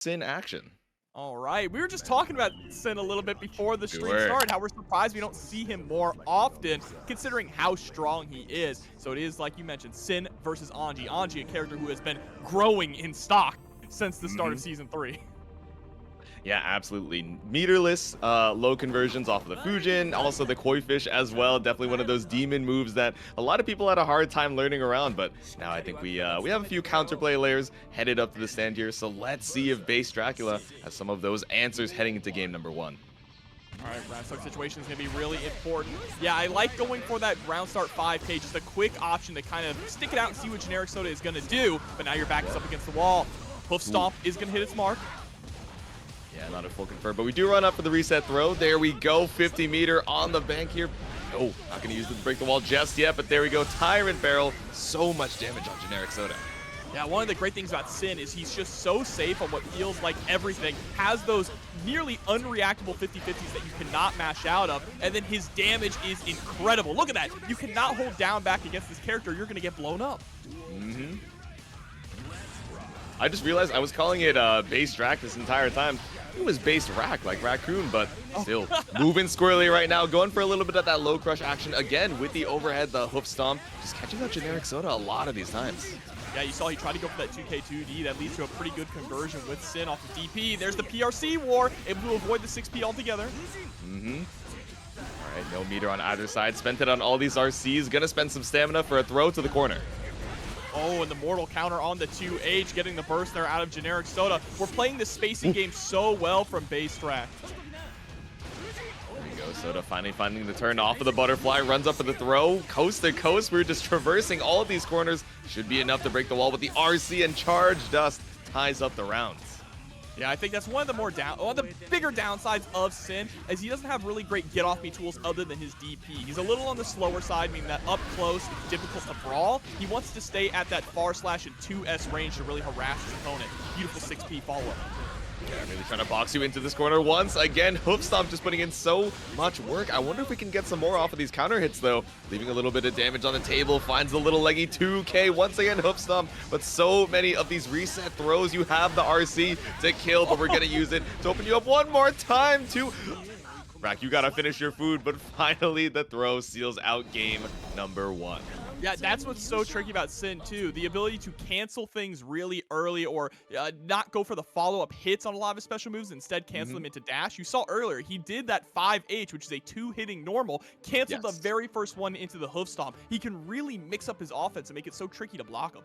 Sin action. All right, we were just talking about Sin a little bit before the stream started, how we're surprised we don't see him more often, considering how strong he is. So it is, like you mentioned, Sin versus Anji. Anji, a character who has been growing in stock since the start of Season 3. Yeah, absolutely. Meterless low conversions off of the Fujin, also the Koi Fish as well. Definitely one of those demon moves that a lot of people had a hard time learning around, but now I think we have a few counterplay layers headed up to the stand here, so let's see if Base Dracula has some of those answers heading into game number 1. All right, round start situation is going to be really important. Yeah, I like going for that round start 5K, just a quick option to kind of stick it out and see what Generic Soda is going to do, but now your back is up against the wall. Hoof Stomp is going to hit its mark. Yeah, not a full confirm, but we do run up for the reset throw. There we go, 50 meter on the bank here. Oh, not gonna use it to break the wall just yet, but there we go. Tyrant Barrel, so much damage on Generic Soda. Yeah, one of the great things about Sin is he's just so safe on what feels like everything. Has those nearly unreactable 50-50s that you cannot mash out of, and then his damage is incredible. Look at that. You cannot hold down back against this character. You're gonna get blown up. I just realized I was calling it base drac this entire time. It was base rack, like raccoon, but still moving squirrely right now. Going for a little bit of that low crush action again with the overhead, the hoof stomp. Just catching out Generic Soda a lot of these times. Yeah, you saw he tried to go for that 2K2D. That leads to a pretty good conversion with Sin off of DP. There's the PRC war, able to avoid the 6P altogether. All right, no meter on either side. Spent it on all these RCs. Gonna spend some stamina for a throw to the corner. Oh, and the mortal counter on the 2H, getting the burst there out of Generic Soda. We're playing the spacing game so well from basedracc. There we go, Soda finally finding the turn off of the butterfly, runs up for the throw, coast to coast. We're just traversing all of these corners. Should be enough to break the wall with the RC, and Charge Dust ties up the rounds. Yeah, I think that's one of the bigger downsides of Sin, is he doesn't have really great get-off-me tools other than his DP. He's a little on the slower side, meaning that up close, it's difficult to brawl. He wants to stay at that far slash and 2S range to really harass his opponent. Beautiful 6P follow-up. Yeah, really trying to box you into this corner once again. Hoof Stomp just putting in so much work. I wonder if we can get some more off of these counter hits though. Leaving a little bit of damage on the table. Finds the little leggy 2K. Once again, Hoof Stomp. But so many of these reset throws. You have the RC to kill, but we're going to use it to open you up one more time to... Rack, you got to finish your food, but finally the throw seals out game number 1. Yeah, that's what's so tricky about Sin, too. The ability to cancel things really early or not go for the follow-up hits on a lot of his special moves, instead cancel them into dash. You saw earlier, he did that 5H, which is a 2-hitting normal, canceled the very first one into the hoof stomp. He can really mix up his offense and make it so tricky to block him.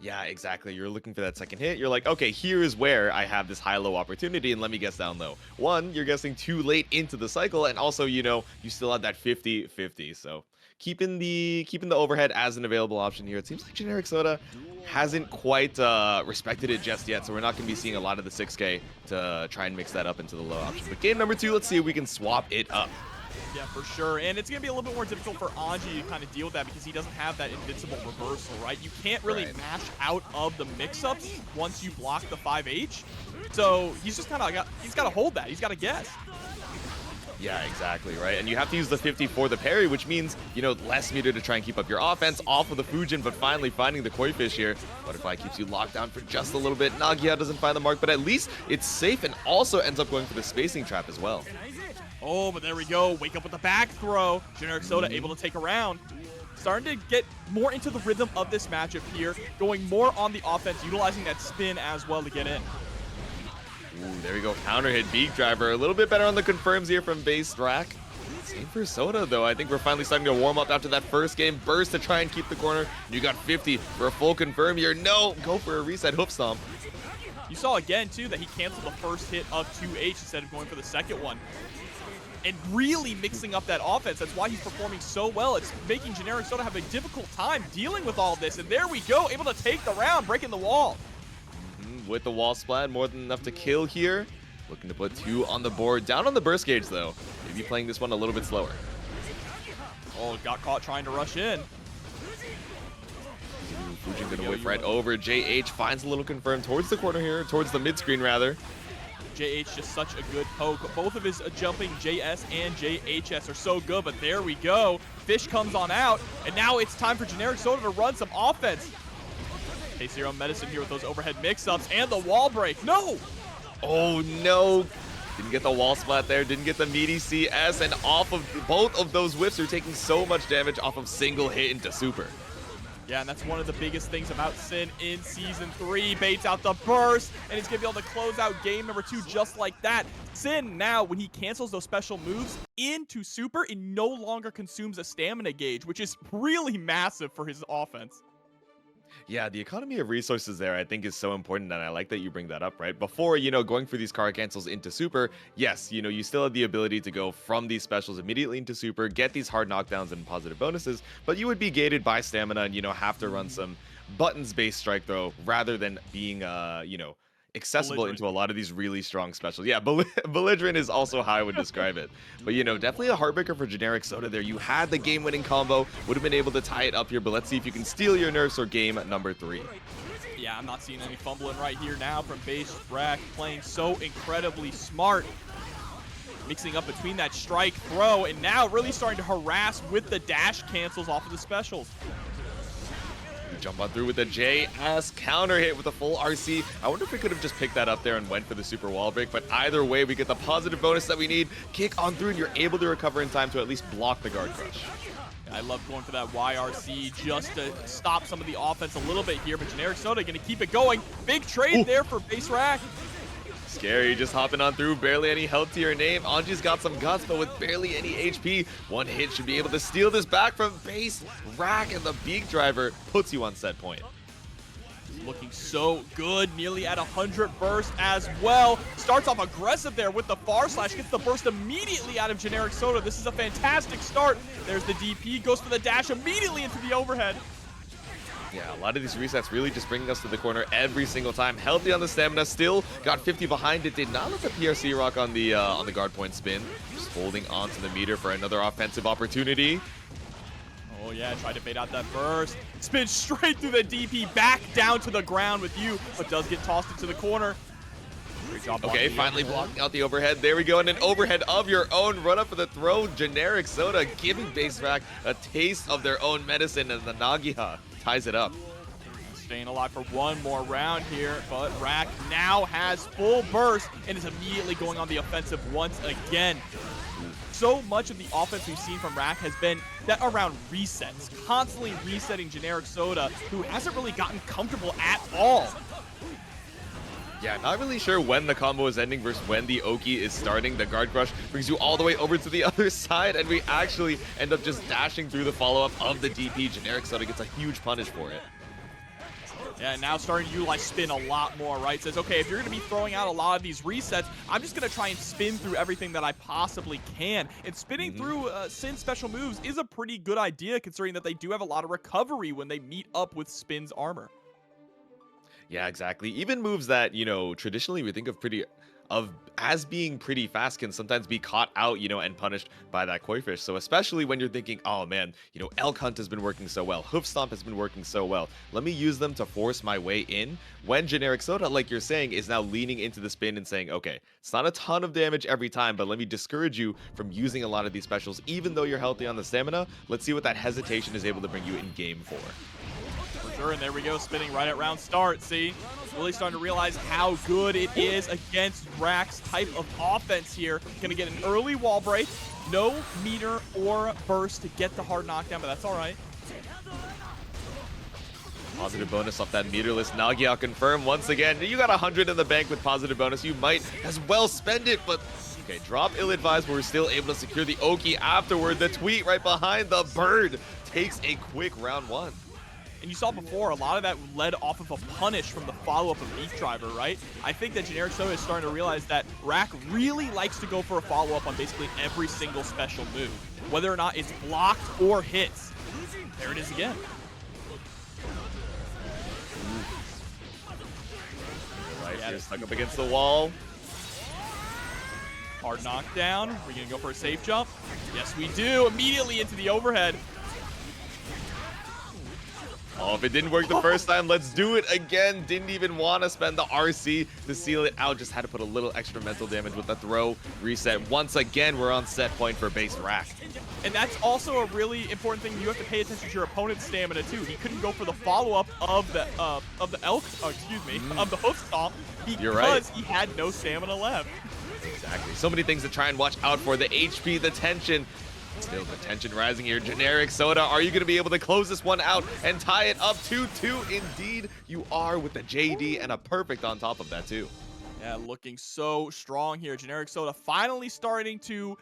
Yeah, exactly. You're looking for that second hit. You're like, okay, here's where I have this high-low opportunity, and let me guess down low. One, you're guessing too late into the cycle, and also, you know, you still have that 50-50, so... Keeping the overhead as an available option here. It seems like Generic Soda hasn't quite respected it just yet, so we're not going to be seeing a lot of the 6K to try and mix that up into the low option. But game number 2, let's see if we can swap it up. Yeah, for sure. And it's going to be a little bit more difficult for Anji to kind of deal with that because he doesn't have that invincible reversal, right? You can't really mash out of the mix-ups once you block the 5H. So he's just kind of he's got to hold that. He's got to guess. Yeah, exactly, right? And you have to use the 50 for the parry, which means, you know, less meter to try and keep up your offense off of the Fujin, but finally finding the Koi Fish here. Butterfly keeps you locked down for just a little bit. Nagia doesn't find the mark, but at least it's safe and also ends up going for the spacing trap as well. Oh, but there we go. Wake up with the back throw. Generic Soda able to take a round. Starting to get more into the rhythm of this matchup here, going more on the offense, utilizing that spin as well to get in. Ooh, there we go. Counter hit, Beak Driver. A little bit better on the confirms here from basedracc. Same for Soda, though. I think we're finally starting to warm up after that first game. Burst to try and keep the corner. You got 50 for a full confirm here. No, go for a reset hoof stomp. You saw again, too, that he canceled the first hit of 2H instead of going for the second one. And really mixing up that offense. That's why he's performing so well. It's making Generic Soda have a difficult time dealing with all of this. And there we go, able to take the round, breaking the wall. With the wall splat, more than enough to kill here. Looking to put 2 on the board. Down on the burst gauge, though. Maybe playing this one a little bit slower. Oh, got caught trying to rush in. Fujin gonna whip right over. JH finds a little confirm towards the corner here, towards the mid screen, rather. JH just such a good poke. Both of his jumping JS and JHS are so good, but there we go. Fish comes on out, and now it's time for Generic Soda to run some offense. Taste your own medicine here with those overhead mix-ups and the wall break. No! Oh no! Didn't get the wall splat there, didn't get the meaty CS, and off of both of those whiffs are taking so much damage off of single hit into super. Yeah, and that's one of the biggest things about Sin in Season 3. Baits out the burst, and he's going to be able to close out game number 2 just like that. Sin now, when he cancels those special moves into super, it no longer consumes a stamina gauge, which is really massive for his offense. Yeah, the economy of resources there I think is so important, and I like that you bring that up, right? Before, going for these card cancels into super, yes, you still have the ability to go from these specials immediately into super, get these hard knockdowns and positive bonuses, but you would be gated by stamina and, have to run some buttons-based strike throw rather than being, accessible into a lot of these really strong specials. Yeah, belligerent is also how I would describe it. But, definitely a heartbreaker for generic Soda there. You had the game-winning combo, would have been able to tie it up here, but let's see if you can steal your nerfs or game number 3. Yeah, I'm not seeing any fumbling right here now from basedracc, playing so incredibly smart. Mixing up between that strike throw, and now really starting to harass with the dash cancels off of the specials. Jump on through with a JS counter hit with a full RC. I wonder if we could have just picked that up there and went for the super wall break, but either way, we get the positive bonus that we need. Kick on through, and you're able to recover in time to at least block the guard crush. I love going for that YRC just to stop some of the offense a little bit here, but generic Soda going to keep it going. Big trade there for basedracc. Scary, just hopping on through, barely any health to your name. Anji's got some guts, but with barely any HP, one hit should be able to steal this back from basedracc, and the beak driver puts you on set point. Looking so good, nearly at 100 burst as well. Starts off aggressive there with the far slash, gets the burst immediately out of generic Soda. This is a fantastic start. There's the DP, goes for the dash immediately into the overhead. Yeah, a lot of these resets really just bringing us to the corner every single time. Healthy on the stamina, still got 50 behind it. Did not let the PRC rock on the guard point spin. Just holding on to the meter for another offensive opportunity. Oh yeah, tried to bait out that burst. Spin straight through the DP, back down to the ground with you, but does get tossed into the corner. Great job. Okay, finally blocking out the overhead. There we go, and an overhead of your own. Run up for the throw. Generic Soda giving basedracc a taste of their own medicine, and the Nagiha ties it up. Staying alive for one more round here, but Rack now has full burst and is immediately going on the offensive once again. So much of the offense we've seen from Rack has been that around resets, constantly resetting generic Soda, who hasn't really gotten comfortable at all. Yeah, not really sure when the combo is ending versus when the Oki is starting. The guard crush brings you all the way over to the other side, and we actually end up just dashing through the follow-up of the DP. Generic Soda gets a huge punish for it. Yeah, now starting to utilize spin a lot more, right? Says, okay, if you're going to be throwing out a lot of these resets, I'm just going to try and spin through everything that I possibly can. And spinning through Sin special moves is a pretty good idea, considering that they do have a lot of recovery when they meet up with Spin's armor. Yeah, exactly. Even moves that, traditionally we think of as being pretty fast can sometimes be caught out, and punished by that koi fish. So especially when you're thinking, oh man, Elk Hunt has been working so well, Hoof Stomp has been working so well, let me use them to force my way in. When generic Soda, like you're saying, is now leaning into the spin and saying, okay, it's not a ton of damage every time, but let me discourage you from using a lot of these specials, even though you're healthy on the stamina. Let's see what that hesitation is able to bring you in game 4. And there we go, spinning right at round start. See, really starting to realize how good it is against Rack's type of offense here. Gonna get an early wall break, no meter or burst to get the hard knockdown, but that's all right. Positive bonus off that meterless Nagia confirm once again. You got 100 in the bank with positive bonus. You might as well spend it, but okay, drop ill-advised, but we're still able to secure the Oki afterward. The tweet right behind the bird takes a quick round 1. And you saw before, a lot of that led off of a punish from the follow-up of Beak Driver, right? I think that generic Soda is starting to realize that Rack really likes to go for a follow-up on basically every single special move, whether or not it's blocked or hits. There it is again. Right here, stuck up against the wall. Hard knockdown. Are we going to go for a safe jump? Yes, we do. Immediately into the overhead. Oh, if it didn't work the first time, let's do it again. Didn't even want to spend the RC to seal it out. Just had to put a little extra mental damage with the throw. Reset. Once again, we're on set point for basedracc. And that's also a really important thing. You have to pay attention to your opponent's stamina too. He couldn't go for the follow-up of the of the hoof stomp because he had no stamina left. Exactly. So many things to try and watch out for. The HP, the tension. Still the tension rising here. Generic Soda, are you going to be able to close this one out and tie it up 2-2? Indeed, you are with the JD and a perfect on top of that too. Yeah, looking so strong here. Generic Soda finally starting to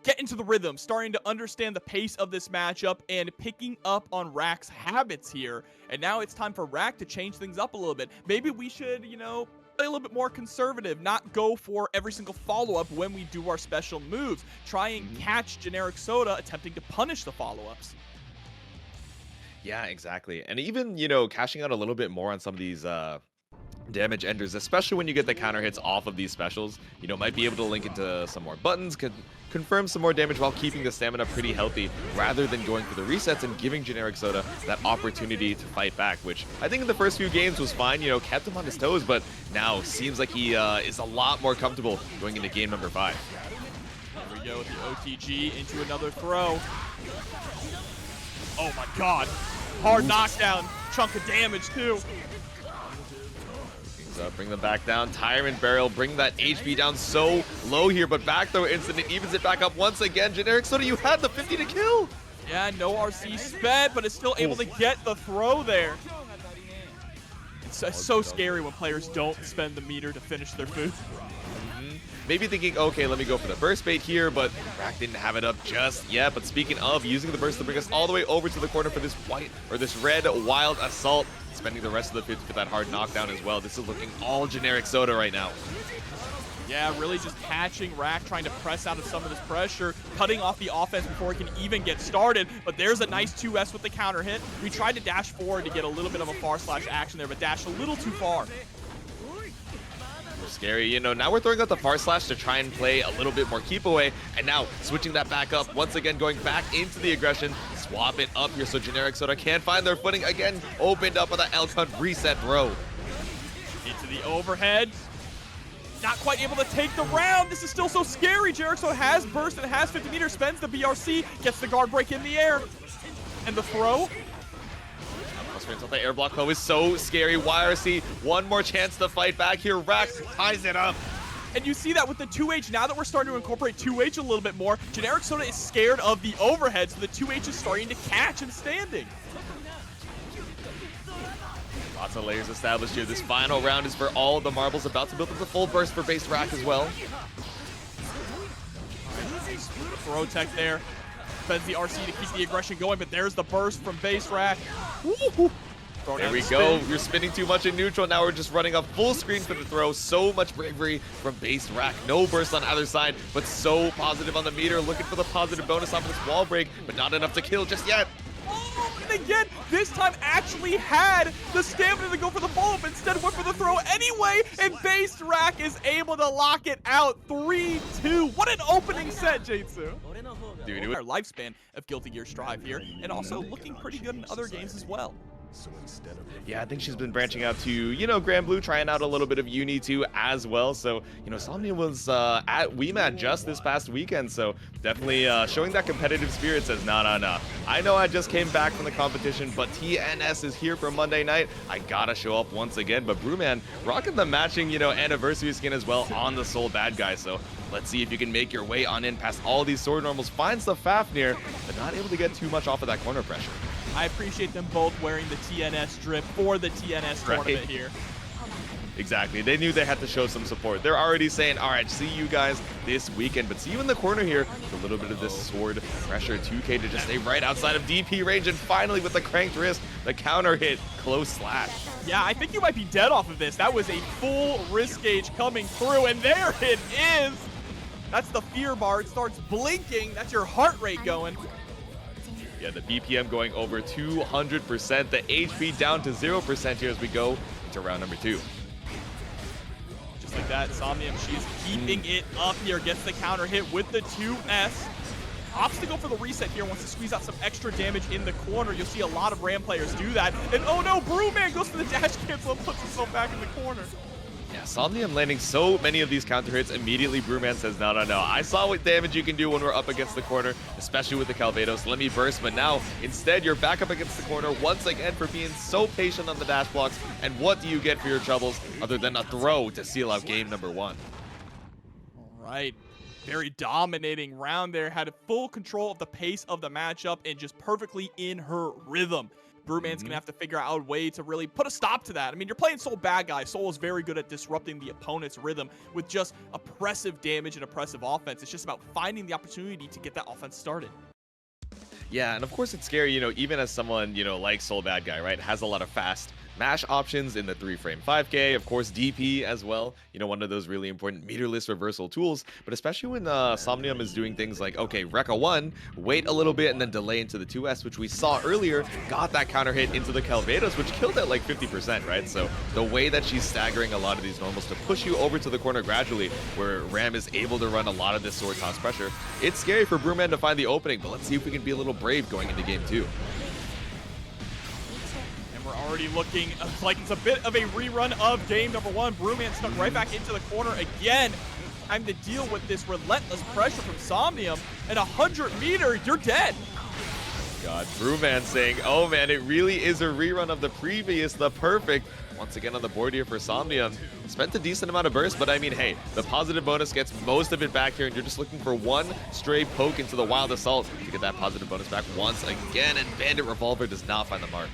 get into the rhythm, starting to understand the pace of this matchup and picking up on Rack's habits here. And now it's time for Rack to change things up a little bit. Maybe we should, you know, play a little bit more conservative, not go for every single follow-up when we do our special moves. Try and catch Generic Soda attempting to punish the follow-ups. Yeah, exactly. And even, you know, cashing out a little bit more on some of these damage enders, especially when you get the counter hits off of these specials, you know, might be able to link into some more buttons, could confirm some more damage while keeping the stamina pretty healthy, rather than going for the resets and giving Generic Soda that opportunity to fight back, which I think in the first few games was fine, you know, kept him on his toes, but now seems like he is a lot more comfortable going into game number 5. Here we go with the OTG into another throw. Oh my god. Hard knockdown, chunk of damage too. Bring them back down. Tyrant Barrel, bring that HP down so low here, but back throw instant, it evens it back up once again. Generic Soda, you had the 50 to kill. Yeah, no RC sped, but it's still able to get the throw there. It's so scary when players don't spend the meter to finish their food. Maybe thinking, okay, let me go for the burst bait here, but Rack didn't have it up just yet. But speaking of using the burst to bring us all the way over to the corner for this this red wild assault, spending the rest of the 50 for that hard knockdown as well. This is looking all Generic Soda right now. Yeah, really just catching Rack, trying to press out of some of this pressure, cutting off the offense before it can even get started. But there's a nice 2S with the counter hit. We tried to dash forward to get a little bit of a far slash action there, but dashed a little too far. Scary, you know, now we're throwing out the far slash to try and play a little bit more keep away, and now switching that back up, once again going back into the aggression, swap it up here so Generic Soda can't find their footing again, opened up with the Elphelt reset throw. Into the overhead, not quite able to take the round. This is still so scary. Generic Soda has burst and has 50 meters, spends the BRC, gets the guard break in the air, and the throw. The air block though is so scary. YRC, one more chance to fight back here. Rack ties it up. And you see that with the 2H, now that we're starting to incorporate 2H a little bit more, Generic Soda is scared of the overhead, so the 2H is starting to catch him standing. Lots of layers established here. This final round is for all of the marbles, about to build up the full burst for basedracc as well. Throw tech there. Spends the RC to keep the aggression going, but there's the burst from basedracc. There we go. You're spinning too much in neutral. Now we're just running a full screen for the throw. So much bravery from basedracc. No burst on either side, but so positive on the meter. Looking for the positive bonus off of this wall break, but not enough to kill just yet. Oh, and again, this time actually had the stamina to go for the follow-up. Instead went for the throw anyway, and basedracc is able to lock it out 3-2. What an opening set, Jatsu. Dude, Our lifespan of Guilty Gear Strive here, and also looking pretty good in other games as well. Yeah, I think she's been branching out to, you know, Grand Blue, trying out a little bit of Uni 2 as well. So, you know, Somnium was at WeMat just this past weekend. So definitely showing that competitive spirit. Says, no. I know I just came back from the competition, but TNS is here for Monday night. I gotta show up once again. But Brewwman rocking the matching, you know, anniversary skin as well on the Soul Badguy. So let's see if you can make your way on in past all these sword normals. Finds the Fafnir, but not able to get too much off of that corner pressure. I appreciate them both wearing the TNS drip for the TNS tournament here. Exactly. They knew they had to show some support. They're already saying, all right, see you guys this weekend, but see you in the corner here with a little bit of this sword pressure. 2K to just stay right outside of DP range, and finally with the cranked wrist, the counter hit, close slash. Yeah, I think you might be dead off of this. That was a full wrist gauge coming through, and there it is. That's the fear bar. It starts blinking. That's your heart rate going. Yeah, the BPM going over 200%. The HP down to 0% here as we go into round number 2. Just like that, Somnium, she's keeping it up here. Gets the counter hit with the 2S. opts to go for the reset here, wants to squeeze out some extra damage in the corner. You'll see a lot of Ram players do that. And oh no, Brewwman goes for the dash cancel and puts himself back in the corner. Yeah, Somnium landing so many of these counter hits. Immediately, Brewwman says, no. I saw what damage you can do when we're up against the corner, especially with the Calvados. Let me burst, but now, instead, you're back up against the corner once again for being so patient on the dash blocks. And what do you get for your troubles other than a throw to seal out game number 1? All right. Very dominating round there. Had full control of the pace of the matchup and just perfectly in her rhythm. Brewwman's going to have to figure out a way to really put a stop to that. I mean, you're playing Soul Badguy. Soul is very good at disrupting the opponent's rhythm with just oppressive damage and oppressive offense. It's just about finding the opportunity to get that offense started. Yeah, and of course it's scary, even as someone, like Soul Badguy, right, has a lot of fast mash options in the 3-frame 5K, of course DP as well, one of those really important meterless reversal tools, but especially when Somnium is doing things like, okay, Rekka 1, wait a little bit and then delay into the 2S, which we saw earlier, got that counter hit into the Calvados, which killed at like 50%, right? So the way that she's staggering a lot of these normals to push you over to the corner gradually, where Ram is able to run a lot of this sword toss pressure, it's scary for Brewwman to find the opening, but let's see if we can be a little brave going into game 2. We're already looking like it's a bit of a rerun of game number 1. Brewwman stuck right back into the corner again. Time to deal with this relentless pressure from Somnium. And 100 meter, you're dead. God, Brewwman saying, oh man, it really is a rerun of the previous, the perfect. Once again on the board here for Somnium. Spent a decent amount of burst, but I mean, hey, the positive bonus gets most of it back here, and you're just looking for one stray poke into the Wild Assault to get that positive bonus back once again, and Bandit Revolver does not find the mark.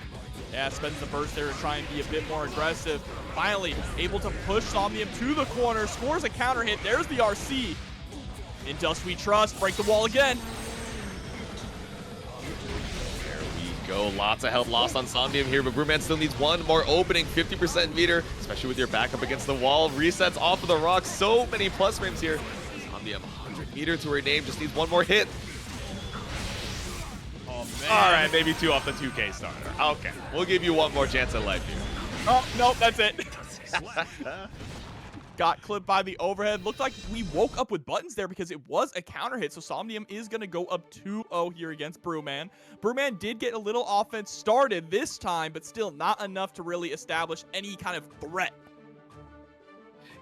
Yeah, spends the burst there to try and be a bit more aggressive. Finally, able to push Somnium to the corner, scores a counter hit. There's the RC. In Dust We Trust, break the wall again. There we go. Lots of health lost on Somnium here, but Brewwman still needs one more opening. 50% meter, especially with your back up against the wall. Resets off of the rocks. So many plus frames here. Somnium, 100 meter to her name, just needs one more hit. All right, maybe 2 off the 2K starter. Okay, we'll give you one more chance at life here. Oh, nope, that's it. Got clipped by the overhead. Looked like we woke up with buttons there because it was a counter hit. So Somnium is going to go up 2-0 here against Brewwman. Brewwman did get a little offense started this time, but still not enough to really establish any kind of threat.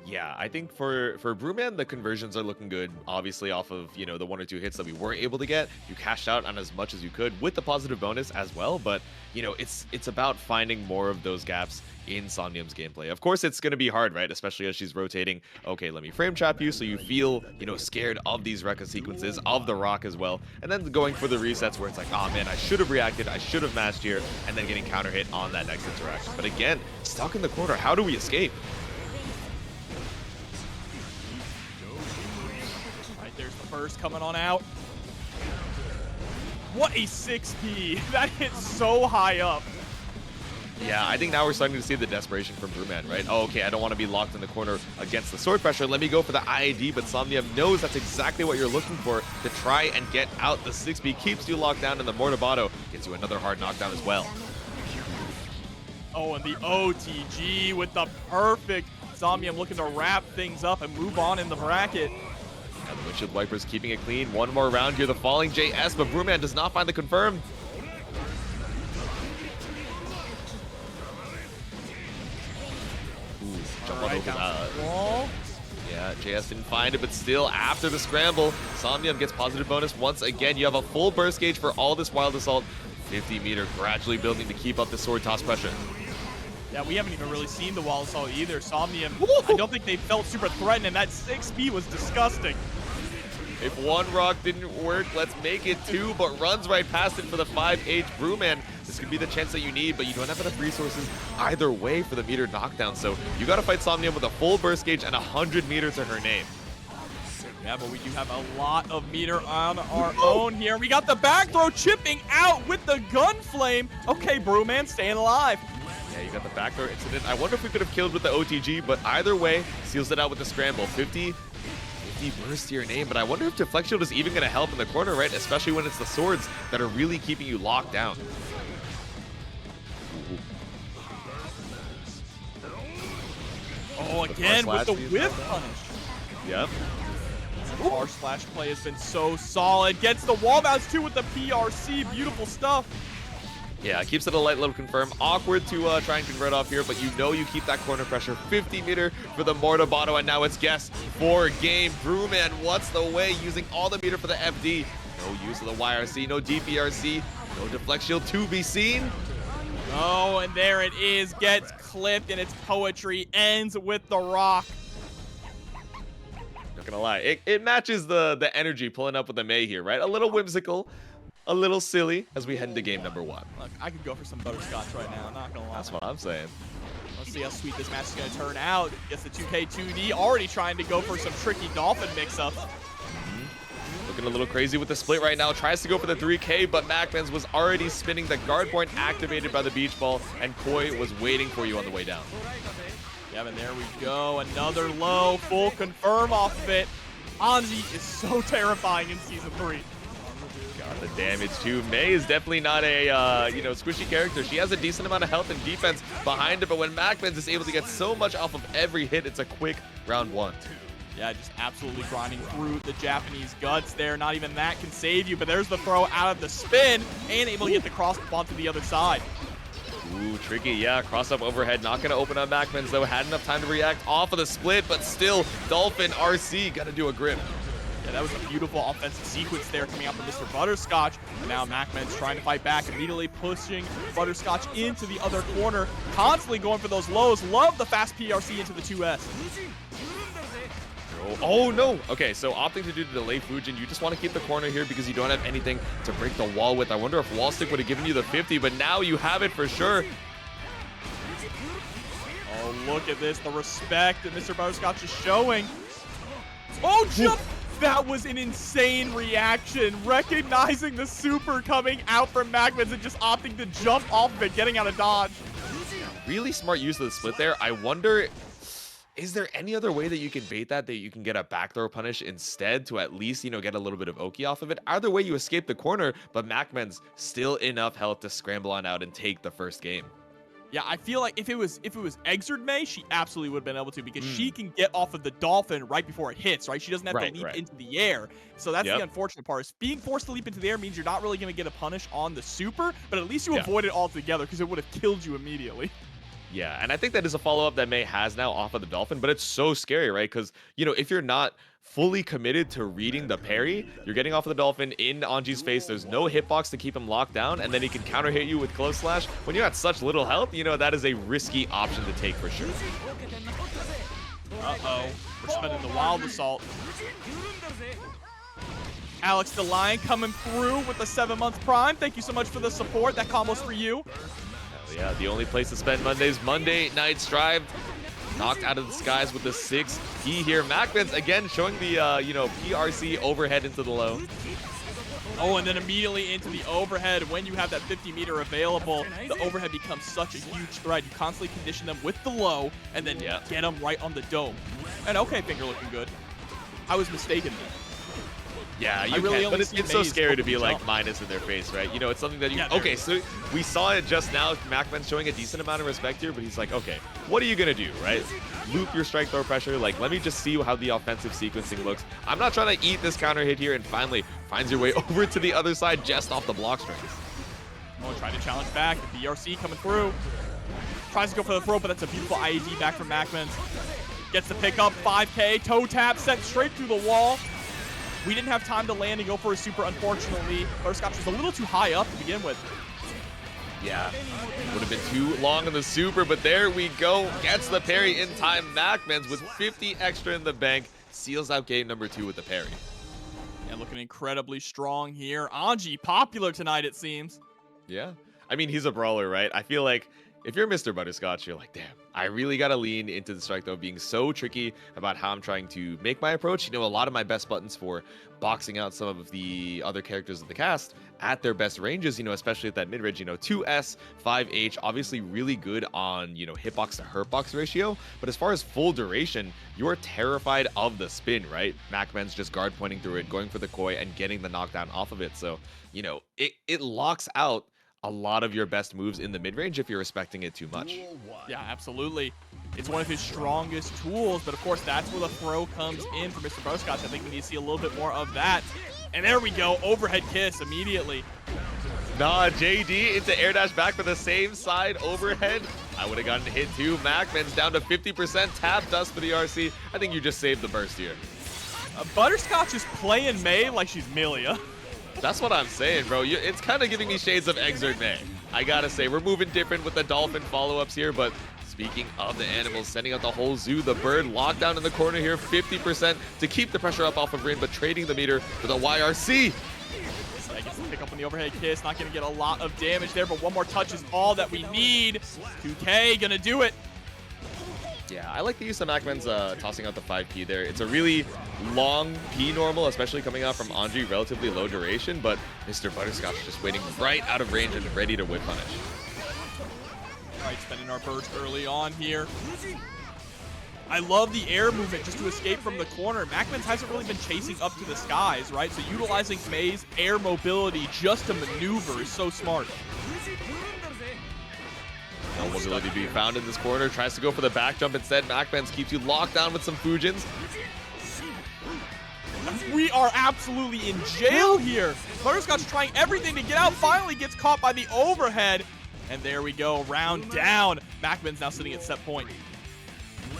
Yeah, I think for Brewwman, the conversions are looking good. Obviously, off of, the 1 or 2 hits that we weren't able to get, you cashed out on as much as you could with the positive bonus as well. But, it's about finding more of those gaps in Somnium's gameplay. Of course, it's going to be hard, right? Especially as she's rotating. Okay, let me frame trap you so you feel, scared of these Rekka sequences, of the rock as well. And then going for the resets where it's like, oh man, I should have reacted, I should have mashed here, and then getting counter hit on that next interaction. But again, stuck in the corner, how do we escape? There's the burst coming on out. What a 6P. That hit so high up. Yeah, I think now we're starting to see the desperation from Brewwman, right? Oh, okay, I don't want to be locked in the corner against the sword pressure. Let me go for the IAD, but Somnium knows that's exactly what you're looking for to try and get out. The 6P keeps you locked down, and the Mortabato gets you another hard knockdown as well. Oh, and the OTG with the perfect Somnium looking to wrap things up and move on in the bracket. And the windshield wipers keeping it clean. One more round here, the falling JS, but Brewwman does not find the confirm. Ooh, jump on over that. Yeah, JS didn't find it, but still, after the scramble, Somnium gets positive bonus once again. You have a full burst gauge for all this Wild Assault. 50 meter gradually building to keep up the sword toss pressure. Yeah, we haven't even really seen the Wall Assault either. Somnium, I don't think they felt super threatened, and that 6P was disgusting. If one rock didn't work, let's make it 2, but runs right past it for the 5H. Brewwman, this could be the chance that you need, but you don't have enough resources either way for the meter knockdown, so you gotta fight Somnium with a full burst gauge and 100 meters to her name. Yeah, but we do have a lot of meter on our own here. We got the back throw chipping out with the gun flame. Okay, Brewwman, staying alive. Yeah, you got the back throw incident. I wonder if we could have killed with the OTG, but either way, seals it out with the scramble. 50 burst to your name, but I wonder if Deflect Shield is even going to help in the corner, right? Especially when it's the swords that are really keeping you locked down. Oh, again with the whip punish. Yep. Harsh slash play has been so solid. Gets the wall bounce too with the PRC. Beautiful stuff. Yeah, keeps it a light level confirm. Awkward to try and convert off here, but you know you keep that corner pressure. 50 meter for the Mortabato, and now it's guess for game. Brewwman, what's the way? Using all the meter for the FD. No use of the YRC, no DPRC, no deflect shield to be seen. Oh, and there it is. Gets clipped, and its poetry ends with the rock. Not gonna lie, it matches the energy pulling up with the May here, right? A little whimsical, a little silly as we head into game number 1. Look, I could go for some butterscotch right now, not gonna lie. That's what I'm saying. Let's see how sweet this match is gonna turn out. Gets the 2K 2D, already trying to go for some tricky Dolphin mix-ups. Looking a little crazy with the split right now. Tries to go for the 3K, but MacMens was already spinning the guard point activated by the beach ball, and Koi was waiting for you on the way down. Yeah, and there we go. Another low, full confirm off of it. Anji is so terrifying in Season 3. Got the damage too. May is definitely not a squishy character. She has a decent amount of health and defense behind her, but when MacMens is able to get so much off of every hit, it's a quick round 1. Yeah, just absolutely grinding through the Japanese guts there. Not even that can save you, but there's the throw out of the spin and able to get the cross onto the other side. Ooh, tricky. Yeah, cross up overhead. Not going to open up MacMens, though. Had enough time to react off of the split, but still, Dolphin RC got to do a grip. Yeah, that was a beautiful offensive sequence there coming out from Mr.Butterscotch. And now MacMens trying to fight back, immediately pushing Butterscotch into the other corner, constantly going for those lows. Love the fast PRC into the 2S. Oh no! Okay, so opting to do the delay Fujin, you just want to keep the corner here because you don't have anything to break the wall with. I wonder if wall stick would have given you the 50, but now you have it for sure. Oh, look at this, the respect that Mr. Butterscotch is showing. Oh, jump! That was an insane reaction, recognizing the super coming out from MacMens and just opting to jump off of it, getting out of dodge. Really smart use of the split there. I wonder, is there any other way that you can bait that you can get a back throw punish instead to at least, get a little bit of Oki off of it? Either way, you escape the corner, but MacMens still enough health to scramble on out and take the first game. Yeah, I feel like if it was Exerd May, she absolutely would have been able to because she can get off of the Dolphin right before it hits, right? She doesn't have to leap into the air. So that's the unfortunate part. Is being forced to leap into the air means you're not really going to get a punish on the super, but at least you avoid it altogether because it would have killed you immediately. Yeah, and I think that is a follow-up that May has now off of the Dolphin, but it's so scary, right? Because, if you're not fully committed to reading the parry, you're getting off of the Dolphin in Anji's face, there's no hitbox to keep him locked down, and then he can counter hit you with close slash. When you're at such little health, that is a risky option to take for sure. Uh-oh, we're spending the Wild Assault. Alex the Lion coming through with the 7-month prime. Thank you so much for the support. That combo's for you. Yeah, the only place to spend Mondays, Monday Night Strive. Knocked out of the skies with the 6P here. MacMens again showing the, PRC overhead into the low. Oh, and then immediately into the overhead. When you have that 50 meter available, the overhead becomes such a huge threat. You constantly condition them with the low and then get them right on the dome. And okay, finger looking good. I was mistaken there. Yeah, you can, but it's so scary to be like minus in their face, right? It's something that you... Okay, so we saw it just now. MacMens showing a decent amount of respect here, but he's like, okay, what are you going to do, right? Loop your strike throw pressure. Like, let me just see how the offensive sequencing looks. I'm not trying to eat this counter hit here, and finally finds your way over to the other side just off the block strings. Oh, trying to challenge back. The BRC coming through. Tries to go for the throw, but that's a beautiful IAD back from MacMens. Gets the pick up, 5K, toe tap, sent straight through the wall. We didn't have time to land and go for a super, unfortunately. Butterscotch was a little too high up to begin with. Yeah, would have been too long on the super, but there we go. Gets the parry in time. MacMens with 50 extra in the bank seals out game number 2 with the parry. And looking incredibly strong here. Anji, popular tonight, it seems. Yeah, I mean, he's a brawler, right? I feel like if you're Mr. Butterscotch, you're like, damn, I really got to lean into the strike, though, being so tricky about how I'm trying to make my approach. A lot of my best buttons for boxing out some of the other characters of the cast at their best ranges, especially at that mid-range, 2S, 5H, obviously really good on, hitbox to hurtbox ratio. But as far as full duration, you're terrified of the spin, right? MacMens just guard pointing through it, going for the koi, and getting the knockdown off of it. So, it locks out a lot of your best moves in the mid-range if you're respecting it too much. Yeah, absolutely. It's one of his strongest tools, but of course that's where the throw comes in for Mr.Butterscotch. I think we need to see a little bit more of that. And there we go, overhead kiss immediately. Nah, JD into air dash back for the same side overhead. I would have gotten hit too. MacMens down to 50%. Tap dust for the RC. I think you just saved the burst here. Butterscotch is playing May like she's Millia. That's what I'm saying, bro. It's kind of giving me shades of Exert May. I gotta say, we're moving different with the dolphin follow-ups here, but speaking of the animals, sending out the whole zoo, the bird locked down in the corner here, 50% to keep the pressure up off of Rin, but trading the meter for the YRC. I gets to pick up on the overhead kiss, not gonna get a lot of damage there, but one more touch is all that we need. 2K gonna do it. Yeah, I like the use of MacMens tossing out the 5P there. It's a really long P normal, especially coming out from Anji, relatively low duration, but Mr. Butterscotch just waiting right out of range and ready to whip punish. All right, spending our burst early on here. I love the air movement just to escape from the corner. MacMens hasn't really been chasing up to the skies, right? So utilizing May's air mobility just to maneuver is so smart. No mobility to be found in this corner. Tries to go for the back jump instead. MacMens keeps you locked down with some Fujins. We are absolutely in jail here. Butterscotch trying everything to get out. Finally gets caught by the overhead. And there we go. Round down. MacMens now sitting at set point.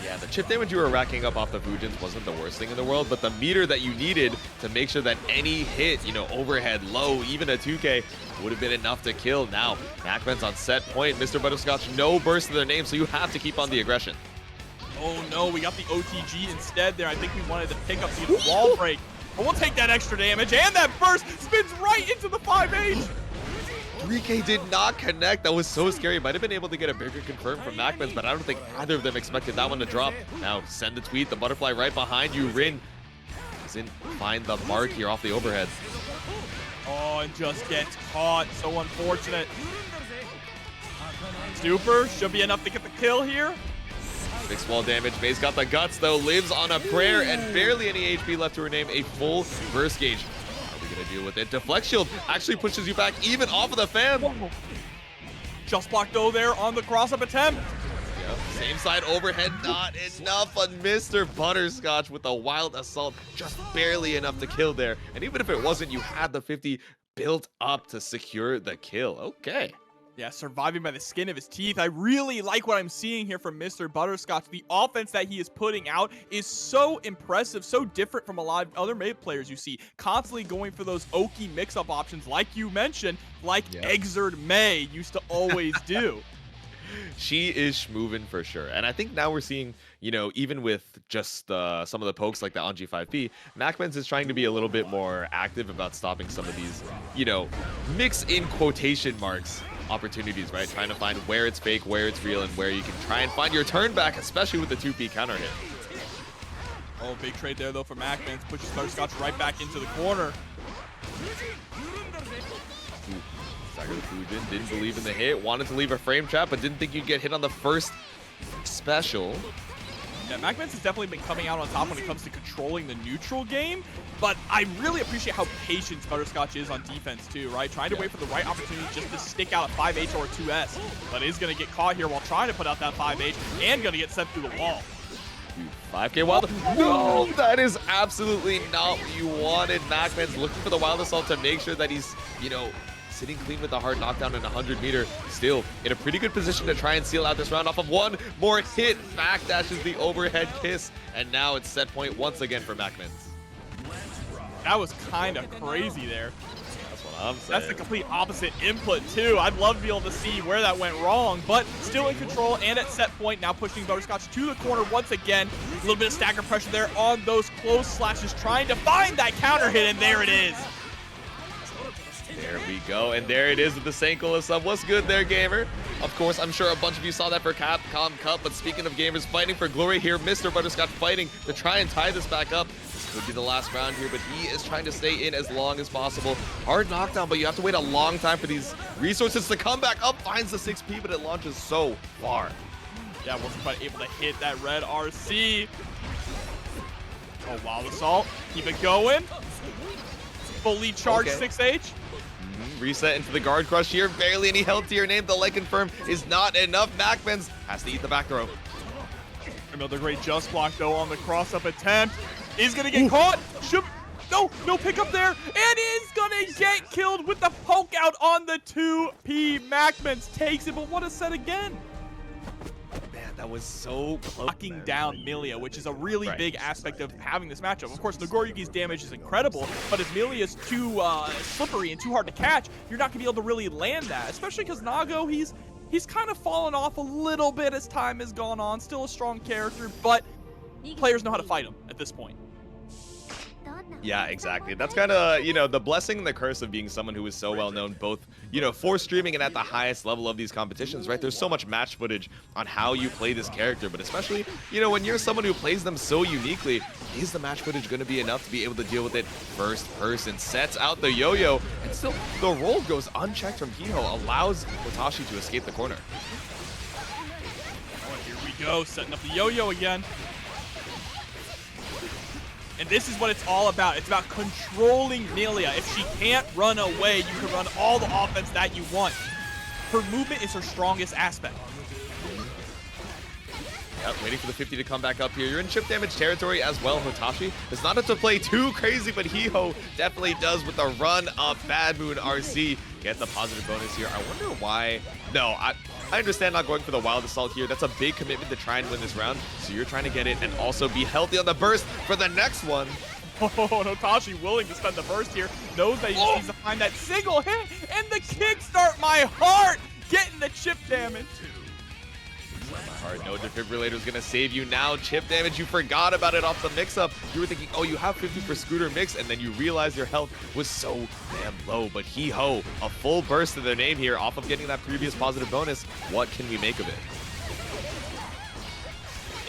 Yeah, the chip damage you were racking up off the Fujins wasn't the worst thing in the world, but the meter that you needed to make sure that any hit, you know, overhead, low, even a 2K, would have been enough to kill. Now, MacMens on set point. Mr. Butterscotch, no burst to their name, so you have to keep on the aggression. Oh no, we got the OTG instead there. I think we wanted to pick up the wall break. But we'll take that extra damage, and that burst spins right into the 5H. 3K did not connect. That was so scary. Might have been able to get a bigger confirm from MacMens, but I don't think either of them expected that one to drop. Now, send the tweet. The butterfly right behind you. Rin doesn't find the mark here off the overhead. Oh, and just gets caught. So unfortunate. Super should be enough to get the kill here. Fixed wall damage. May's got the guts, though. Lives on a prayer and barely any HP left to her name. A full burst gauge. Gonna deal with it. Deflect shield actually pushes you back even off of the fan. Whoa. Just blocked though there on the cross-up attempt. Yep. Same side overhead, not enough on Mr. Butterscotch with a wild assault, just barely enough to kill there. And even if it wasn't, you had the 50 built up to secure the kill. Okay. Yeah, surviving by the skin of his teeth. I really like what I'm seeing here from Mr. Butterscotch. The offense that he is putting out is so impressive, so different from a lot of other May players you see. Constantly going for those Oki mix-up options like you mentioned, like Exert May used to always do. She is schmovin' for sure. And I think now we're seeing, you know, even with just some of the pokes like the Anji 5P, MacMens is trying to be a little bit more active about stopping some of these, you know, mix in quotation marks opportunities, right? Trying to find where it's fake, where it's real, and where you can try and find your turn back, especially with the 2P counter hit. Oh, big trade there, though, for MacMens. Pushes Butterscotch right back into the corner. Stagger the Fujin, didn't believe in the hit, wanted to leave a frame trap, but didn't think you'd get hit on the first special. Yeah, MacMens has definitely been coming out on top when it comes to controlling the neutral game, but I really appreciate how patient Butterscotch is on defense too, right? Trying to wait for the right opportunity just to stick out a 5H or a 2S, but is going to get caught here while trying to put out that 5H and going to get sent through the wall. 5K wild. No, that is absolutely not what you wanted. MacMens looking for the wild assault to make sure that he's, you know, sitting clean with the hard knockdown in 100 meter. Still in a pretty good position to try and seal out this round off of one more hit. Backdashes the overhead kiss, and now it's set point once again for MacMens. That was kind of crazy there. That's what I'm saying. That's the complete opposite input too. I'd love to be able to see where that went wrong, but still in control and at set point. Now pushing Butterscotch to the corner once again. A little bit of stagger pressure there on those close slashes, trying to find that counter hit, and there it is. There we go, and there it is with the Sankola sub. What's good there, gamer? Of course, I'm sure a bunch of you saw that for Capcom Cup, but speaking of gamers fighting for glory here, Mr. Butterscotch fighting to try and tie this back up. This could be the last round here, but he is trying to stay in as long as possible. Hard knockdown, but you have to wait a long time for these resources to come back up. Finds the 6P, but it launches so far. Yeah, wasn't quite able to hit that red RC. Oh, wild assault. Keep it going. Fully charged 6H. Reset into the guard crush here. Barely any health to your name. The leg confirm is not enough. MacMens has to eat the back throw. Another great just block, though, on the cross-up attempt. Is going to get caught. No pickup there. And is going to get killed with the poke out on the 2P. MacMens takes it, but what a set again. Man, that was so close. Knocking down Millia, which is a really big aspect of having this matchup. Of course, Nagoriyuki's damage is incredible, but if Millia's too slippery and too hard to catch, you're not going to be able to really land that, especially because Nago, he's kind of fallen off a little bit as time has gone on. Still a strong character, but players know how to fight him at this point. Yeah, exactly. That's kind of, you know, the blessing and the curse of being someone who is so well known, both, you know, for streaming and at the highest level of these competitions, right? There's so much match footage on how you play this character, but especially, you know, when you're someone who plays them so uniquely, is the match footage going to be enough to be able to deal with it first person? Sets out the yo-yo, and still the roll goes unchecked from Hiho, allows Hotashi to escape the corner. Oh, here we go, setting up the yo-yo again. And this is what it's all about. It's about controlling Millia. If she can't run away, you can run all the offense that you want. Her movement is her strongest aspect. Yep, waiting for the 50 to come back up here. You're in chip damage territory as well. Hotashi does not have to play too crazy, but Hiho definitely does with the run of Bad Moon RC. Get the positive bonus here. I wonder why. No, I understand not going for the Wild Assault here. That's a big commitment to try and win this round. So you're trying to get it and also be healthy on the burst for the next one. Oh, and Hotashi willing to spend the burst here. Knows that he just needs to find that single hit. And the kickstart, my heart, getting the chip damage. Alright, no defibrillator is going to save you now. Chip damage, you forgot about it off the mix-up. You were thinking, oh, you have 50 for Scooter Mix, and then you realize your health was so damn low. But Hiho, a full burst to their name here off of getting that previous positive bonus. What can we make of it?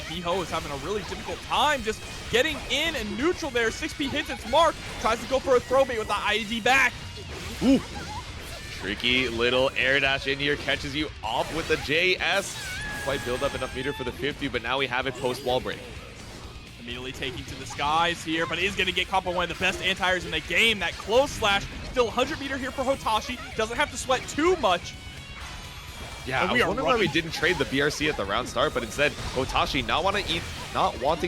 Hiho is having a really difficult time just getting in and neutral there. 6P hits its mark, tries to go for a throw bait with the ID back. Ooh. Tricky little air dash in here, catches you off with the JS. Quite build up enough meter for the 50, but now we have it post wall break. Immediately taking to the skies here, but is going to get caught by one of the best anti-airs in the game. That close slash, still 100 meter here for Hotashi. Doesn't have to sweat too much. Yeah, I was wondering why we didn't trade the BRC at the round start, but instead Hotashi not wanting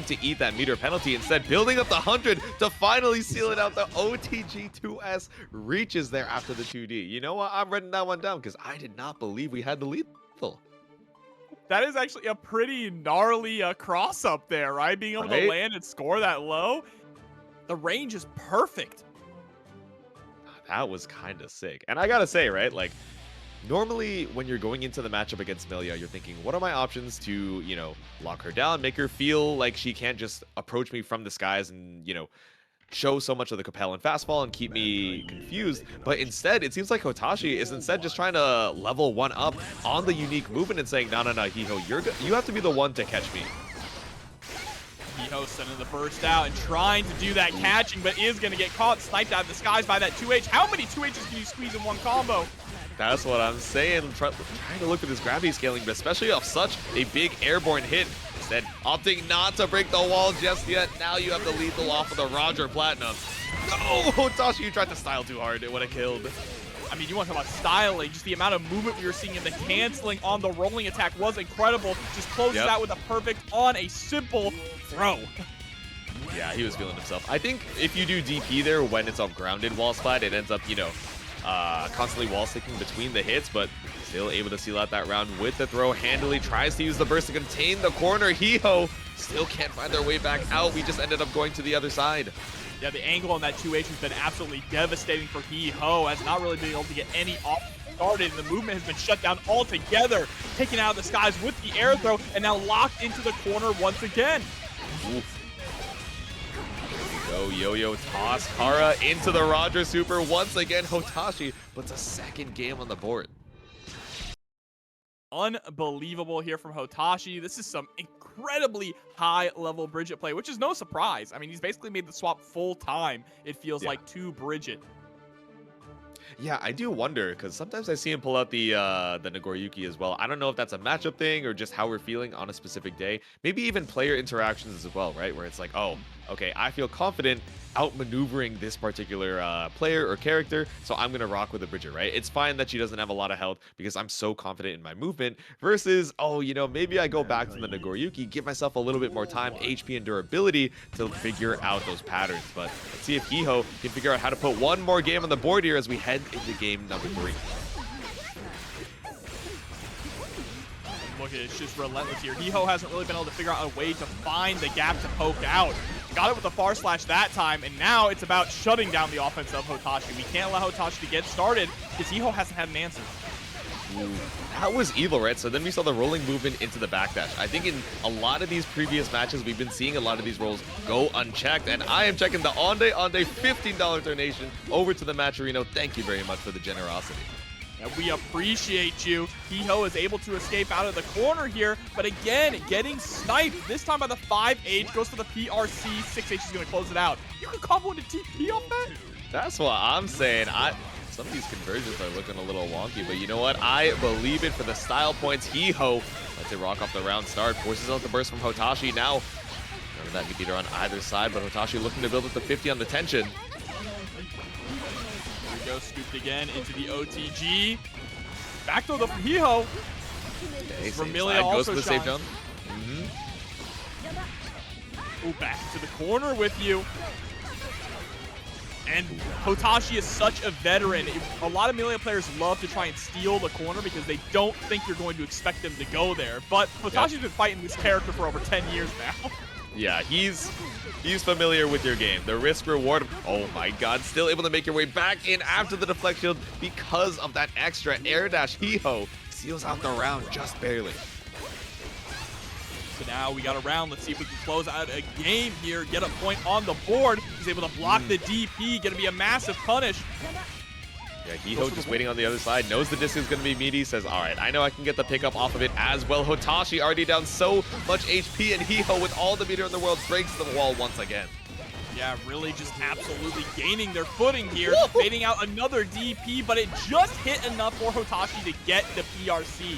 to eat that meter penalty, instead building up the 100 to finally seal it out. The OTG2S reaches there after the 2D. You know what? I'm writing that one down because I did not believe we had the lethal. That is actually a pretty gnarly cross up there, right? Being able to land and score that low. The range is perfect. That was kind of sick. And I gotta say, right, like, normally when you're going into the matchup against Millia, you're thinking, what are my options to, you know, lock her down, make her feel like she can't just approach me from the skies and, you know, show so much of the Capel and fastball and keep me confused. But instead, it seems like Hotashi is instead just trying to level one up on the unique movement and saying, no, Hiho, you have to be the one to catch me. Hiho sending the burst out and trying to do that catching, but is going to get caught, sniped out of the skies by that 2H. How many 2Hs can you squeeze in one combo? That's what I'm saying. I'm trying to look at this gravity scaling, but especially off such a big airborne hit. Instead, opting not to break the wall just yet. Now you have the lethal off of the Roger Platinum. No, Hotashi, you tried to style too hard. It would have killed. I mean, you want to talk about styling. Just the amount of movement we were seeing in the canceling on the rolling attack was incredible. Just closes out with a perfect on a simple throw. Yeah, he was feeling himself. I think if you do DP there when it's a grounded wall splat, it ends up, you know, constantly wall sticking between the hits, but still able to seal out that round with the throw handily. Tries to use the burst to contain the corner. Hiho still can't find their way back out. We just ended up going to the other side. Yeah, the angle on that 2H has been absolutely devastating for Hiho. Has not really been able to get any off started, and the movement has been shut down altogether. Taken out of the skies with the air throw, and now locked into the corner once again. Oof. Go yo-yo toss Kara into the Roger Super once again. Hotashi puts a second game on the board. Unbelievable here from Hotashi. This is some incredibly high-level Bridget play, which is no surprise. I mean, he's basically made the swap full-time, it feels like, to Bridget. Yeah, I do wonder, because sometimes I see him pull out the Nagoriyuki as well. I don't know if that's a matchup thing or just how we're feeling on a specific day. Maybe even player interactions as well, right? Where it's like, oh, okay, I feel confident outmaneuvering this particular player or character, so I'm gonna rock with a Bridget, right? It's fine that she doesn't have a lot of health because I'm so confident in my movement versus, oh, you know, maybe I go back to the Nagoriyuki, give myself a little bit more time, HP and durability to figure out those patterns. But let's see if Hiho can figure out how to put one more game on the board here as we head into game number 3. Look at it, it's just relentless here. Hiho hasn't really been able to figure out a way to find the gap to poke out. Got it with the far slash that time, and now it's about shutting down the offense of Hotashi. We can't allow Hotashi to get started because Hiho hasn't had an answer. Ooh, that was evil, right? So then we saw the rolling movement into the backdash. I think in a lot of these previous matches, we've been seeing a lot of these rolls go unchecked, and I am checking the Onde $15 donation over to the Matcherino. Thank you very much for the generosity. And we appreciate you. Hiho is able to escape out of the corner here, but again, getting sniped. This time by the 5H, goes for the PRC. 6H is going to close it out. You can combo into TP off that? That's what I'm saying. Some of these conversions are looking a little wonky, but you know what? I believe it for the style points. Hiho lets it rock off the round start. Forces out the burst from Hotashi. Now, none of that can beat her on either side, but Hotashi looking to build up the 50 on the tension. Go scooped again into the OTG. Back throw from Hiho. Okay, from Millia also goes for the safe jump. Ooh, back to the corner with you. And Hotashi is such a veteran. A lot of Millia players love to try and steal the corner because they don't think you're going to expect them to go there. But Hotashi's been fighting this character for over 10 years now. Yeah, he's familiar with your game. The risk reward. Oh my god, still able to make your way back in after the deflect shield because of that extra air dash. Hiho seals out the round just barely. So now we got a round. Let's see if we can close out a game here, get a point on the board. He's able to block the DP, gonna be a massive punish. Yeah, Hiho just waiting on the other side, knows the disc is going to be meaty, says, all right, I know I can get the pickup off of it as well. Hotashi already down so much HP, and Hiho, with all the meter in the world, breaks the wall once again. Yeah, really just absolutely gaining their footing here, baiting out another DP, but it just hit enough for Hotashi to get the PRC.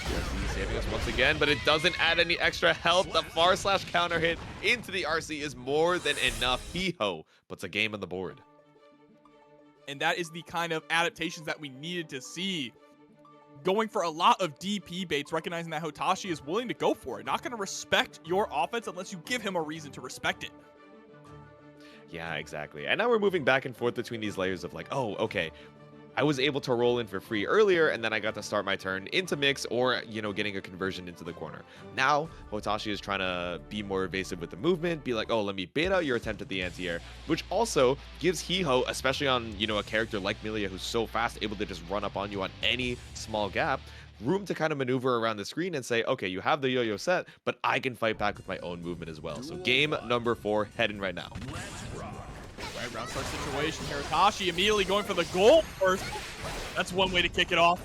PRC saving us once again, but it doesn't add any extra health. The far slash counter hit into the RC is more than enough. Hiho puts a game on the board. And that is the kind of adaptations that we needed to see. Going for a lot of DP baits, recognizing that Hotashi is willing to go for it. Not going to respect your offense unless you give him a reason to respect it. Yeah, exactly. And now we're moving back and forth between these layers of like, oh, okay, I was able to roll in for free earlier, and then I got to start my turn into mix or, you know, getting a conversion into the corner. Now, Hotashi is trying to be more evasive with the movement, be like, oh, let me bait out your attempt at the anti-air, which also gives Hiho, especially on, you know, a character like Millia who's so fast, able to just run up on you on any small gap, room to kind of maneuver around the screen and say, okay, you have the yo-yo set, but I can fight back with my own movement as well. So game number 4 heading right now. Right, round start situation here. Hotashi immediately going for the goal first. That's one way to kick it off.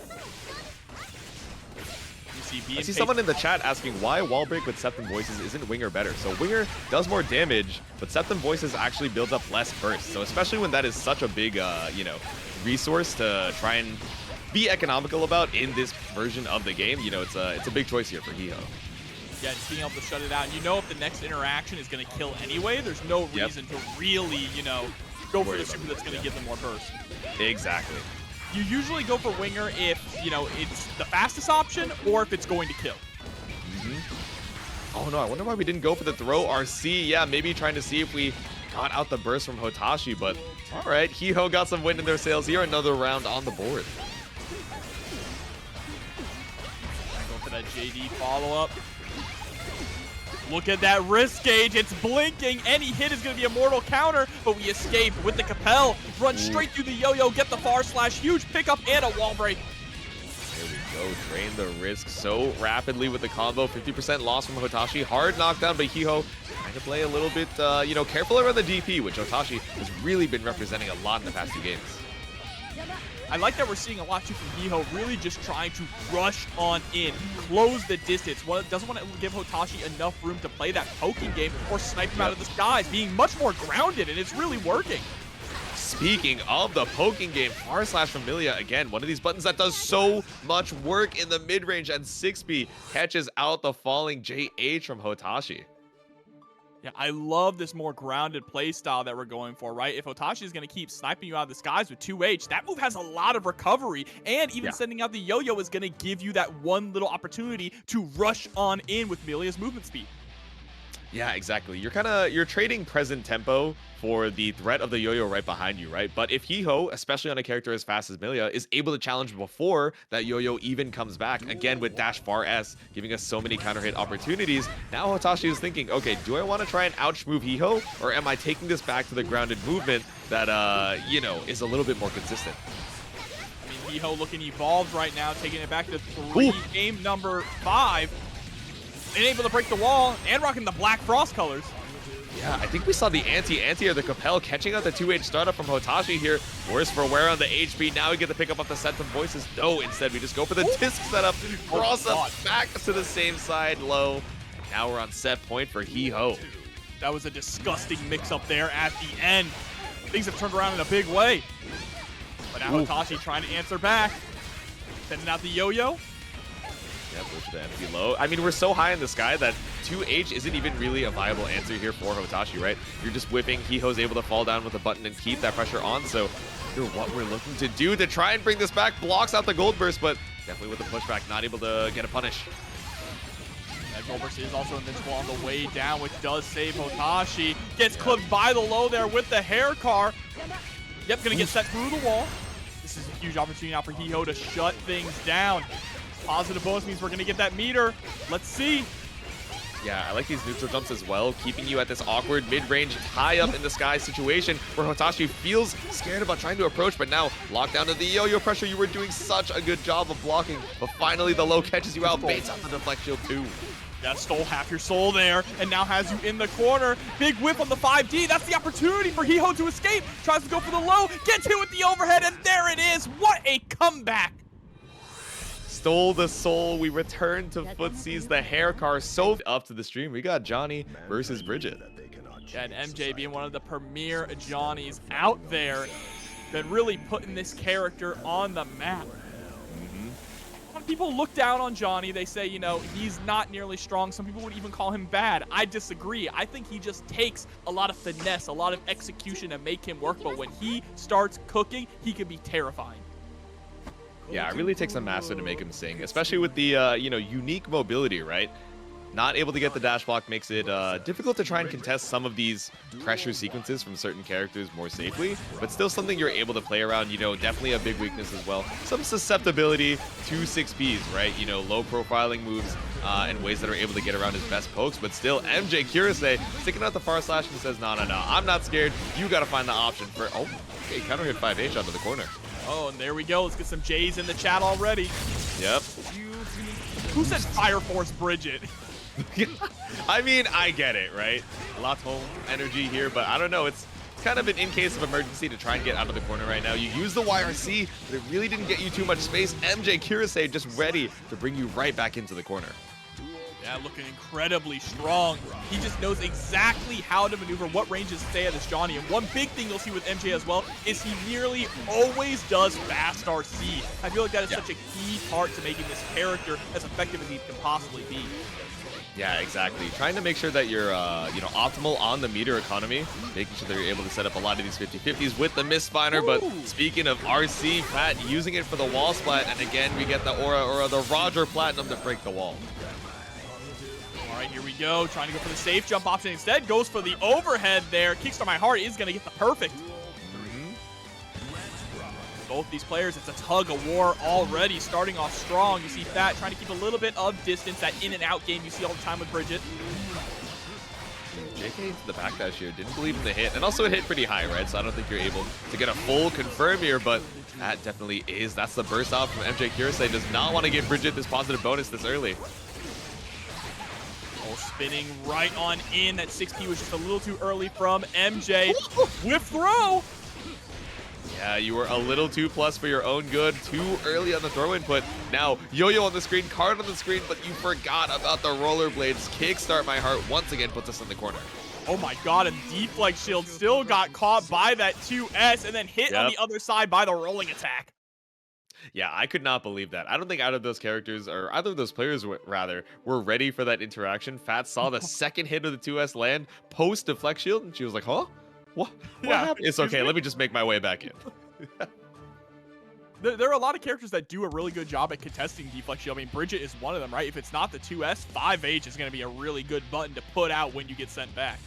I see someone in the chat asking why wall break with Septum Voices isn't Winger better. So Winger does more damage, but Septum Voices actually builds up less burst. So especially when that is such a big, you know, resource to try and be economical about in this version of the game, you know, it's a big choice here for Hiho. Yeah, just being able to shut it out. And you know if the next interaction is going to kill anyway, there's no reason to really, you know, go for the super that's going to give them more burst. Exactly. You usually go for Winger if, you know, it's the fastest option or if it's going to kill. Oh no, I wonder why we didn't go for the throw RC. Yeah, maybe trying to see if we got out the burst from Hotashi, but all right, Hiho got some wind in their sails here. Another round on the board. Go for that JD follow-up. Look at that wrist gauge. It's blinking. Any hit is going to be a mortal counter, but we escape with the Capel. Run straight through the yo-yo, get the far slash. Huge pickup and a wall break. There we go. Drain the risk so rapidly with the combo. 50% loss from Hotashi. Hard knockdown, but Hiho trying to play a little bit, you know, careful around the DP, which Hotashi has really been representing a lot in the past 2 games. I like that we're seeing a lot too from Hiho, really just trying to rush on in, close the distance. Doesn't want to give Hotashi enough room to play that poking game or snipe him out of the skies, being much more grounded, and it's really working. Speaking of the poking game, far slash from Millia, again, one of these buttons that does so much work in the mid-range, and 6B catches out the falling JH from Hotashi. Yeah, I love this more grounded play style that we're going for, right? If Hotashi is going to keep sniping you out of the skies with 2H, that move has a lot of recovery, and even sending out the yo-yo is going to give you that one little opportunity to rush on in with Millia's movement speed. Yeah, exactly. You're trading present tempo for the threat of the yo-yo right behind you, right? But if Hiho, especially on a character as fast as Millia, is able to challenge before that yo-yo even comes back, again with dash far S, giving us so many counter hit opportunities, now Hotashi is thinking, okay, do I want to try and ouch move Hiho, or am I taking this back to the grounded movement that, you know, is a little bit more consistent? I mean, Hiho looking evolved right now, taking it back to 3, game number 5. And able to break the wall and rocking the Black Frost colors. Yeah, I think we saw the anti or the Capel catching out the 2H startup from Hotashi here. Worse for wear on the HP. Now we get to pick up the Sentinel Voices. No, instead we just go for the disc setup. Cross up back to the same side low. Now we're on set point for Hiho. That was a disgusting mix-up there at the end. Things have turned around in a big way. But now Hotashi trying to answer back. Sending out the yo-yo. Yeah, push the empty low. I mean, we're so high in the sky that 2H isn't even really a viable answer here for Hotashi, right? You're just whipping. Hiho's able to fall down with a button and keep that pressure on. So what we're looking to do to try and bring this back, blocks out the gold burst, but definitely with the pushback, not able to get a punish. That gold burst is also invincible on the way down, which does save Hotashi. Gets clipped by the low there with the hair car. Yep, gonna get set through the wall. This is a huge opportunity now for Hiho to shut things down. Positive bonus means we're going to get that meter. Let's see. Yeah, I like these neutral jumps as well, keeping you at this awkward mid-range high up in the sky situation where Hotashi feels scared about trying to approach, but now locked down to the yo-yo pressure. You were doing such a good job of blocking, but finally the low catches you out, baits out the deflect shield too. Yeah, stole half your soul there, and now has you in the corner. Big whip on the 5D. That's the opportunity for Hiho to escape. Tries to go for the low, gets hit with the overhead, and there it is. What a comeback. Stole the soul. We return to footsies. The hair car so up to the stream. We got Johnny versus Bridget. Yeah, and MJ being one of the premier Johnnies out there. Been really putting this character on the map. When people look down on Johnny, they say, you know, he's not nearly strong. Some people would even call him bad. I disagree. I think he just takes a lot of finesse, a lot of execution to make him work. But when he starts cooking, he can be terrifying. Yeah, it really takes a master to make him sing, especially with the, you know, unique mobility, right? Not able to get the dash block makes it difficult to try and contest some of these pressure sequences from certain characters more safely, but still something you're able to play around, you know, definitely a big weakness as well. Some susceptibility to 6Ps, right? You know, low profiling moves and ways that are able to get around his best pokes, but still, MjKurase sticking out the far slash and says, no, I'm not scared. You got to find the option for, oh, okay, counter hit 5H onto the corner. Oh, and there we go. Let's get some J's in the chat already. Yep. Who said Fire Force Bridget? I mean, I get it, right? Lato energy here, but I don't know. It's kind of an in case of emergency to try and get out of the corner right now. You use the YRC, but it really didn't get you too much space. MjKurase just ready to bring you right back into the corner. Yeah, looking incredibly strong. He just knows exactly how to maneuver, what ranges to stay at this Johnny. And one big thing you'll see with MJ as well is he nearly always does fast RC. I feel like that is such a key part to making this character as effective as he can possibly be. Yeah, exactly. Trying to make sure that you're, you know, optimal on the meter economy, making sure that you're able to set up a lot of these 50-50s with the Mistspiner. But speaking of RC, Pat using it for the wall splat, and again, we get the Aura or the Roger Platinum to break the wall. All right, here we go. Trying to go for the safe jump option. Instead, goes for the overhead there. Kickstart My Heart is going to get the perfect. Both these players, it's a tug of war already, starting off strong. You see Fat trying to keep a little bit of distance, that in and out game you see all the time with Bridget. JK into the backdash here, didn't believe in the hit, and also it hit pretty high, right? So I don't think you're able to get a full confirm here, but that definitely is. That's the burst off from MjKurase. Does not want to give Bridget this positive bonus this early. Oh, spinning right on in. That 6P was just a little too early from MJ. Whip throw! Yeah, you were a little too plus for your own good, too early on the throw input. Now, Yo-Yo on the screen, card on the screen, but you forgot about the rollerblades. Kickstart My Heart once again puts us in the corner. Oh my god, and Deflect Shield still got caught by that 2S and then hit on the other side by the rolling attack. Yeah, I could not believe that. I don't think out of those characters, or either of those players, rather, were ready for that interaction. Fat saw the second hit of the 2S land post deflect shield, and she was like, huh? What Yeah, happened? It's excuse okay, me? let me just make my way back in. There are a lot of characters that do a really good job at contesting deflect shield. I mean, Bridget is one of them, right? If it's not the 2S, 5H is going to be a really good button to put out when you get sent back.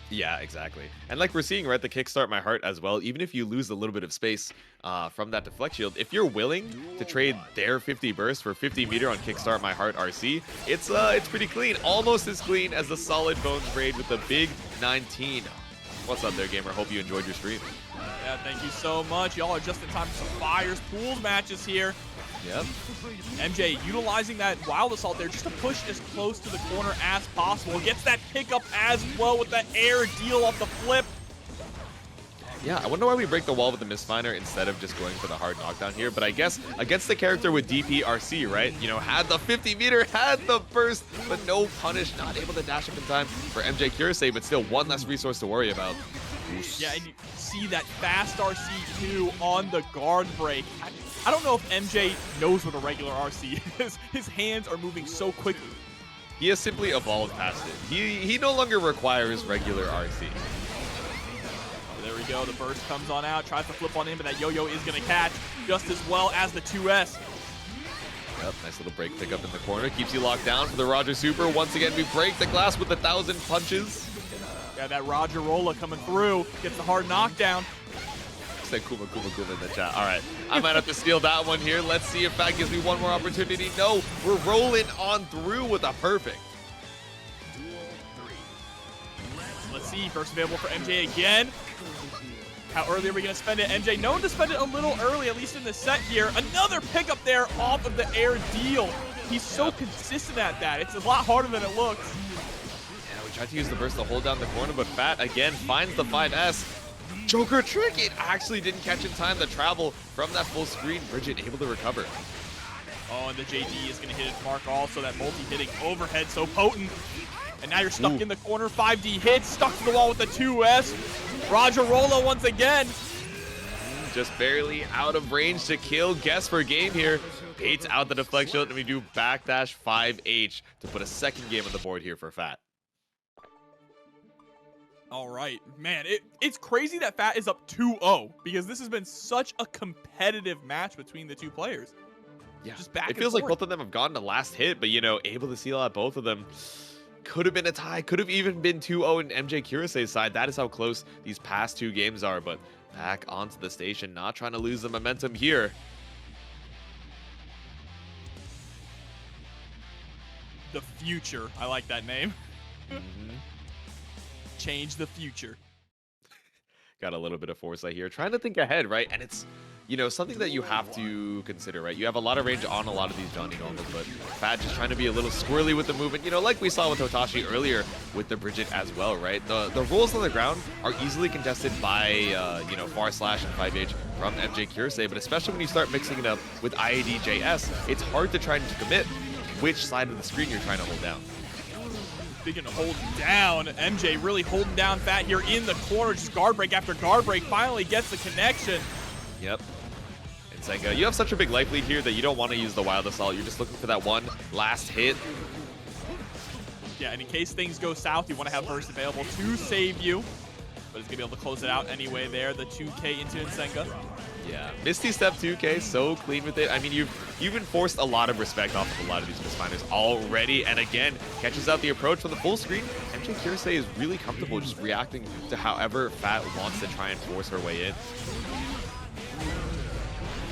Yeah, exactly. And like we're seeing, right, the Kickstart My Heart as well, even if you lose a little bit of space from that deflect shield, if you're willing to trade their 50 burst for 50 meter on Kickstart My Heart RC, it's pretty clean. Almost as clean as the Solid Bones raid with the big 19. What's up there, gamer? Hope you enjoyed your stream. Yeah, thank you so much. Y'all are just in time for some Fires Pools matches here. Yep. MJ utilizing that Wild Assault there just to push as close to the corner as possible. Gets that pickup as well with that air deal off the flip. Yeah, I wonder why we break the wall with the Misfiner instead of just going for the hard knockdown here. But I guess against the character with DPRC, right? You know, had the 50 meter, had the burst, but no punish, not able to dash up in time for MjKurase, but still one less resource to worry about. Yeah, and you see that fast RC2 on the guard break. I don't know if MJ knows what a regular RC is. His hands are moving so quickly. He has simply evolved past it. He no longer requires regular RC. There we go. The burst comes on out. Tries to flip on in, but that yo-yo is going to catch just as well as the 2S. Yep, nice little break pickup in the corner. Keeps you locked down for the Roger Super. Once again, we break the glass with 1,000 punches. Yeah, that Roger Rolla coming through. Gets the hard knockdown. Said Kuma in the chat. All right, I might have to steal that one here. Let's see if that gives me one more opportunity. No, we're rolling on through with a perfect. Let's see, burst available for MJ again. How early are we going to spend it? MJ known to spend it a little early, at least in the set here. Another pickup there off of the air deal. He's so consistent at that. It's a lot harder than it looks. Yeah, we tried to use the burst to hold down the corner, but Fat again finds the 5S. Joker trick! It actually didn't catch in time to travel from that full screen. Bridget able to recover. Oh, and the JD is going to hit its mark also. That multi-hitting overhead so potent. And now you're stuck in the corner. 5D hits, stuck to the wall with the 2S. Roger Rolla once again. Just barely out of range to kill. Guess for game here. Baits out the deflect shield, and we do backdash 5H to put a second game on the board here for Fat. All right, man, it's crazy that Fat is up 2-0 because this has been such a competitive match between the two players. Yeah, just back it feels like both of them have gotten the last hit, but, you know, able to seal out both of them. Could have been a tie, could have even been 2-0 in MjKurase's side. That is how close these past two games are, but back onto the station, not trying to lose the momentum here. The future, I like that name. Change the future. Got a little bit of foresight here, trying to think ahead, right? And it's, you know, something that you have to consider, right? You have a lot of range on a lot of these Johnny normals, but Fat just trying to be a little squirrely with the movement, you know, like we saw with Hotashi earlier with the Bridget as well, right? The rolls on the ground are easily contested by, you know, far slash and 5H from MjKurase, but especially when you start mixing it up with IAD-JS, it's hard to try to commit which side of the screen you're trying to hold down. Speaking of holding down, MJ really holding down Fat here in the corner. Just guard break after guard break. Finally gets the connection. Yep. And Senga, you have such a big life lead here that you don't want to use the Wild Assault. You're just looking for that one last hit. Yeah, and in case things go south, you want to have burst available to save you. But it's going to be able to close it out anyway there. The 2K into Nsenga. Yeah, Misty Step 2K, so clean with it. I mean, you've enforced a lot of respect off of a lot of these Misfiners already, and again, catches out the approach from the full screen. MjKurase is really comfortable just reacting to however Fat wants to try and force her way in.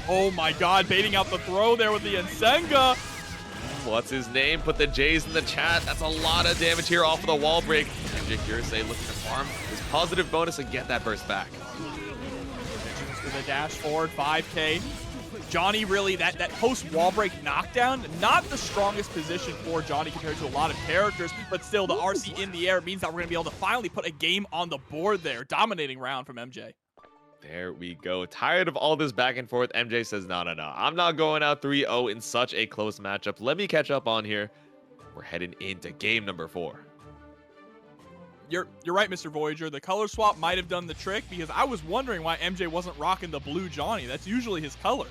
Oh my god, baiting out the throw there with the Nsenga. What's his name? Put the J's in the chat. That's a lot of damage here off of the wall break. MjKurase looking to farm his positive bonus and get that burst back. The dash forward, 5K. Johnny really, that post wall break knockdown, not the strongest position for Johnny compared to a lot of characters, but still the RC in the air means that we're going to be able to finally put a game on the board there. Dominating round from MJ. There we go. Tired of all this back and forth, MJ says, no. I'm not going out 3-0 in such a close matchup. Let me catch up on here. We're heading into game number 4. You're right, Mr. Voyager. The color swap might have done the trick because I was wondering why MJ wasn't rocking the blue Johnny. That's usually his color.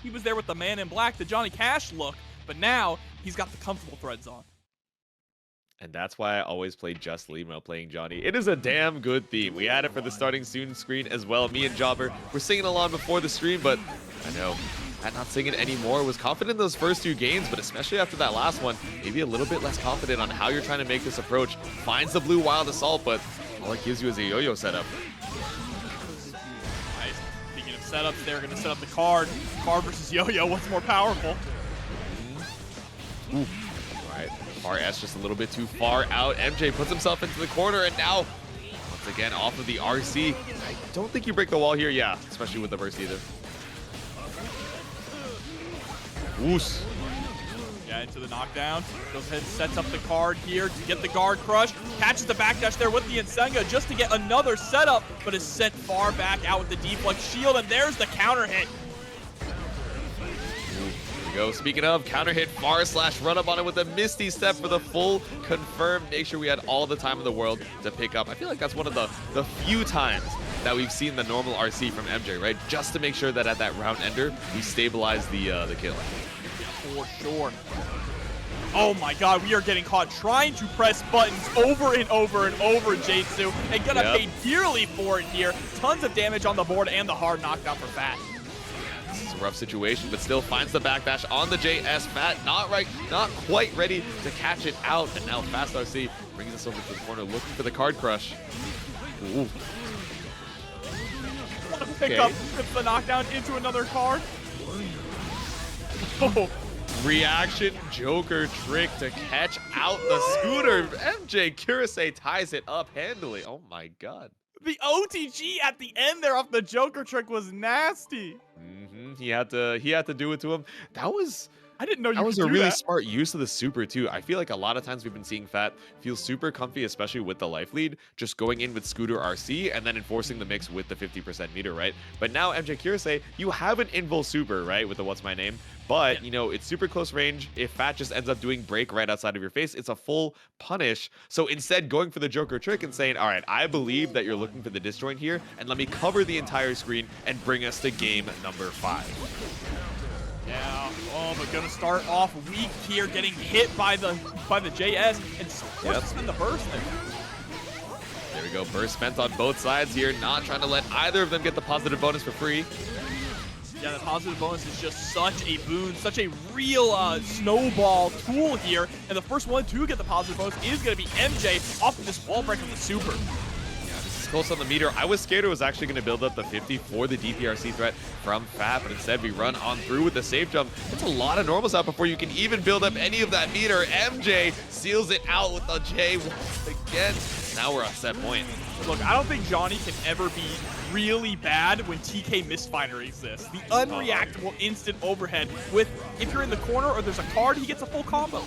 he was there with the man in black, the Johnny Cash look, but now he's got the comfortable threads on. And that's why I always play Just Lead while playing Johnny. It is a damn good theme. We had it for the starting soon screen as well. Me and Jobber were singing along before the stream, but I know I'm not singing anymore. Was confident in those first 2 games, but especially after that last one, maybe a little bit less confident on how you're trying to make this approach. Finds the blue Wild Assault, but all it gives you is a yo-yo setup. Nice. Speaking of setups, they're going to set up the card. Card versus yo-yo, what's more powerful? Ooh. All right. RS just a little bit too far out. MJ puts himself into the corner, and now, once again, off of the RC. I don't think you break the wall here, yeah, especially with the burst either. Woos. Yeah, into the knockdown. Goes ahead and sets up the card here to get the guard crush. Catches the backdash there with the Insenga just to get another setup, but is sent far back out with the deflect shield, and there's the counter hit. Go. Speaking of, counter hit far slash run up on it with a Misty Step for the full confirm. Make sure we had all the time in the world to pick up. I feel like that's one of the few times that we've seen the normal RC from MJ, right? Just to make sure that at that round ender, we stabilize the kill. For sure. Oh my god, we are getting caught trying to press buttons over and over and over, Jatsu, and gonna pay dearly for it here. Tons of damage on the board and the hard knockdown for Fat. This is a rough situation, but still finds the backdash on the JS. Fat not quite ready to catch it out, and now Fast RC brings us over to the corner looking for the card crush. Ooh. Want to pick up the knockdown into another card? Oh. Reaction Joker trick to catch out the scooter. MjKurase ties it up handily. Oh my god. The OTG at the end there off the Joker trick was nasty. He had to do it to him. I didn't know you could do that. That was a really smart use of the super too. I feel like a lot of times we've been seeing Fat feel super comfy, especially with the life lead, just going in with Scooter RC and then enforcing the mix with the 50% meter, right? But now MjKurase, you have an invul super, right, with the what's my name, but you know, it's super close range. If Fat just ends up doing break right outside of your face, it's a full punish. So instead going for the Joker trick and saying, all right, I believe that you're looking for the disjoint here, and let me cover the entire screen and bring us to game number 5. Yeah, but gonna start off weak here, getting hit by the JS and spend the burst there. There we go, burst spent on both sides here, not trying to let either of them get the positive bonus for free. Yeah, the positive bonus is just such a boon, such a real snowball tool here, and the first one to get the positive bonus is gonna be MJ off of this wall break of the super. Close on the meter. I was scared it was actually going to build up the 50 for the DPRC threat from Fat, but instead we run on through with the safe jump. It's a lot of normals out before you can even build up any of that meter. MJ seals it out with the J once again. Now we're on set point. Look, I don't think Johnny can ever be really bad when TK Mistfinder exists. The unreactable instant overhead with, if you're in the corner or there's a card, he gets a full combo.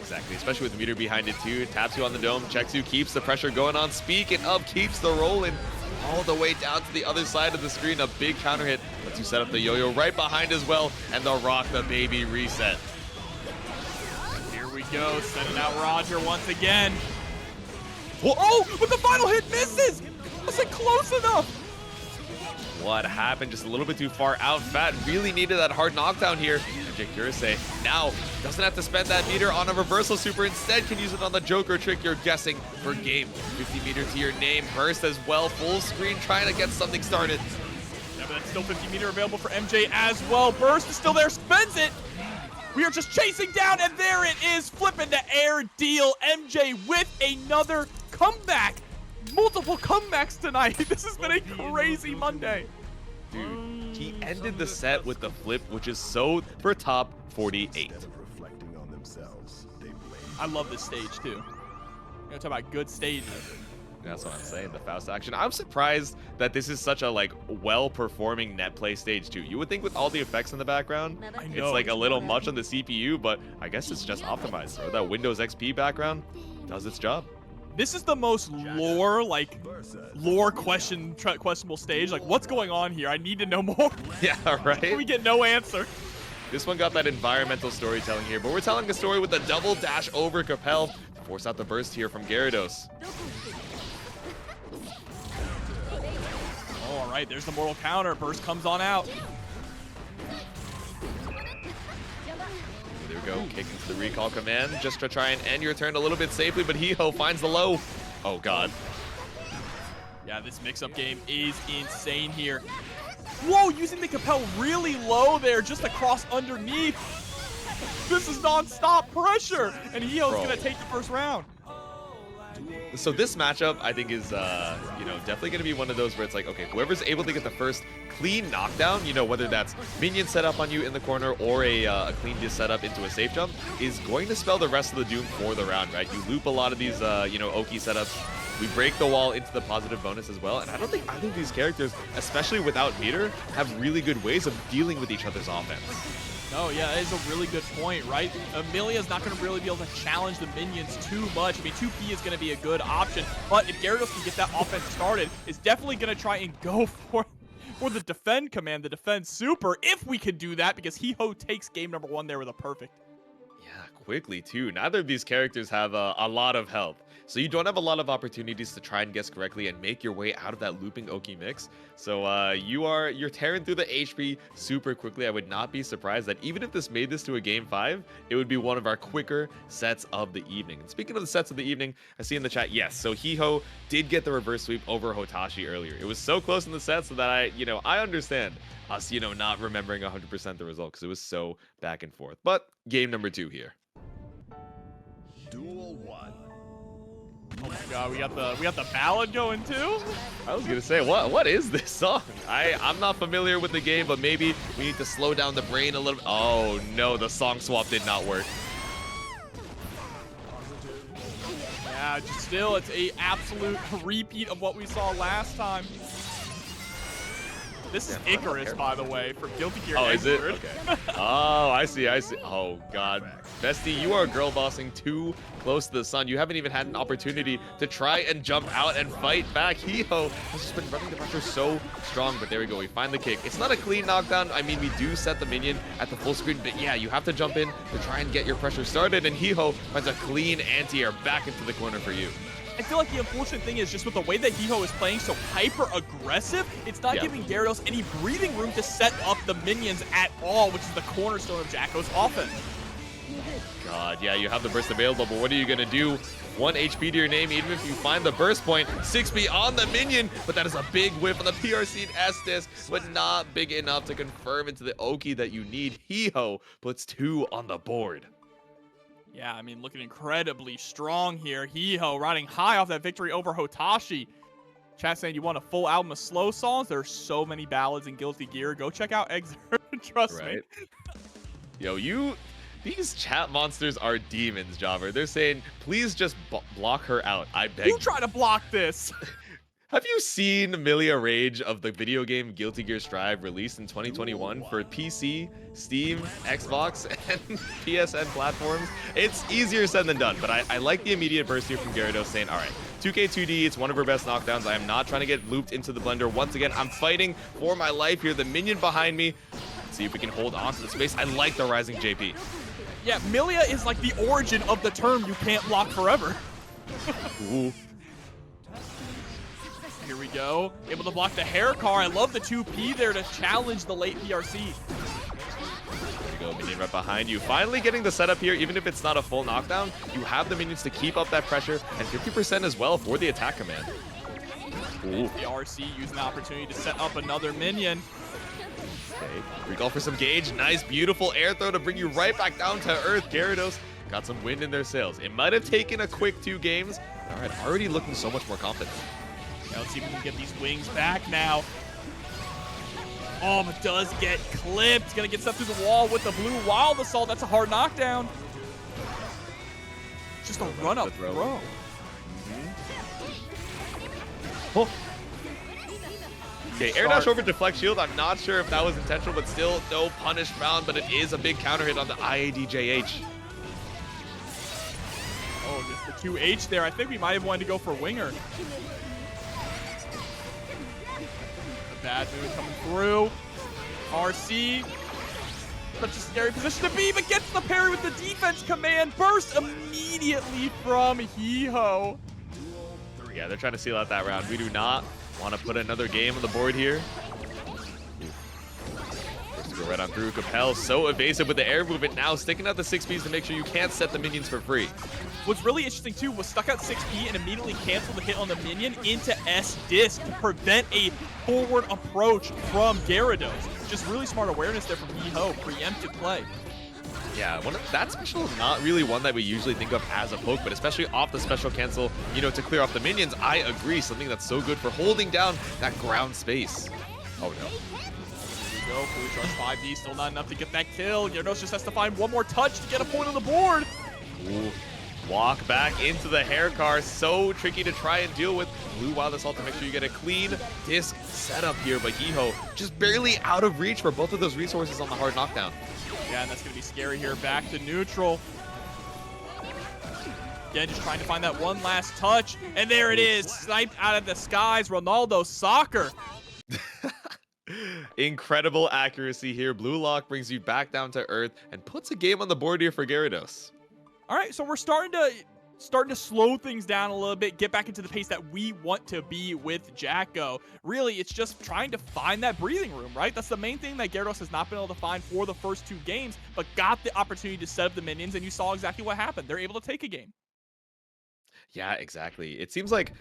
Exactly, especially with the meter behind it too. Taps you on the dome, checks you, keeps the pressure going on. Speaking of, keeps the rolling all the way down to the other side of the screen. A big counter hit lets you set up the yo-yo right behind as well, and the rock the baby reset. Here we go, sending out Roger once again. Oh, but the final hit misses! Wasn't close enough! What happened? Just a little bit too far out. Fat really needed that hard knockdown here. MjKurase now doesn't have to spend that meter on a reversal super. Instead can use it on the Joker trick. You're guessing for game. 50 meter to your name. Burst as well. Full screen trying to get something started. Yeah, but that's still 50 meter available for MJ as well. Burst is still there. Spends it. We are just chasing down, and there it is. Flipping to air deal. MJ with another comeback. Multiple comebacks tonight. This has been a crazy Monday. Dude, he ended the set with the flip, which is so for top 48. I love this stage too. You know, talk about good stages. That's what I'm saying, the Faust action. I'm surprised that this is such a like well-performing net play stage too. You would think with all the effects in the background, it's like a little much on the CPU, but I guess it's just optimized, bro. That Windows XP background does its job. This is the most questionable stage. Like, what's going on here? I need to know more. Yeah, right? We get no answer. This one got that environmental storytelling here, but we're telling a story with a double dash over Capel to force out the burst here from Garidos. Oh, all right, there's the mortal counter. Burst comes on out. go. Kick into the recall command just to try and end your turn a little bit safely, but Hiho finds the low. Oh, God. Yeah, this mix-up game is insane here. Whoa, using the Capel really low there, just across underneath. This is non-stop pressure, and Hiho's going to take the first round. So this matchup, I think, is, you know, definitely going to be one of those where it's like, okay, whoever's able to get the first clean knockdown, you know, whether that's minion set up on you in the corner or a clean dis setup into a safe jump, is going to spell the rest of the doom for the round, right? You loop a lot of these, you know, Oki setups. We break the wall into the positive bonus as well, and I think these characters, especially without meter, have really good ways of dealing with each other's offense. Oh, yeah, that is a really good point, right? Millia is not going to really be able to challenge the minions too much. I mean, 2P is going to be a good option, but if Garidos can get that offense started, it's definitely going to try and go for the defend command, the defend super, if we can do that, because Hiho takes game number 1 there with a perfect. Yeah, quickly, too. Neither of these characters have a lot of health. So you don't have a lot of opportunities to try and guess correctly and make your way out of that looping Oki mix. So you're tearing through the HP super quickly. I would not be surprised that even if this made this to a game 5, it would be one of our quicker sets of the evening. And speaking of the sets of the evening, I see in the chat, yes, so Hiho did get the reverse sweep over Hotashi earlier. It was so close in the set so that I understand us, not remembering 100% the result because it was so back and forth. But game number 2 here. Duel 1. Oh my God, we got the ballad going too. I was gonna say, what is this song? I'm not familiar with the game, but maybe we need to slow down the brain a little. Oh no, the song swap did not work. Yeah, just still, it's a absolute repeat of what we saw last time. This is Icarus, by the way, for Guilty Gear. Oh, is it? Okay. Oh, I see. Oh, God. Bestie, you are girl bossing too close to the sun. You haven't even had an opportunity to try and jump out and fight back. Hiho has just been running the pressure so strong, but there we go. We find the kick. It's not a clean knockdown. I mean, we do set the minion at the full screen, but yeah, you have to jump in to try and get your pressure started, and Hiho finds a clean anti-air back into the corner for you. I feel like the unfortunate thing is just with the way that Hiho is playing so hyper-aggressive, it's not giving Garidos any breathing room to set up the minions at all, which is the cornerstone of Jacko's offense. God, yeah, you have the burst available, but what are you going to do? 1 HP to your name, even if you find the burst point. 6B on the minion, but that is a big whiff on the PRC and S-Disc, but not big enough to confirm into the Oki that you need. Hiho puts 2 on the board. Yeah, I mean, looking incredibly strong here. Hiho riding high off that victory over Hotashi. Chat saying you want a full album of slow songs. There are so many ballads in Guilty Gear. Go check out Exert. Trust me. Yo, these chat monsters are demons, Jobber. They're saying, please just block her out. I beg you. You try to block this. Have you seen Millia Rage of the video game Guilty Gear Strive released in 2021 for PC, Steam, Xbox, and PSN platforms? It's easier said than done, but I like the immediate burst here from Garidos saying, all right, 2K2D, it's one of her best knockdowns. I am not trying to get looped into the blender. Once again, I'm fighting for my life here. The minion behind me. Let's see if we can hold on to the space. I like the rising JP. Yeah, Millia is like the origin of the term you can't block forever. Ooh. Here we go. Able to block the hair car. I love the 2P there to challenge the late PRC. There we go, minion right behind you. Finally getting the setup here, even if it's not a full knockdown, you have the minions to keep up that pressure, and 50% as well for the attack command. Ooh. The RC using the opportunity to set up another minion. Okay, recall for some gauge. Nice, beautiful air throw to bring you right back down to earth. Garidos got some wind in their sails. It might have taken a quick 2 games. All right, already looking so much more confident. Now let's see if we can get these wings back now. Oh, but does get clipped. Gonna get stuff through the wall with the blue wild assault. That's a hard knockdown. Just a run-up throw. Oh. Okay, air dash over deflect shield. I'm not sure if that was intentional, but still no punish found, but it is a big counter hit on the IADJH. Oh, just the 2H there. I think we might have wanted to go for winger. Bad move coming through. RC. Such a scary position to be, but gets the parry with the defense command. Burst immediately from Hiho. Yeah, they're trying to seal out that round. We do not want to put another game on the board here. First Go right on through. Capel so evasive with the air movement now, sticking out the 6Ps to make sure you can't set the minions for free. What's really interesting too was stuck out 6P and immediately canceled the hit on the minion into S-Disc to prevent a forward approach from Garidos. Just really smart awareness there from Yeeho, preemptive play. Yeah, that special is not really one that we usually think of as a poke, but especially off the special cancel, you know, to clear off the minions, I agree, something that's so good for holding down that ground space. Oh no. Here we go, fully charged 5D, still not enough to get that kill. Garidos just has to find one more touch to get a point on the board. Ooh. Walk back into the hair car, so tricky to try and deal with. Blue Wild Assault to make sure you get a clean disc setup here, but Yeeho just barely out of reach for both of those resources on the hard knockdown. Yeah, and that's going to be scary here. Back to neutral. Again, just trying to find that one last touch. And there it is. Sniped out of the skies. Ronaldo soccer. Incredible accuracy here. Blue Lock brings you back down to earth and puts a game on the board here for Garidos. All right, so we're starting to slow things down a little bit, get back into the pace that we want to be with Jacko. Really, it's just trying to find that breathing room, right? That's the main thing that Garidos has not been able to find for the first 2 games, but got the opportunity to set up the minions, and you saw exactly what happened. They're able to take a game. Yeah, exactly. It seems like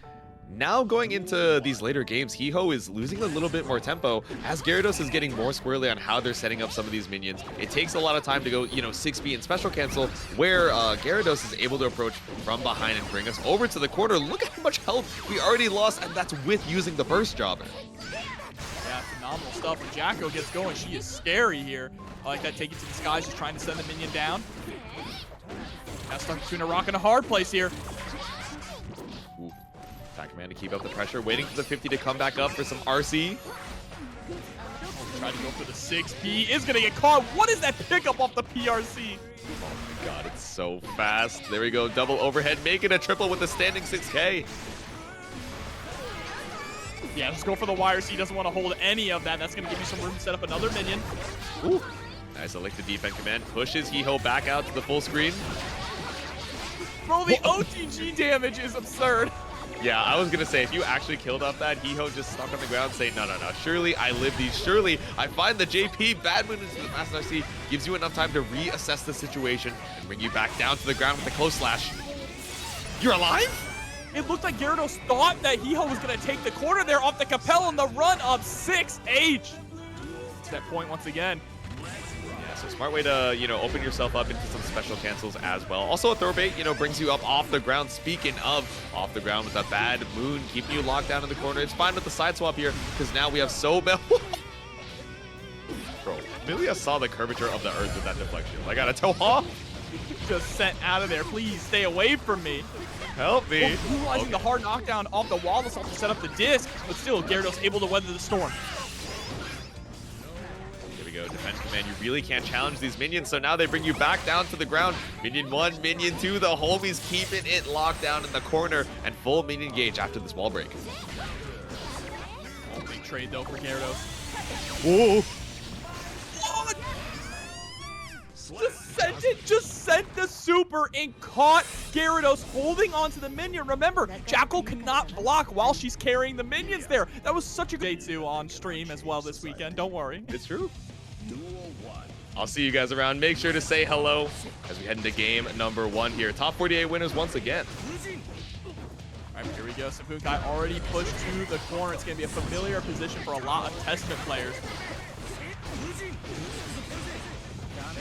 now going into these later games, Yeeho is losing a little bit more tempo as Garidos is getting more squarely on how they're setting up some of these minions. It takes a lot of time to go, you know, 6B and special cancel, where Garidos is able to approach from behind and bring us over to the corner. Look at how much health we already lost, and that's with using the burst jobber. Yeah, phenomenal stuff. When Jacko gets going, she is scary here. I like that, take it to the skies, just trying to send the minion down. Now stuck between a rock and a hard place here. Ooh. Attack command to keep up the pressure, waiting for the 50 to come back up for some RC. Trying to go for the 6P, is gonna get caught. What is that pickup off the PRC? Oh my god, it's so fast. There we go, double overhead, making a triple with the standing 6K. Yeah, let's go for the wire, so he doesn't want to hold any of that. That's gonna give you some room to set up another minion. Ooh. Nice, I like the defense command. Pushes Yeeho back out to the full screen. Bro, the OTG damage is absurd. Yeah, I was going to say, if you actually killed off that, Yeeho just stuck on the ground saying, no. Surely I live these. Surely I find the JP. Bad move into the fast RC gives you enough time to reassess the situation and bring you back down to the ground with a close slash. You're alive? It looked like Garidos thought that Yeeho was going to take the corner there off the Capel on the run of 6H. To that point once again. So smart way to, you know, open yourself up into some special cancels as well. Also a throw bait, you know, brings you up off the ground. Speaking of off the ground with a bad moon, keeping you locked down in the corner. It's fine with the side swap here because now we have so Bro, Millia saw the curvature of the earth with that deflection. I got a toe off. Just sent out of there. Please stay away from me. Help me. Utilizing the hard knockdown off the wall assault to set up the disc, but still Garidos able to weather the storm. Defense command, you really can't challenge these minions, so now they bring you back down to the ground. Minion 1, Minion 2, the homies keeping it locked down in the corner, and full minion gauge after this wall break. Oh, big trade though for Garidos. Whoa! What? Just sent the super and caught Garidos holding onto the minion. Remember, Jackal cannot block while she's carrying the minions there. That was such a good day too on stream as well this weekend. Don't worry. It's true. I'll see you guys around. Make sure to say hello as we head into game number 1 here. Top 48 winners once again. All right, here we go. Symphuukai already pushed to the corner. It's going to be a familiar position for a lot of Testament players.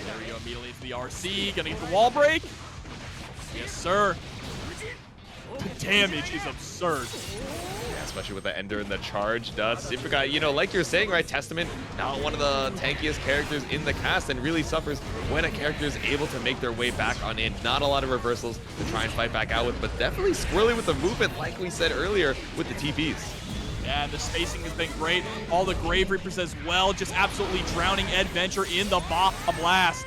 There we go, immediately into the RC. Gonna get the wall break. Yes, sir. The damage is absurd. Yeah, especially with the Ender and the charge does. Symphuukai, you know, like you're saying, right, Testament, now one of the tankiest characters in the cast and really suffers when a character is able to make their way back on in. Not a lot of reversals to try and fight back out with, but definitely squirrely with the movement, like we said earlier, with the TPs. Yeah, the spacing has been great. All the Grave Reapers as well, just absolutely drowning Eddventure in the Baja Blast.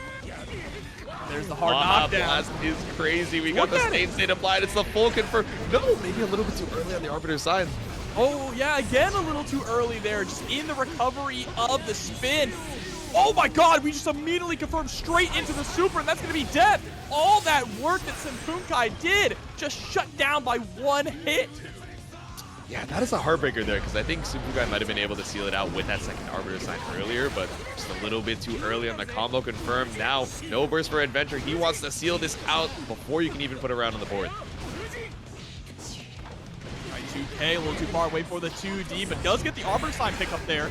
There's the hard knockdown. Blast is crazy. We got the state applied. It's the full confirm. No, maybe a little bit too early on the Arbiter's side. Oh, yeah, again, a little too early there. Just in the recovery of the spin. Oh my god, we just immediately confirmed straight into the super, and that's going to be death. All that work that Symphuukai did just shut down by one hit. Yeah, that is a heartbreaker there, because I think Symphuukai might have been able to seal it out with that second Arbiter sign earlier, but just a little bit too early on the combo confirmed. Now, no burst for Eddventure. He wants to seal this out before you can even put a round on the board. Right, 2K, a little too far away for the 2D, but does get the Arbiter sign pick up there.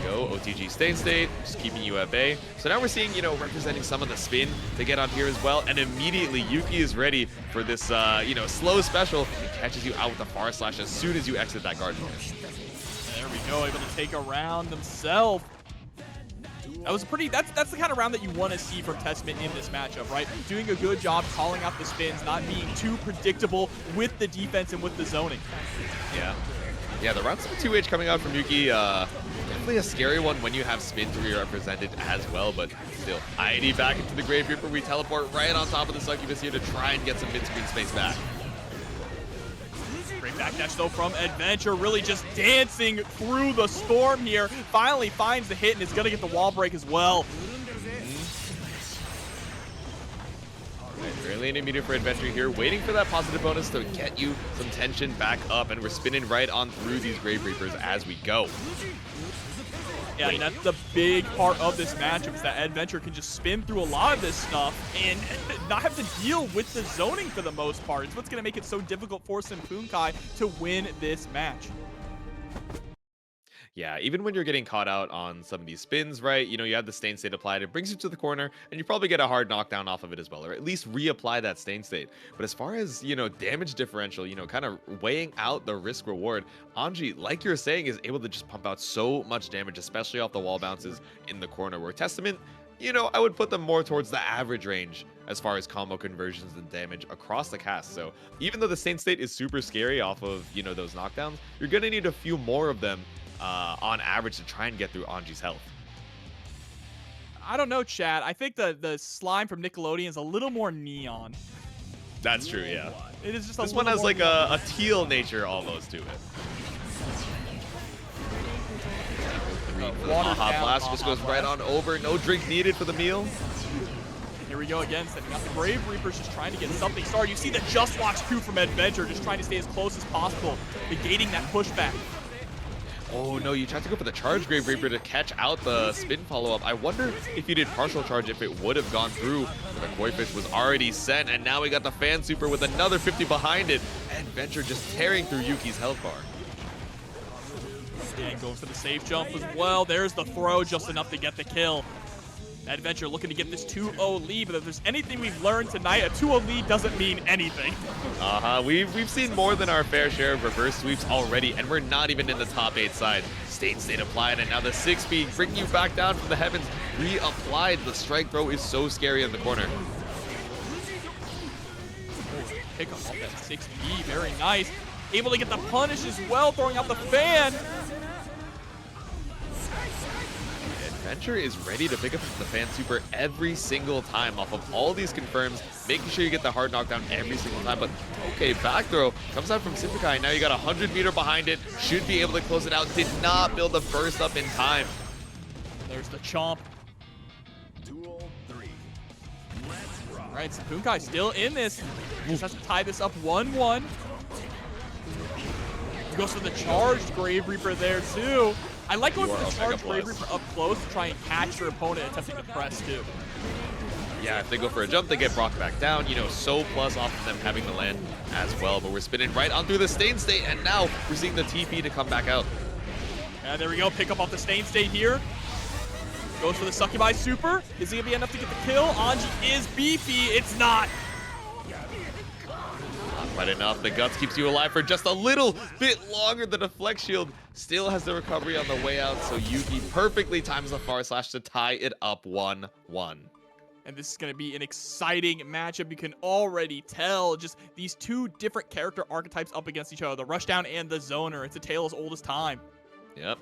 Go OTG state, just keeping you at bay. So now we're seeing, you know, representing some of the spin to get on here as well, and immediately Yuki is ready for this, you know, slow special and catches you out with the far slash as soon as you exit that guard. There we go, able to take a round himself. That was a pretty, that's the kind of round that you want to see from Testament in this matchup, right? Doing a good job calling out the spins, not being too predictable with the defense and with the zoning. Yeah, the round 2H coming out from Yuki, definitely a scary one when you have spin 3 represented as well, but still. ID back into the Grave Reaper. We teleport right on top of the Succubus here to try and get some mid-screen space back. Great backdash though from Eddventure, really just dancing through the storm here. Finally finds the hit and is going to get the wall break as well. Really an immediate for Eddventure here, waiting for that positive bonus to get you some tension back up, and we're spinning right on through these Grave Reapers as we go. Yeah, and that's the big part of this matchup, is that Eddventure can just spin through a lot of this stuff and not have to deal with the zoning for the most part. It's what's going to make it so difficult for Symphuukai to win this match. Yeah, even when you're getting caught out on some of these spins, right, you know, you have the stain state applied, it brings you to the corner, and you probably get a hard knockdown off of it as well, or at least reapply that stain state. But as far as, you know, damage differential, you know, kind of weighing out the risk reward, Anji, like you're saying, is able to just pump out so much damage, especially off the wall bounces in the corner, where Testament, you know, I would put them more towards the average range as far as combo conversions and damage across the cast. So even though the stain state is super scary off of, you know, those knockdowns, you're going to need a few more of them on average to try and get through Anji's health. I don't know, Chad. I think the slime from Nickelodeon is a little more neon. That's true, yeah. It is just this one has like a teal nature almost to it. Baja Blast just goes right on over. No drink needed for the meal. Here we go again, setting up the Grave Reapers, just trying to get something started. You see the Just Watch Q from Eddventure, just trying to stay as close as possible, negating that pushback. Oh no, you tried to go for the charge Grave Reaper to catch out the spin follow-up. I wonder if you did partial charge, if it would have gone through. The Koi Fish was already sent, and now we got the Fan Super with another 50 behind it. Eddventure just tearing through Yuki's health bar. And going for the safe jump as well. There's the throw, just enough to get the kill. Eddventure looking to get this 2-0 lead, but if there's anything we've learned tonight, a 2-0 lead doesn't mean anything. We've seen more than our fair share of reverse sweeps already, and we're not even in the top 8 side. State applied, and now the 6B bringing you back down from the heavens. Reapplied. The strike throw is so scary in the corner. Pick up off that 6B, very nice. Able to get the punish as well, throwing out the fan. Eddventure is ready to pick up the Fan Super every single time off of all these confirms, making sure you get the hard knockdown every single time. But okay, back throw comes out from Symphuukai. Now you got 100 meter behind it, should be able to close it out. Did not build the burst up in time. There's the chomp. All right, Symphuukai still in this. Just has to tie this up 1-1. He goes for the charged Grave Reaper there too. I like going for the charged Grave Reaper up close to try and catch your opponent attempting to press too. Yeah, if they go for a jump, they get brought back down. You know, so plus off of them having to land as well. But we're spinning right on through the Stain State, and now we're seeing the TP to come back out. And there we go, pick up off the Stain State here. Goes for the Succubi Super. Is he gonna be enough to get the kill? Anji is beefy. It's not. Not quite enough. The Guts keeps you alive for just a little bit longer. The Deflect Shield still has the recovery on the way out, so Yuki perfectly times the far slash to tie it up 1-1. And this is going to be an exciting matchup. You can already tell just these two different character archetypes up against each other, the Rushdown and the Zoner. It's a tale as old as time. Yep.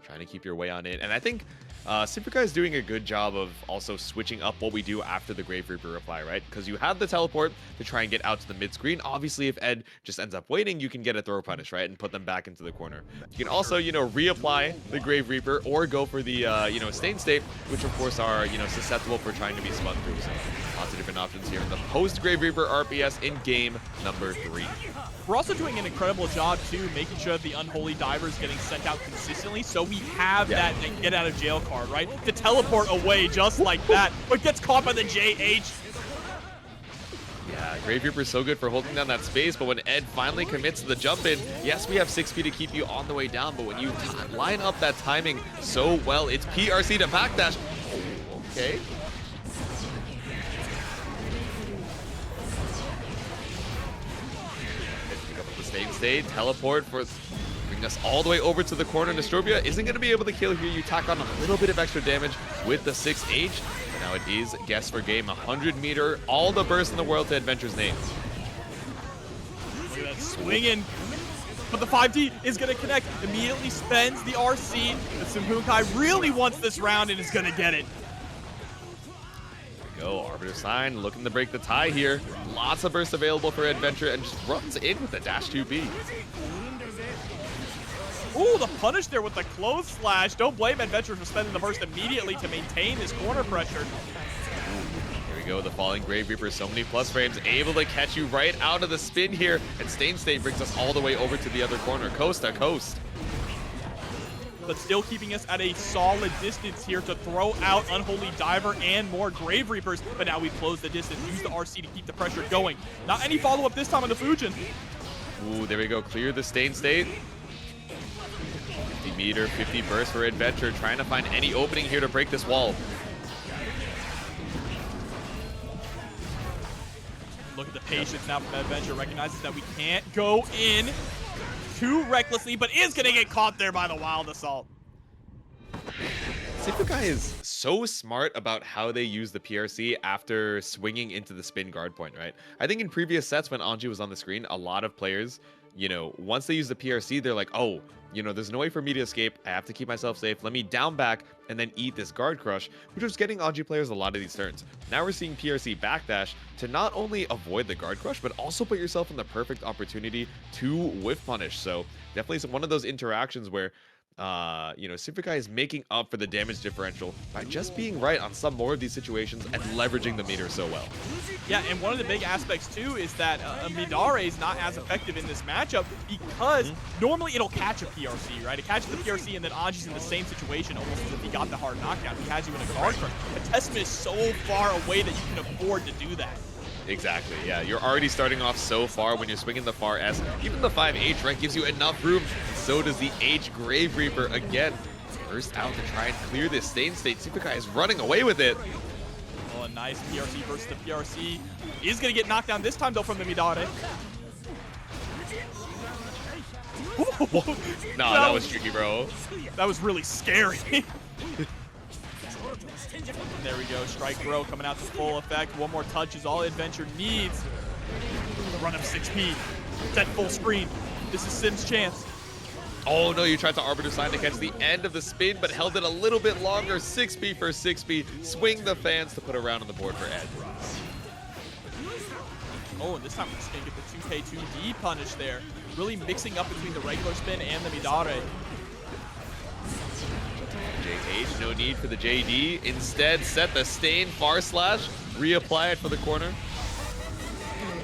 Trying to keep your way on it. And I think Symphuukai is doing a good job of also switching up what we do after the Grave Reaper reply, right? Because you have the teleport to try and get out to the mid screen. Obviously, if Ed just ends up waiting, you can get a throw punish, right? And put them back into the corner. You can also, you know, reapply the Grave Reaper or go for the, you know, Stain State, which of course are, you know, susceptible for trying to be spun through. So Lots of different options here in the post-Grave Reaper RPS in game number 3. We're also doing an incredible job, too, making sure the Unholy Diver is getting sent out consistently, so we have that get-out-of-jail card, right? To teleport away just like that, but gets caught by the JH. Yeah, Grave Reaper is so good for holding down that space, but when Ed finally commits to the jump in, yes, we have 6P to keep you on the way down, but when you line up that timing so well, it's PRC to backdash. Oh, okay. Pick up the same state, teleport for bring us all the way over to the corner. Nostrovia isn't going to be able to kill here. You tack on a little bit of extra damage with the 6H. Now it is guess for game, 100 meter, all the burst in the world to Eddventure's name. Look at that swinging. But the 5D is going to connect. Immediately spends the RC. The Symphuukai really wants this round and is going to get it. There we go, Arbiter Sign looking to break the tie here. Lots of burst available for Eddventure and just runs in with the dash 2B. Ooh, the punish there with the close slash. Don't blame Eddventure for spending the burst immediately to maintain this corner pressure. Here we go, the falling Grave Reaper, so many plus frames, able to catch you right out of the spin here, and Stain State brings us all the way over to the other corner, coast to coast. But still keeping us at a solid distance here to throw out Unholy Diver and more Grave Reapers. But now we've closed the distance, use the RC to keep the pressure going. Not any follow-up this time on the Fujin. Ooh, there we go, clear the Stain State. 50 meter, 50 burst for Eddventure, trying to find any opening here to break this wall. Look at the patience now from Eddventure, recognizes that we can't go in too recklessly, but is going to get caught there by the Wild Assault. Symphuukai is so smart about how they use the PRC after swinging into the spin guard point, right? I think in previous sets when Anji was on the screen, a lot of players, you know, once they use the PRC, they're like, oh, you know, there's no way for me to escape. I have to keep myself safe. Let me down back and then eat this guard crush, which was getting Anji players a lot of these turns. Now we're seeing PRC backdash to not only avoid the guard crush, but also put yourself in the perfect opportunity to whiff punish. So definitely one of those interactions where you know, Symphuukai is making up for the damage differential by just being right on some more of these situations and leveraging the meter so well. Yeah, and one of the big aspects too is that Midare is not as effective in this matchup because normally it'll catch a PRC, right? It catches the PRC and then Anji's in the same situation, almost as if he got the hard knockdown. He has you in a guard crush. But Testament is so far away that you can afford to do that. Exactly, yeah. You're already starting off so far when you're swinging the far S. Even the 5H rank gives you enough room. So does the H Grave Reaper again. First out to try and clear this Stain State. Symphuukai is running away with it. Oh, a nice PRC versus the PRC. Is going to get knocked down this time, though, from the Midare. No, that was tricky, bro. That was really scary. There we go, Strike Bro coming out to full effect. One more touch is all Eddventure needs. The run of 6P. Set full screen. This is Sim's chance. Oh no, you tried to Arbiter Sign to catch the end of the spin, but held it a little bit longer. 6P for 6P. Swing the fans to put a round on the board for Ed. Oh, and this time we're just going to get the 2K2D punish there. Really mixing up between the regular spin and the Midare. JH, no need for the JD. Instead, set the Stain far slash. Reapply it for the corner.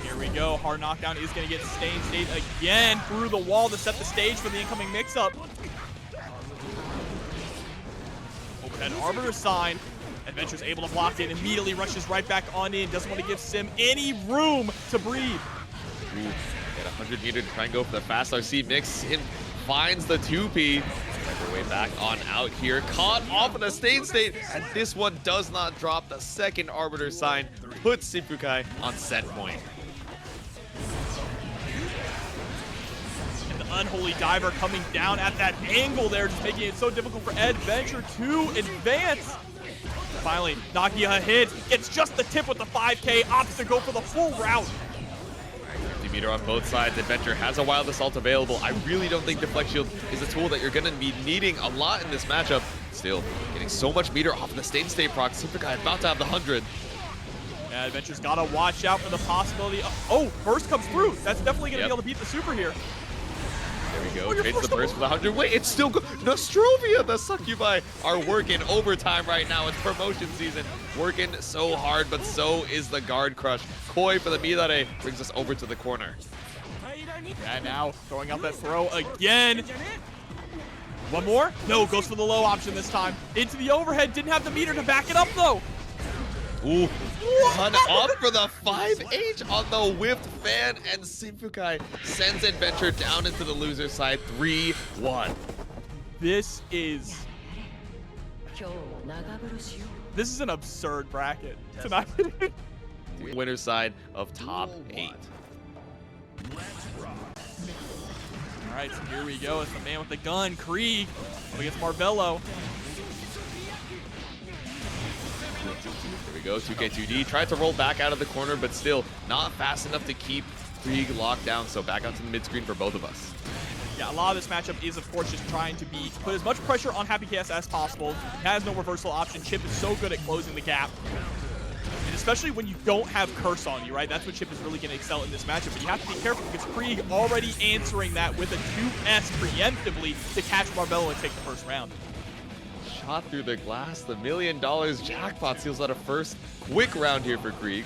Here we go. Hard knockdown is going to get Stain State again through the wall to set the stage for the incoming mix-up. Overhead Arbiter Sign. Eddventure's able to block it. Immediately rushes right back on in. Doesn't want to give Sim any room to breathe. Ooh, get 100 meter to try and go for the fast RC mix. Sim finds the 2P. Make our way back on out here. Caught off in a Stain State, and this one does not drop. The second Arbiter Sign puts Symphuukai on set point. And the Unholy Diver coming down at that angle there, just making it so difficult for Eddventure to advance. Finally, Nakia hits, gets just the tip with the 5K, opts to go for the full route. 50 meter on both sides. Eddventure has a Wild Assault available. I really don't think Deflect Shield is a tool that you're going to be needing a lot in this matchup. Still, getting so much meter off of the Stain State proc. Symphuukai about to have the 100. Yeah, Eddventure's got to watch out for the possibility of... Oh, burst comes through. That's definitely going to be able to beat the super here. There we go. Trades the burst for the 100. Wait, it's still Nostrovia, the Succubi are working overtime right now. It's promotion season. Working so hard, but so is the guard crush. Koi for the Midare brings us over to the corner. Yeah, now throwing out that throw again. One more? No, goes for the low option this time. Into the overhead, didn't have the meter to back it up though. Ooh, run up for the 5H on the whipped fan, and Symphuukai sends Eddventure down into the loser side 3-1. This is an absurd bracket tonight. Winner side of top 8. All right, so here we go. It's the man with the gun, Kreeg, up against Marvelo. Here we go, 2K2D. Tried to roll back out of the corner, but still not fast enough to keep Kreeg locked down. So back out to the mid screen for both of us. Yeah, a lot of this matchup is, of course, just trying to put as much pressure on Happy KS as possible. He has no reversal option. Chipp is so good at closing the gap. And especially when you don't have Curse on you, right? That's when Chipp is really going to excel in this matchup. But you have to be careful because Kreeg already answering that with a 2S preemptively to catch Marvelo and take the first round. Shot through the glass. The $1 million jackpot seals out a first quick round here for Kreeg.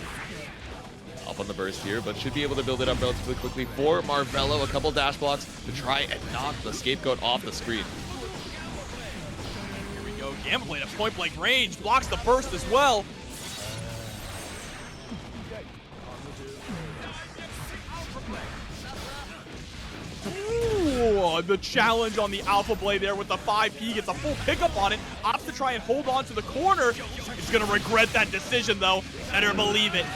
Up on the burst here, but should be able to build it up relatively quickly for Marvelo. A couple dash blocks to try and knock the scapegoat off the screen. Here we go. Gamma Blade at point blank range. Blocks the burst as well. Ooh, the challenge on the Alpha Blade there with the 5P. Gets a full pickup on it. Opts to try and hold on to the corner. He's going to regret that decision, though. Better believe it.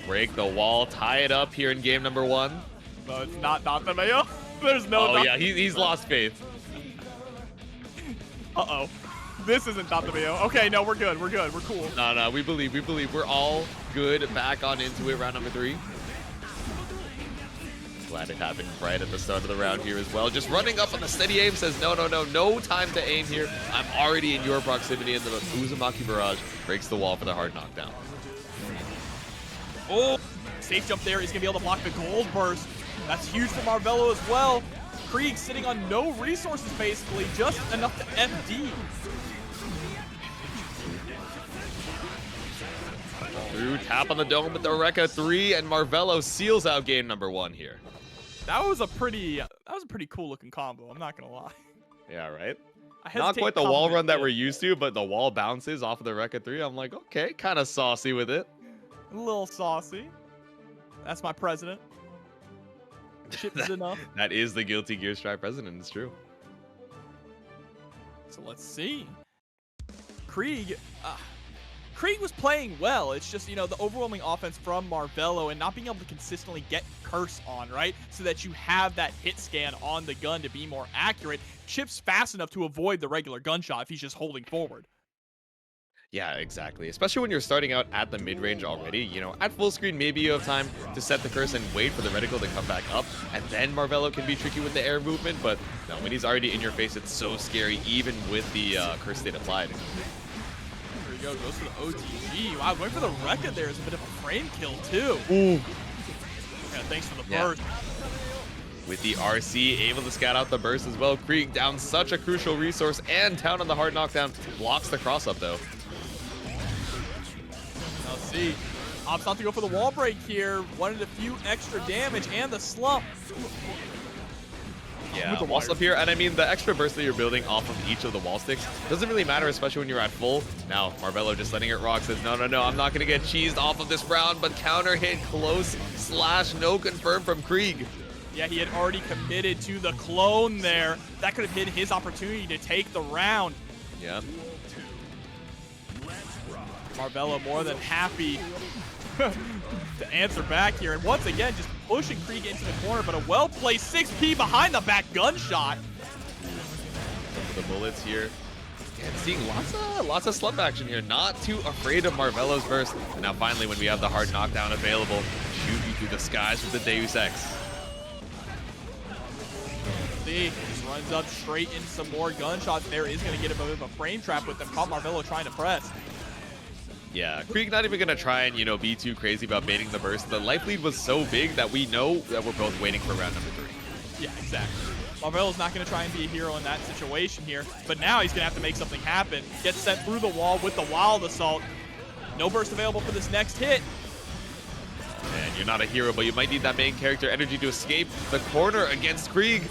Break the wall, tie it up here in game number 1. No, it's not Mayo. There's no. Oh yeah, he's lost faith. Uh-oh. This isn't Mayo. Okay, no, we're good. We're good. We're cool. No, we believe. We're all good. Back on into it, round number 3. Glad it happened right at the start of the round here as well. Just running up on the steady aim says, no time to aim here. I'm already in your proximity, and the Uzumaki Barrage breaks the wall for the hard knockdown. Oh, safe jump there. He's going to be able to block the gold burst. That's huge for Marvelo as well. Kreeg sitting on no resources, basically, just enough to FD. Through tap on the dome with the Rekka 3, and Marvelo seals out game number 1 here. That was a pretty cool looking combo, I'm not going to lie. Yeah, right? I Not quite the wall run that we're used to, but the wall bounces off of the Rekka 3. I'm like, okay, kind of saucy with it. A little saucy. That's my president. Chipp is enough. That is the Guilty Gear Strive president. It's true. So let's see. Kreeg was playing well. It's just, the overwhelming offense from Marvelo and not being able to consistently get Curse on, right? So that you have that hit scan on the gun to be more accurate. Chipp's fast enough to avoid the regular gunshot if he's just holding forward. Yeah, exactly. Especially when you're starting out at the mid-range already. At full screen, maybe you have time to set the curse and wait for the reticle to come back up. And then Marvelo can be tricky with the air movement. But no, when he's already in your face, it's so scary, even with the curse state applied. There we go. Goes for the OTG. Wow, going for the Rekka there is a bit of a frame kill, too. Ooh. Yeah, thanks for the burst. With the RC, able to scout out the burst as well. Kreeg down such a crucial resource and down on the hard knockdown. Blocks the cross-up, though. Let's see. Opts not to go for the wall break here. Wanted a few extra damage and the slump. Yeah, wall slump here. And I mean, the extra burst that you're building off of each of the wall sticks doesn't really matter, especially when you're at full. Now, Marvelo just letting it rock, says, no, I'm not going to get cheesed off of this round, but counter hit close / no confirm from Kreeg. Yeah, he had already committed to the clone there. That could have been his opportunity to take the round. Yeah. Marvelo more than happy to answer back here. And once again, just pushing Kreeg into the corner, but a well-placed 6P behind the back gunshot. The bullets here. And seeing lots of slump action here. Not too afraid of Marvelo's burst. And now finally, when we have the hard knockdown available, shooting through the skies with the Deus Ex. See, just runs up straight into some more gunshots. There is going to get a bit of a frame trap with them. Caught Marvelo trying to press. Yeah, Kreeg not even gonna try and, you know, be too crazy about baiting the burst. The life lead was so big that we know that we're both waiting for round number 3. Yeah, exactly. Marvelo's not going to try and be a hero in that situation here, but now he's going to have to make something happen. Gets sent through the wall with the Wild Assault. No burst available for this next hit. And you're not a hero, but you might need that main character energy to escape the corner against Kreeg.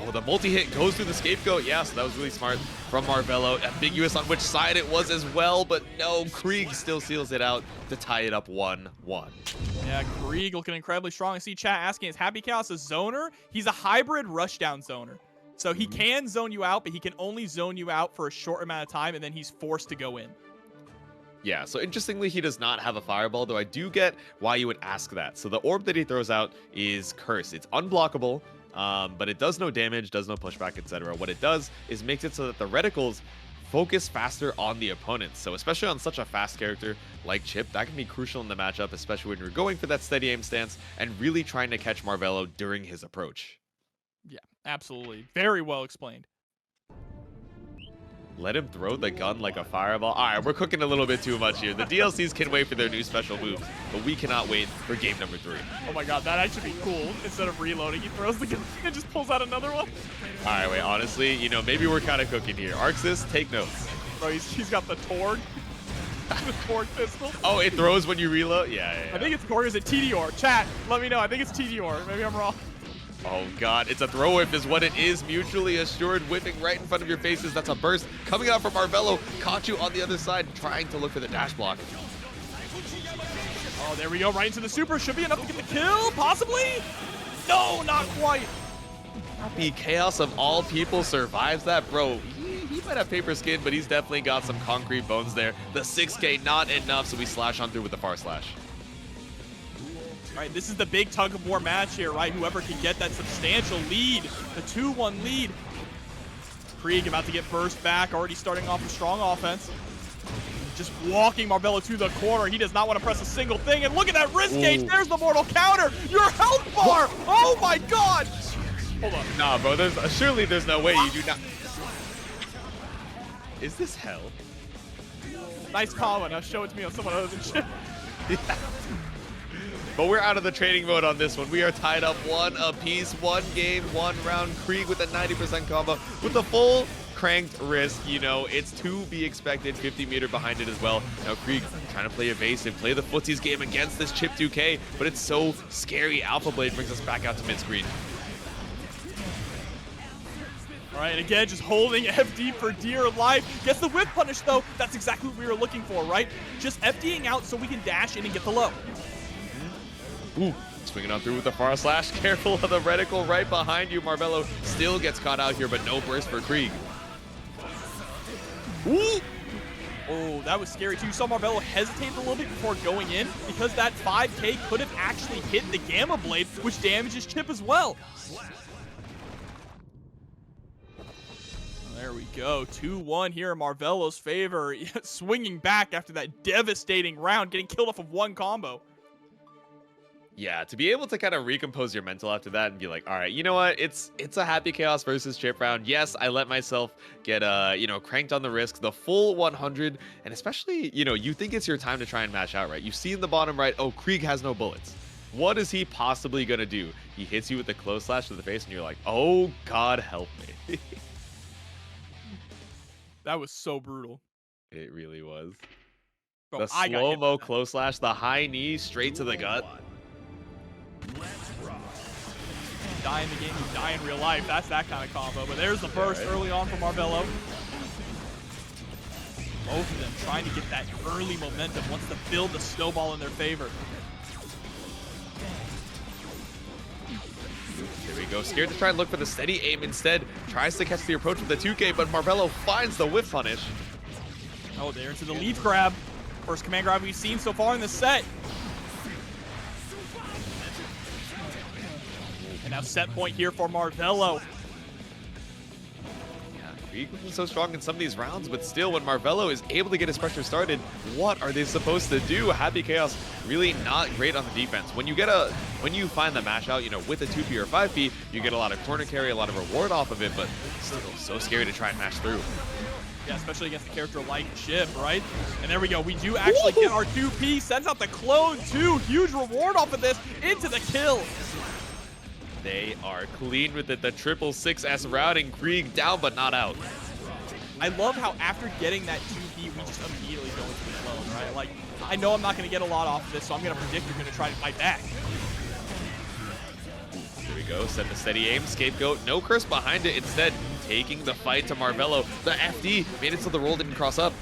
Oh, the multi-hit goes through the scapegoat. Yeah, so that was really smart from Marvelo. Ambiguous on which side it was as well, but no, Kreeg still seals it out to tie it up 1-1. Yeah, Kreeg looking incredibly strong. I see chat asking, is Happy Chaos a zoner? He's a hybrid rushdown zoner. So he can zone you out, but he can only zone you out for a short amount of time, and then he's forced to go in. Yeah, so interestingly, he does not have a fireball, though I do get why you would ask that. So the orb that he throws out is Curse. It's unblockable, but it does no damage, does no pushback, etc. What it does is makes it so that the reticles focus faster on the opponent. So especially on such a fast character like Chipp, that can be crucial in the matchup, especially when you're going for that steady aim stance and really trying to catch Marvelo during his approach. Yeah, absolutely. Very well explained. Let him throw the gun like a fireball. All right, we're cooking a little bit too much here. The DLCs can wait for their new special moves, but we cannot wait for game number 3. Oh my god, that actually be cool. Instead of reloading, he throws the gun and just pulls out another one. All right, wait, honestly, you know, maybe we're kind of cooking here. Arxis, take notes. Bro, he's got the Torg. The Torg pistol. Oh, it throws when you reload? Yeah. I think it's Torg. Is it TDR? Chat, let me know. I think it's TDR. Maybe I'm wrong. Oh god, it's a throw whiff is what it is. Mutually assured, whipping right in front of your faces. That's a burst coming out from Marvelo. Caught you on the other side, trying to look for the dash block. Oh, there we go. Right into the super. Should be enough to get the kill, possibly? No, not quite. Happy Chaos of all people survives that, bro. He might have paper skin, but he's definitely got some concrete bones there. The 6K not enough, so we slash on through with the far slash. All right, this is the big tug of war match here, right? Whoever can get that substantial lead, the 2-1 lead. Kreeg about to get burst back, already starting off a strong offense. Just walking Marvelo to the corner. He does not want to press a single thing. And look at that wrist gauge. There's the mortal counter. Your health bar. Oh my god. Hold on. Nah, bro. Surely there's no way you do not. Is this hell? Nice comment. Now show it to me on someone other than Chipp. Yeah. But we're out of the trading mode on this one. We are tied up 1 apiece, 1 game, 1 round. Kreeg with a 90% combo with the full cranked wrist. You know, it's to be expected. 50-meter behind it as well. Now Kreeg trying to play evasive, play the footsies game against this Chipp 2K, but it's so scary. Alpha Blade brings us back out to mid-screen. All right, and again, just holding FD for dear life. Gets the whip punish, though. That's exactly what we were looking for, right? Just FDing out so we can dash in and get the low. Ooh, swinging on through with the far slash. Careful of the reticle right behind you. Marvelo still gets caught out here, but no burst for Kreeg. Ooh. Oh, that was scary too. You saw Marvelo hesitate a little bit before going in because that 5K could have actually hit the Gamma Blade, which damages Chipp as well. There we go. 2-1 here in Marvelo's favor. Swinging back after that devastating round, getting killed off of 1 combo. Yeah, to be able to kind of recompose your mental after that and be like, all right, you know what? It's a Happy Chaos versus Chipp round. Yes, I let myself get, you know, cranked on the risk, the full 100. And especially, you know, you think it's your time to try and match out, right? You see in the bottom right, oh, Kreeg has no bullets. What is he possibly going to do? He hits you with the close slash to the face and you're like, oh, God help me. That was so brutal. It really was. Bro, The slow-mo close slash, the high knee straight to the gut. You die in the game, you die in real life. That's that kind of combo. But there's the burst early on from Marvelo. Both of them trying to get that early momentum, wants to build the snowball in their favor. There we go. Scared to try and look for the steady aim instead. Tries to catch the approach with the 2K, but Marvelo finds the whiff punish. Oh, there into the lead grab. First command grab we've seen so far in this set. And now set point here for Marvelo. Kreeg was so strong in some of these rounds, but still, when Marvelo is able to get his pressure started, what are they supposed to do? Happy Chaos really not great on the defense. When you find the mash out, you know, with a 2P or 5P, you get a lot of corner carry, a lot of reward off of it, but still so scary to try and mash through. Yeah, especially against a character like Chipp, right? And there we go. We do actually get our 2P. Sends out the clone too. Huge reward off of this. Into the kill. They are clean with it. The triple 6S routing. Kreeg down but not out. I love how after getting that 2P, we just immediately go into the clone, right? Like, I know I'm not going to get a lot off of this, so I'm going to predict you're going to try to fight back. Here we go. Set the steady aim. Scapegoat. No curse behind it. Instead, taking the fight to Marvelo. The FD made it so the roll didn't cross up.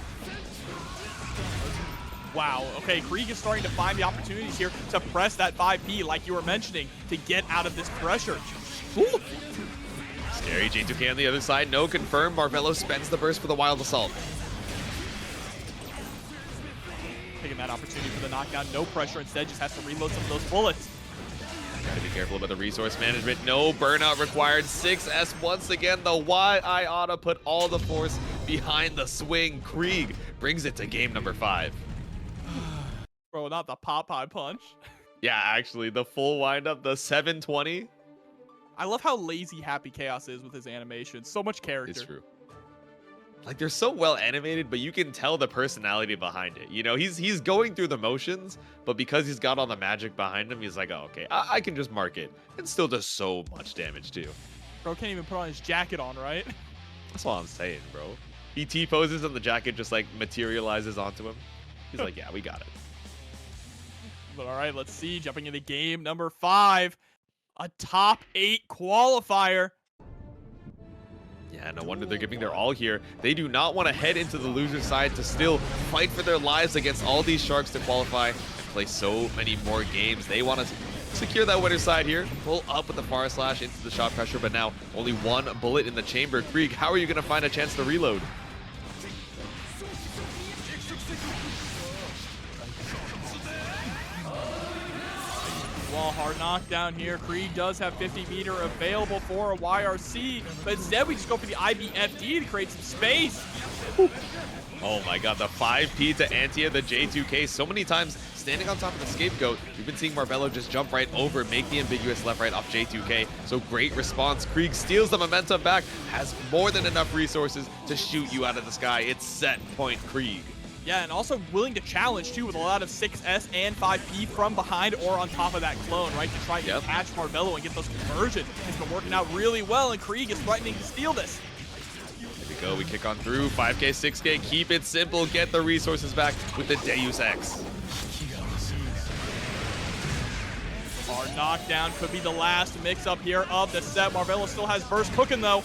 Wow. Okay, Kreeg is starting to find the opportunities here to press that 5P, like you were mentioning, to get out of this pressure. Ooh. Scary J2K on the other side. No confirm. Marvelo spends the burst for the Wild Assault. Taking that opportunity for the knockdown. No pressure. Instead, just has to reload some of those bullets. Gotta be careful about the resource management. No burnout required. 6S once again. The Yata put all the force behind the swing. Kreeg brings it to game number 5. Bro, not the Popeye punch. Yeah, actually, the full windup, the 720. I love how lazy Happy Chaos is with his animations. So much character. It's true. Like, they're so well animated, but you can tell the personality behind it. You know, he's going through the motions, but because he's got all the magic behind him, he's like, oh, okay, I can just mark it. And still does so much damage, too. Bro can't even put on his jacket on, right? That's all I'm saying, bro. He T-poses and the jacket just, like, materializes onto him. He's like, yeah, we got it. But all right, let's see. Jumping into game number 5. A top 8 qualifier. Yeah, no wonder they're giving their all here. They do not want to head into the loser side to still fight for their lives against all these Sharks to qualify and play so many more games. They want to secure that winner side here. Pull up with the far slash into the shot pressure, but now only one bullet in the chamber. Kreeg, how are you going to find a chance to reload? Well, hard knockdown here. Kreeg does have 50 meter available for a YRC, but instead we just go for the IBFD to create some space. Oh my god, the 5P to Antia, the J2K, so many times standing on top of the scapegoat. We've been seeing Marvelo just jump right over, make the ambiguous left right off J2K. So great response. Kreeg steals the momentum back, has more than enough resources to shoot you out of the sky. It's set point Kreeg. Yeah, and also willing to challenge, too, with a lot of 6S and 5P from behind or on top of that clone, right, to try and catch Marvelo and get those conversions. It's been working out really well, and Kreeg is threatening to steal this. Here we go. We kick on through. 5K, 6K. Keep it simple. Get the resources back with the Deus Ex. Our knockdown could be the last mix-up here of the set. Marvelo still has burst cooking, though.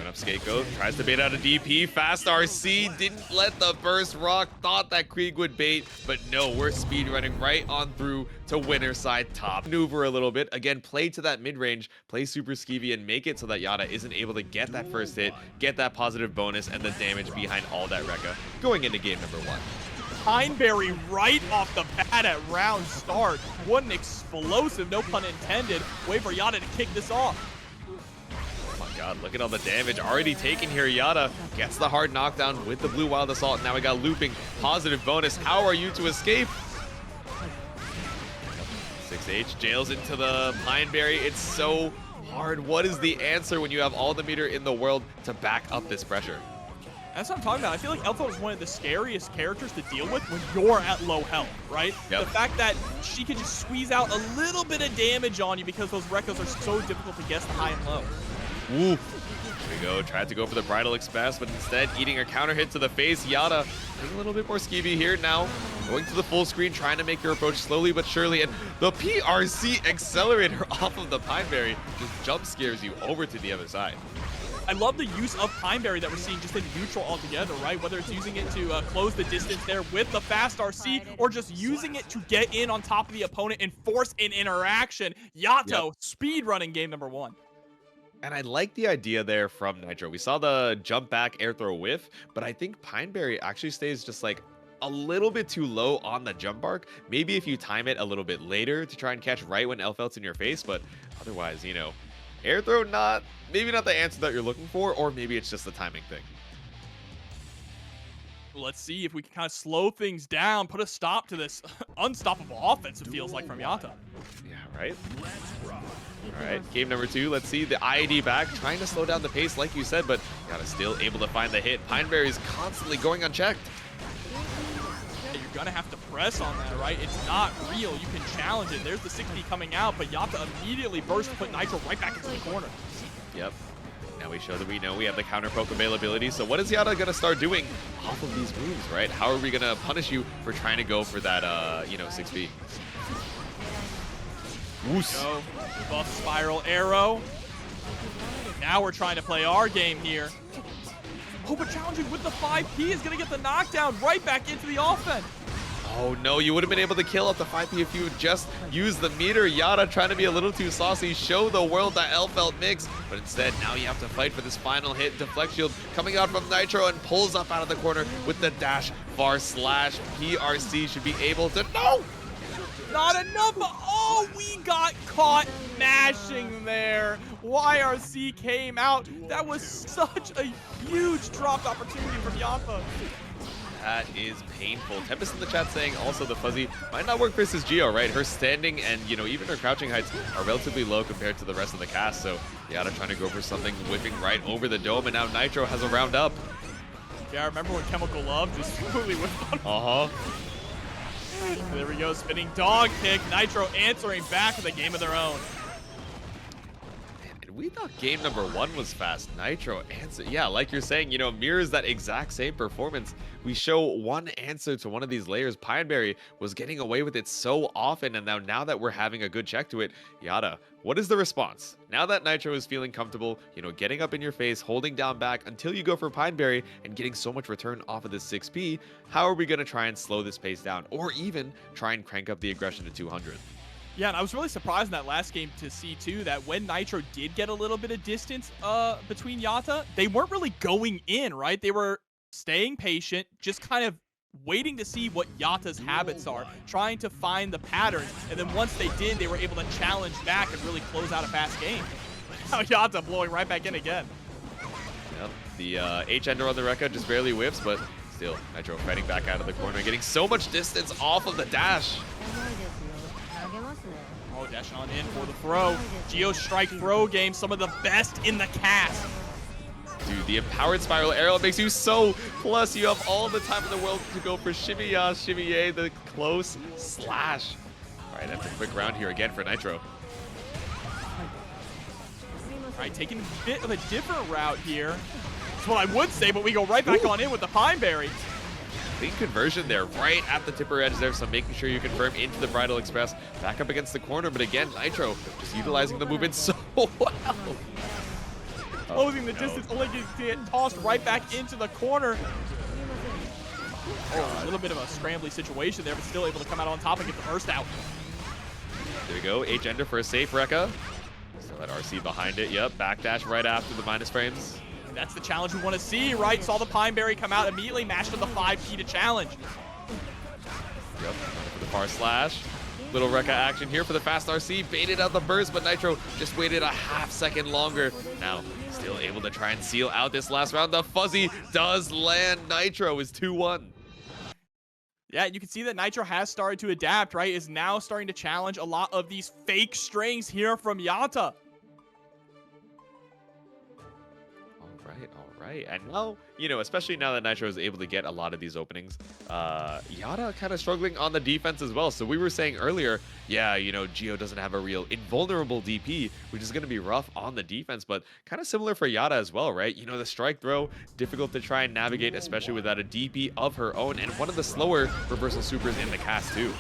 Up Scapegoat, tries to bait out a DP. Fast RC, didn't let the burst rock. Thought that Kreeg would bait, but no, we're speed running right on through to winner side top. Maneuver a little bit. Again, play to that mid-range, play super skeevy and make it so that Yata isn't able to get that first hit, get that positive bonus and the damage behind all that Rekka going into game number 1. Pineberry right off the bat at round start. What an explosive, no pun intended, way for Yata to kick this off. God, look at all the damage already taken here. Yata gets the hard knockdown with the blue Wild Assault. Now we got looping, positive bonus. How are you to escape? 6H jails into the Pineberry. It's so hard. What is the answer when you have all the meter in the world to back up this pressure? That's what I'm talking about. I feel like Elphelt is one of the scariest characters to deal with when you're at low health, right? Yep. The fact that she can just squeeze out a little bit of damage on you because those Rekkas are so difficult to guess the high and low. Woo. Here we go. Tried to go for the Bridal Express, but instead eating a counter hit to the face. Yata being a little bit more skeevy here now. Going to the full screen, trying to make your approach slowly but surely. And the PRC accelerator off of the Pineberry just jump scares you over to the other side. I love the use of Pineberry that we're seeing just in neutral altogether, right? Whether it's using it to close the distance there with the fast RC or just using it to get in on top of the opponent and force an interaction. Yato, speed running game number 1. And I like the idea there from Nitro. We saw the jump back air throw whiff, but I think Pineberry actually stays just like a little bit too low on the jump arc. Maybe if you time it a little bit later to try and catch right when Elphelt's in your face, but otherwise, you know, air throw maybe not the answer that you're looking for, or maybe it's just the timing thing. Let's see if we can kind of slow things down, put a stop to this unstoppable offense, it feels like, from Yata. Yeah, right? All right, game number 2. Let's see the IAD back, trying to slow down the pace, like you said, but Yata still able to find the hit. Pineberry's constantly going unchecked. Yeah, you're gonna have to press on that, right? It's not real. You can challenge it. There's the 60 coming out, but Yata immediately burst to put Nitro right back into the corner. Yep. Now we show that we know we have the counter poke availability. So what is Yata going to start doing off of these moves, right? How are we going to punish you for trying to go for that, 6B? Woos. Go. Buff spiral arrow. Now we're trying to play our game here. Oh, but challenging with the 5P is going to get the knockdown right back into the offense. Oh no, you would have been able to kill up the 5P if you would just used the meter. Yata trying to be a little too saucy, show the world that Elphelt mix, but instead now you have to fight for this final hit. Deflect shield coming out from Nitro and pulls up out of the corner with the dash bar slash. PRC should be able to, no! Not enough, oh, we got caught mashing there. YRC came out. That was such a huge dropped opportunity from Yata. That is painful. Tempest in the chat saying also the fuzzy might not work versus Geo, right? Her standing and, even her crouching heights are relatively low compared to the rest of the cast. So Yata trying to go for something, whipping right over the dome, and now Nitro has a round up. Yeah, I remember when Chemical Love just completely whipped on. There we go, spinning dog kick. Nitro answering back with a game of their own. We thought game number 1 was fast. Nitro answer, yeah, like you're saying, mirrors that exact same performance. We show one answer to one of these layers. Pineberry was getting away with it so often, and now that we're having a good check to it, Yata, what is the response? Now that Nitro is feeling comfortable, getting up in your face, holding down back until you go for Pineberry and getting so much return off of this 6P, how are we going to try and slow this pace down, or even try and crank up the aggression to 200? Yeah, and I was really surprised in that last game to see, too, that when Nitro did get a little bit of distance between Yata, they weren't really going in, right? They were staying patient, just kind of waiting to see what Yata's habits are, trying to find the patterns, and then once they did, they were able to challenge back and really close out a fast game. Now Yata blowing right back in again. Yep, the H-Ender on the Rekka just barely whips, but still, Nitro fighting back out of the corner, getting so much distance off of the dash. Oh, dashing on in for the throw. Geo Strike throw game, some of the best in the cast. Dude, the empowered spiral arrow makes you so, plus you have all the time in the world to go for shimmy-ya, shimmy-yay, the close slash. All right, that's a quick round here again for Nitro. All right, taking a bit of a different route here. That's what I would say, but we go right back on in with the Pineberry. Clean conversion there, right at the tipper edge there, so making sure you confirm into the Bridal Express, back up against the corner, but again, Nitro just utilizing the movement so well. Closing the distance, only get tossed right back into the corner. Oh, a little bit of a scrambly situation there, but still able to come out on top and get the burst out. There we go, H-Ender for a safe Rekka. Still that RC behind it, yep, backdash right after the minus frames. That's the challenge we want to see, right? Saw the Pineberry come out, immediately mashed on the 5P to challenge. Yep, for the far slash. Little Rekka action here for the fast RC. Baited out the burst, but Nitro just waited a half second longer. Now, still able to try and seal out this last round. The fuzzy does land. Nitro is 2-1. Yeah, you can see that Nitro has started to adapt, right? Is now starting to challenge a lot of these fake strings here from Yata. All right. And now, especially now that Nitro is able to get a lot of these openings, Yata kind of struggling on the defense as well. So we were saying earlier, yeah, Geo doesn't have a real invulnerable DP, which is going to be rough on the defense, but kind of similar for Yata as well, right? The strike throw, difficult to try and navigate, especially without a DP of her own, and one of the slower reversal supers in the cast too.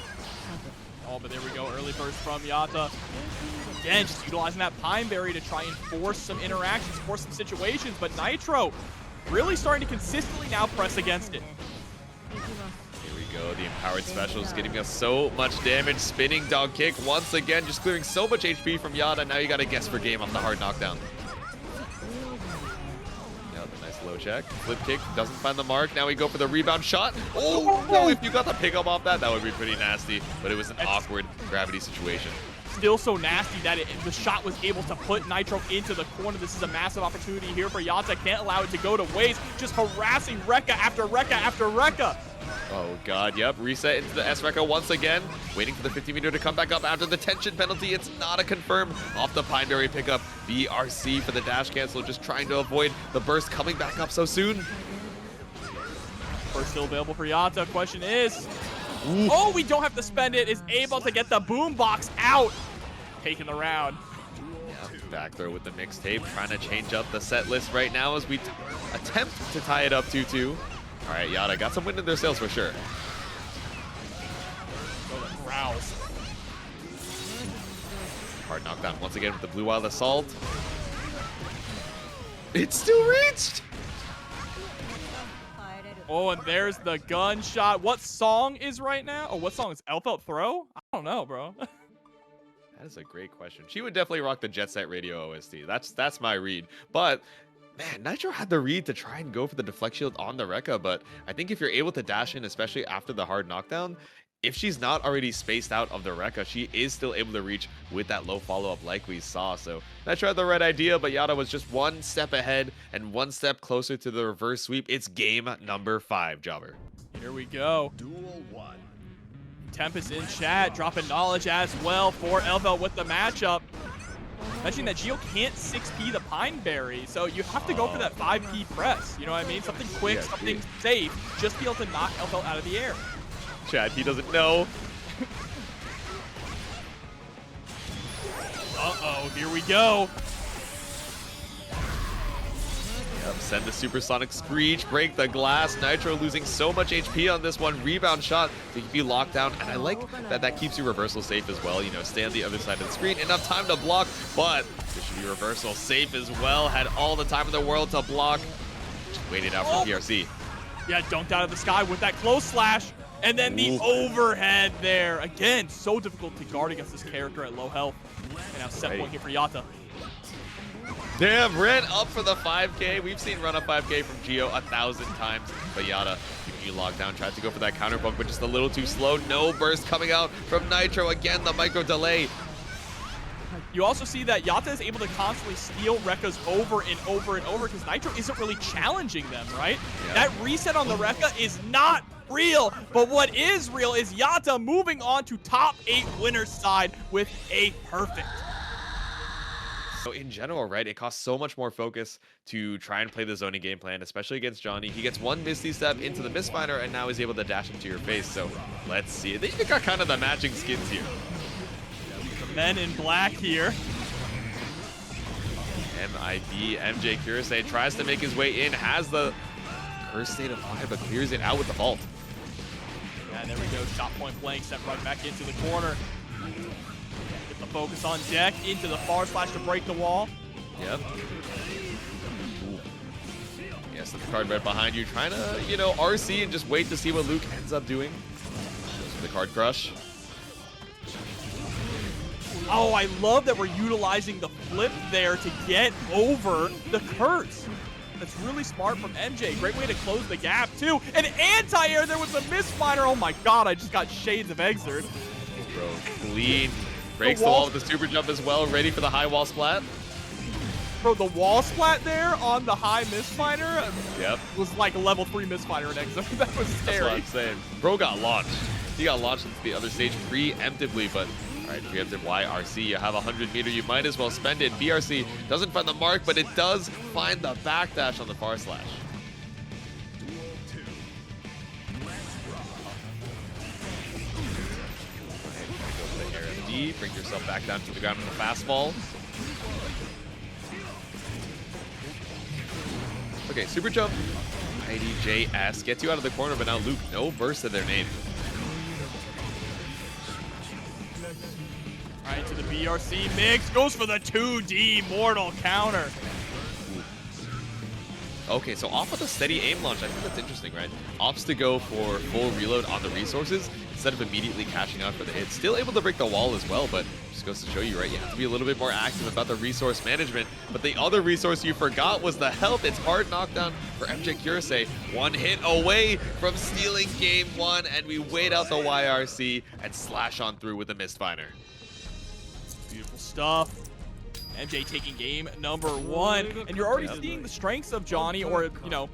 Oh, but there we go, early burst from Yata. Again, just utilizing that Pineberry to try and force some interactions, force some situations, but Nitro really starting to consistently now press against it. Here we go, the empowered special is getting us so much damage. Spinning dog kick once again, just clearing so much HP from Yata. Now you got to guess for game off the hard knockdown. Yep, nice low check. Flip kick, doesn't find the mark. Now we go for the rebound shot. Oh, no, if you got the pickup off that, that would be pretty nasty, but it was an awkward gravity situation. still so nasty that the shot was able to put Nitro into the corner. This is a massive opportunity here for Yata. Can't allow it to go to waste. Just harassing Rekka after Rekka after Rekka. Oh god, yep, reset into the S-Rekka once again, waiting for the 50-meter to come back up after the tension penalty. It's not a confirm off the Pineberry pickup. BRC for the dash cancel, just trying to avoid the burst coming back up so soon. Burst still available for Yata. Question is, oh, we don't have to spend it, is able to get the boombox out. Taking the round. Yeah, back throw with the mixtape, trying to change up the set list right now as we attempt to tie it up 2-2. All right, Yata got some wind in their sails for sure. Oh, the growls. Hard knockdown once again with the Blue Wild Assault. It's still reached! Oh, and there's the gunshot. What song is right now? Oh, what song is Elphelt Throw? I don't know, bro. That is a great question. She would definitely rock the Jet Set Radio OST. That's my read. But man, Nitro had the read to try and go for the deflect shield on the Rekka, but I think if you're able to dash in, especially after the hard knockdown, if she's not already spaced out of the Rekka, she is still able to reach with that low follow-up like we saw. So Nitro had the right idea, but Yata was just one step ahead and one step closer to the reverse sweep. It's game number 5, Jobber. Here we go. Duel 1. Tempest in chat, dropping knowledge as well for Elphelt with the matchup. Mentioning that Gio can't 6P the Pineberry, so you have to go for that 5P press. You know what I mean? Something quick, something safe, just be able to knock Elphelt out of the air. Chad, he doesn't know. Uh-oh, here we go. Yep, send the supersonic screech, break the glass. Nitro losing so much HP on this one. Rebound shot to keep you locked down. And I like that that keeps you reversal safe as well. You know, stay on the other side of the screen. Enough time to block, but this should be reversal safe as well. Had all the time in the world to block. Just waited out for PRC. Yeah, dunked out of the sky with that close slash. And then the overhead there. Again, so difficult to guard against this character at low health. And now set point here for Yata. Damn, ran up for the 5K. We've seen run a 5K from Gio 1,000 times. But Yata keeping you locked down. Tried to go for that counter poke, but just a little too slow. No burst coming out from Nitro. Again, the micro delay. You also see that Yata is able to constantly steal Rekkas over and over and over because Nitro isn't really challenging them, right? Yeah. That reset on the Rekka is not real, but what is real is Yata moving on to top 8 winner's side with a perfect. So in general, right, it costs so much more focus to try and play the zoning game plan, especially against Johnny. He gets one Misty Step into the Mistfinder and now he's able to dash into your face. So let's see. They even got kind of the matching skins here. The men in black here. MIB, MjKurase tries to make his way in, has the Curse State of Fire, but clears it out with the vault. Yeah, there we go. Shot point blank, step right back into the corner. Get the focus on deck, into the far slash to break the wall. Yep. Ooh. Yes, the card right behind you, trying to, you know, RC and just wait to see what Luke ends up doing. Goes for the card crush. Oh, I love that we're utilizing the flip there to get over the curse. That's really smart from MJ. Great way to close the gap, too. An anti-air there with the misfire. Oh, my God. I just got shades of Exert. Bro, clean. Breaks the wall with the super jump as well. Ready for the high wall splat. Bro, the wall splat there on the high misfighter was like a level 3 misfighter in Exert. That was scary. That's what I'm saying. Bro got launched. He got launched into the other stage preemptively, but all right, preemptive YRC, you have 100 meter, you might as well spend it. BRC doesn't find the mark, but it does find the backdash on the far slash. RFD, bring yourself back down to the ground with the fastball. Okay, super jump. IDJS gets you out of the corner, but now Luke, no burst of their name. All right, to the BRC mix, goes for the 2D mortal counter. Okay, so off of the steady aim launch, I think that's interesting, right? Opts to go for full reload on the resources instead of immediately cashing out for the hit. Still able to break the wall as well, but just goes to show you, right? You have to be a little bit more active about the resource management. But the other resource you forgot was the health. It's hard knockdown for MjKurase. One hit away from stealing game 1, and we wait out the YRC and slash on through with the Mistfinder. Beautiful stuff. MJ taking game number 1. And you're already seeing the strengths of Johnny, or, you know,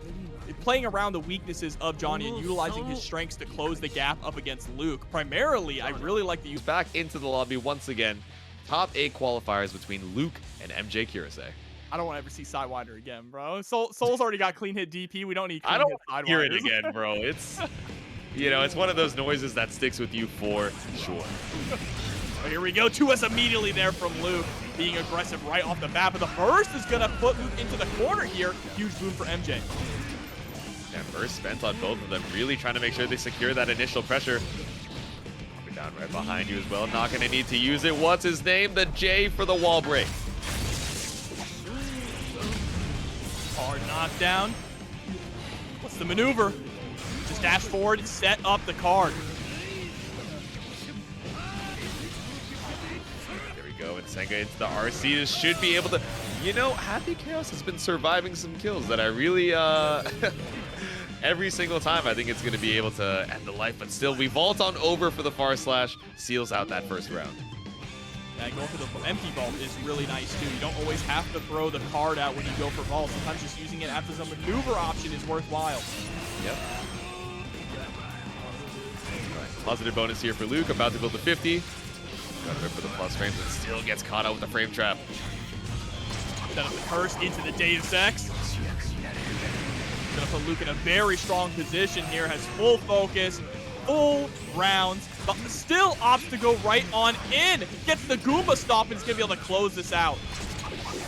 playing around the weaknesses of Johnny and utilizing his strengths to close the gap up against Luke. Primarily, I really like the use. Back into the lobby once again. Top 8 qualifiers between Luke and MjKurase. I don't want to ever see Sidewinder again, bro. Soul's already got clean hit DP. We don't need clean hit Sidewinders. Hear it again, bro. It's, you know, it's one of those noises that sticks with you for sure. But here we go. 2S immediately there from Luke, being aggressive right off the bat. But the burst is going to put Luke into the corner here. Huge boon for MJ. Yeah, burst spent on both of them, really trying to make sure they secure that initial pressure. Coming down right behind you as well. Not going to need to use it. What's his name? The J for the wall break. Hard knockdown. What's the maneuver? Just dash forward and set up the card. There we go. And Senga into the RC. This should be able to... You know, Happy Chaos has been surviving some kills that I really... every single time I think it's going to be able to end the life. But still, we vault on over for the far slash. Seals out that first round. Yeah, going for the empty vault is really nice too. You don't always have to throw the card out when you go for vault. Sometimes just using it as a maneuver option is worthwhile. Yep. Right. Positive bonus here for Luke, about to build to 50. Got to for the plus frames and still gets caught out with the frame trap. Set up the curse into the Deus Ex. Gonna put Luke in a very strong position here, has full focus, full rounds, but still opts to go right on in. Gets the Goomba stop and is gonna be able to close this out.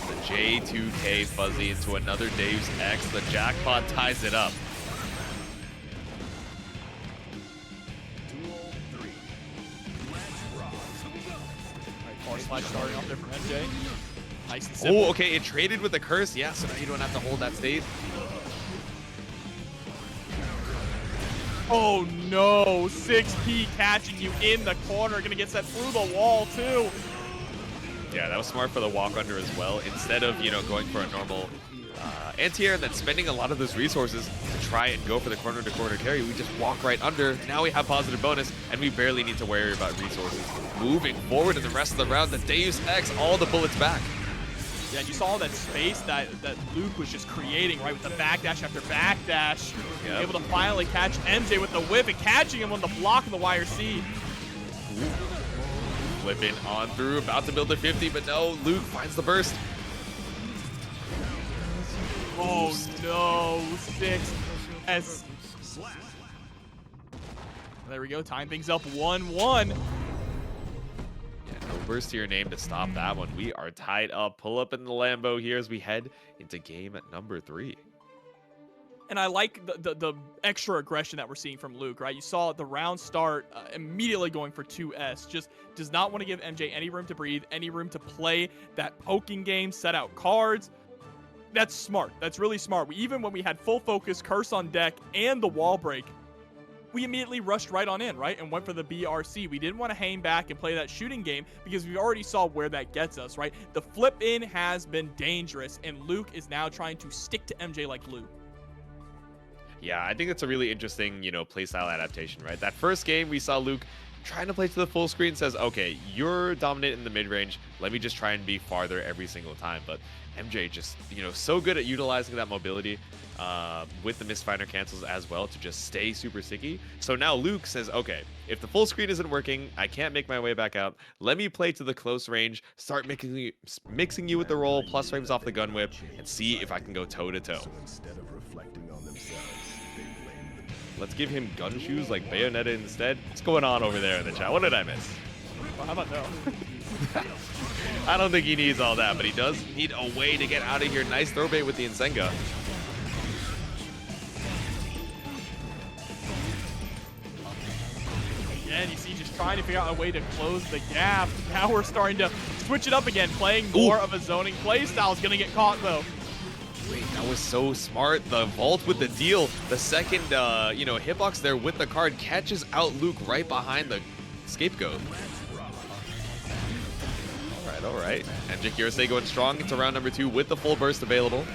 The J2K Fuzzy into another Deus Ex. The jackpot ties it up. Alright, slide starting off there from MJ. Nice and simple. Oh, okay, it traded with the curse. Yeah, so now you don't have to hold that state. Oh no, 6P catching you in the corner. Gonna get set through the wall too. Yeah, that was smart for the walk under as well. Instead of, you know, going for a normal anti-air and then spending a lot of those resources to try and go for the corner to corner carry, we just walk right under. Now we have positive bonus and we barely need to worry about resources. Moving forward in the rest of the round, the Deus Ex, all the bullets back. Yeah, you saw that space that Luke was just creating, right, with the backdash after backdash. Yep. Able to finally catch MJ with the whip and catching him on the block of the YRC. Flipping on through, about to build to 50, but no, Luke finds the burst. Oh no, 6S. There we go, tying things up 1-1. No burst to your name to stop that one. We are tied up. Pull up in the Lambo here as we head into game number 3. And I like the extra aggression that we're seeing from Luke, right? You saw the round start immediately going for 2S. Just does not want to give MJ any room to breathe, any room to play that poking game, set out cards. That's smart. That's really smart. Even when we had full focus, curse on deck, and the wall break, we immediately rushed right on in, right? And went for the BRC. We didn't want to hang back and play that shooting game because we already saw where that gets us, right? The flip in has been dangerous, and Luke is now trying to stick to MJ like Luke. Yeah, I think it's a really interesting, you know, playstyle adaptation, right? That first game, we saw Luke trying to play to the full screen, says, okay, you're dominant in the mid-range. Let me just try and be farther every single time. But MJ just, you know, so good at utilizing that mobility with the misfinder cancels as well to just stay super sticky. So now Luke says, okay, if the full screen isn't working, I can't make my way back out. Let me play to the close range, start mixing you with the roll, plus frames off the gun whip, and see if I can go toe-to-toe. Let's give him gun shoes like Bayonetta instead. What's going on over there in the chat? What did I miss? Well, how about no? I don't think he needs all that, but he does need a way to get out of here. Nice throw bait with the Insenga. Again, you see just trying to figure out a way to close the gap. Now we're starting to switch it up again, playing more of a zoning playstyle. Is going to get caught, though. Wait, that was so smart. The vault with the deal. The second, you know, hitbox there with the card catches out Luke right behind the scapegoat. All right. MjKurase going strong into round number 2 with the full burst available.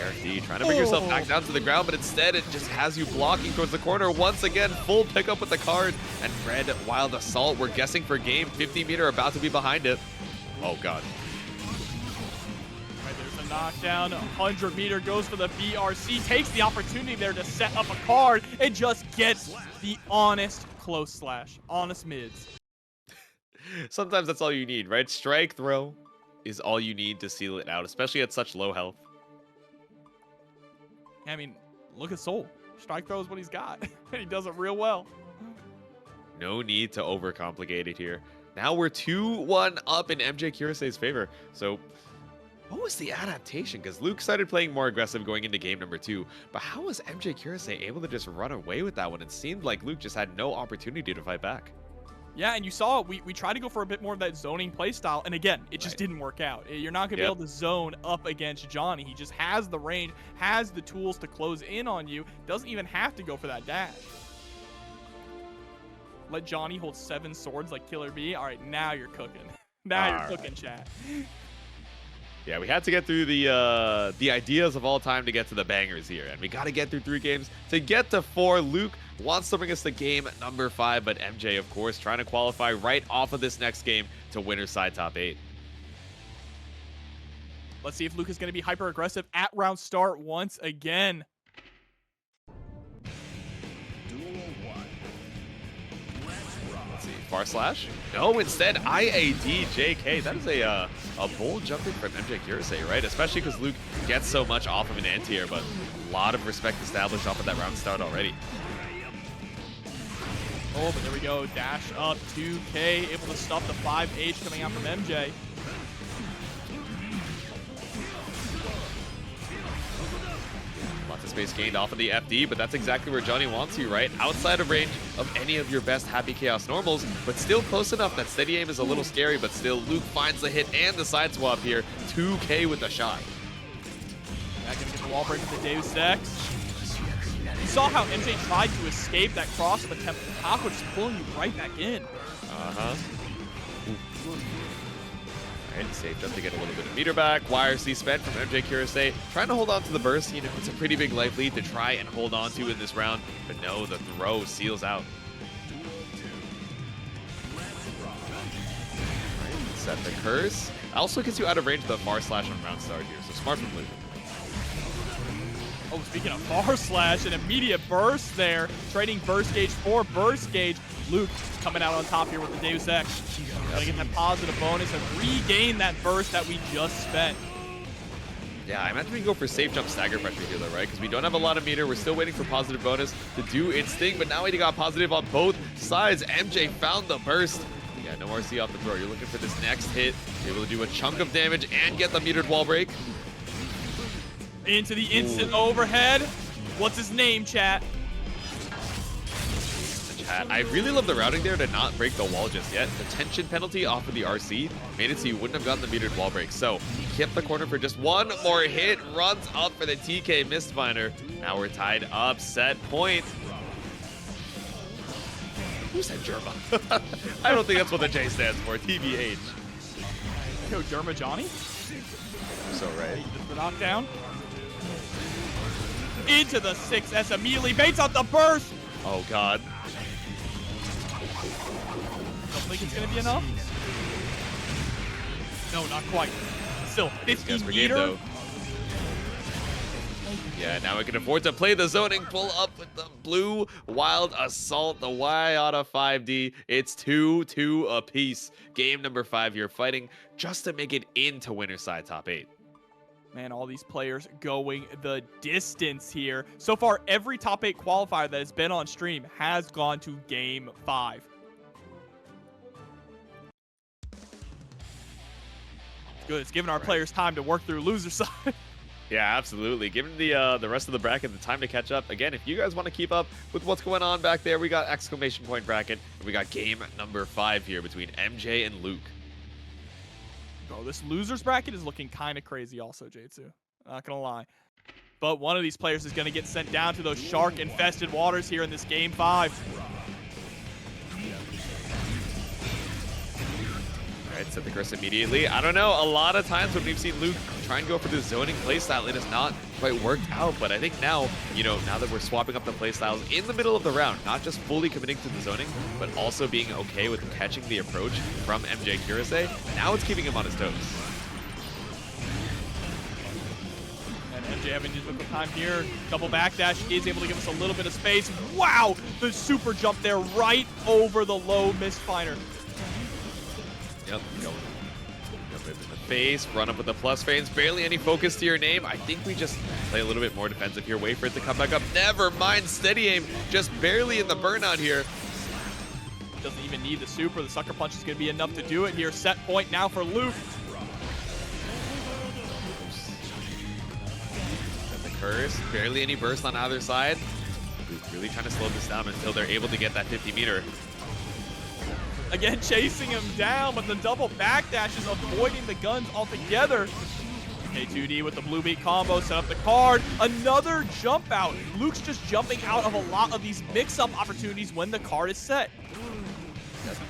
RFD trying to bring yourself back down to the ground, but instead it just has you blocking towards the corner. Once again, full pickup with the card. And Red Wild Assault, we're guessing for game. 50 meter about to be behind it. Oh, God. Right, there's a knockdown. 100 meter goes for the BRC. Takes the opportunity there to set up a card and just gets the honest close slash. Honest mids. Sometimes that's all you need, right? Strike throw is all you need to seal it out, especially at such low health. I mean, look at Soul. Strike throw is what he's got. And he does it real well. No need to overcomplicate it here. Now we're 2-1 up in MjKurase's favor. So what was the adaptation? Because Luke started playing more aggressive going into game number 2. But how was MjKurase able to just run away with that one? It seemed like Luke just had no opportunity to fight back. Yeah, and you saw we tried to go for a bit more of that zoning playstyle, and again, it just didn't work out. You're not going to be able to zone up against Johnny. He just has the range, has the tools to close in on you, doesn't even have to go for that dash. Let Johnny hold 7 swords like Killer B. All right, now you're cooking. Now you're cooking, chat. Yeah, we had to get through the ideas of all time to get to the bangers here, and we got to get through 3 games to get to 4. Luke wants to bring us to game number 5, but MJ, of course, trying to qualify right off of this next game to winner's side top 8. Let's see if Luke is going to be hyper aggressive at round start once again. Far slash? No, instead IAD JK. That is a bold jumping from MjKurase, right? Especially because Luke gets so much off of an anti-air, but a lot of respect established off of that round start already. Oh, but there we go. Dash up 2K, able to stop the 5H coming out from MJ. Lots of space gained off of the FD, but that's exactly where Johnny wants you, right? Outside of range of any of your best Happy Chaos normals, but still close enough that steady aim is a little scary, but still Luke finds the hit and the side swap here. 2K with the shot. Back gonna get the wall break with the Deus Ex. You saw how MJ tried to escape that cross of attempt at the top, which is pulling you right back in. Alright, safe jump to get a little bit of meter back. YRC spent from MjKurase. Trying to hold on to the burst. You know, it's a pretty big life lead to try and hold on to in this round. But no, the throw seals out. Alright, set the curse. Also gets you out of range of the far slash on round start here. So smart from Luke. Oh, speaking of far slash, an immediate burst there. Trading burst gauge for burst gauge. Luke coming out on top here with the Deus Ex. Gotta get that positive bonus and regain that burst that we just spent. Yeah, I imagine we can go for safe jump stagger pressure here though, right? Because we don't have a lot of meter. We're still waiting for positive bonus to do its thing, but now we got positive on both sides. MJ found the burst. Yeah, no RC off the throw. You're looking for this next hit. You're able to do a chunk of damage and get the metered wall break. Into the instant overhead. What's his name, chat? I really love the routing there to not break the wall just yet. The tension penalty off of the RC made it so you wouldn't have gotten the metered wall break. So he kept the corner for just one more hit, runs up for the TK Mistfinder. Now we're tied up, set point. Who said Germa? I don't think that's what the J stands for, TBH. Yo, Derma Johnny? So right. The knockdown. Into the 6S immediately, baits out the burst. Oh God. Don't think it's gonna be enough. No, not quite. Still, 50 meter. Yeah, now we can afford to play the zoning, pull up with the blue wild assault, the Yata 5D. It's 2-2 apiece. Game number 5 here, fighting just to make it into winner's side top 8. Man, all these players going the distance here. So far, every top 8 qualifier that has been on stream has gone to game 5. Good. It's giving our players time to work through loser side. Yeah, absolutely. Giving the rest of the bracket the time to catch up. Again, if you guys want to keep up with what's going on back there, we got exclamation point bracket. And we got game number 5 here between MJ and Luke. Bro, this losers bracket is looking kind of crazy also, J2. Not going to lie. But one of these players is going to get sent down to those shark-infested waters here in this game 5. Alright, set the curse immediately. I don't know, a lot of times when we've seen Luke try and go for the zoning playstyle, it has not quite worked out. But I think now, you know, now that we're swapping up the playstyles in the middle of the round, not just fully committing to the zoning, but also being okay with catching the approach from MjKurase, now it's keeping him on his toes. And MJ having difficult time here. Double backdash is able to give us a little bit of space. Wow, the super jump there right over the low misfire. Yep, go in the face, run up with the plus frames, barely any focus to your name. I think we just play a little bit more defensive here, wait for it to come back up. Never mind, steady aim, just barely in the burnout here. Doesn't even need the super, the sucker punch is gonna be enough to do it here. Set point now for Luke. Got the curse, barely any burst on either side. Luke really trying to slow this down until they're able to get that 50 meter. Again, chasing him down, but the double backdash is avoiding the guns altogether. K2D with the blue beat combo, set up the card. Another jump out. Luke's just jumping out of a lot of these mix-up opportunities when the card is set.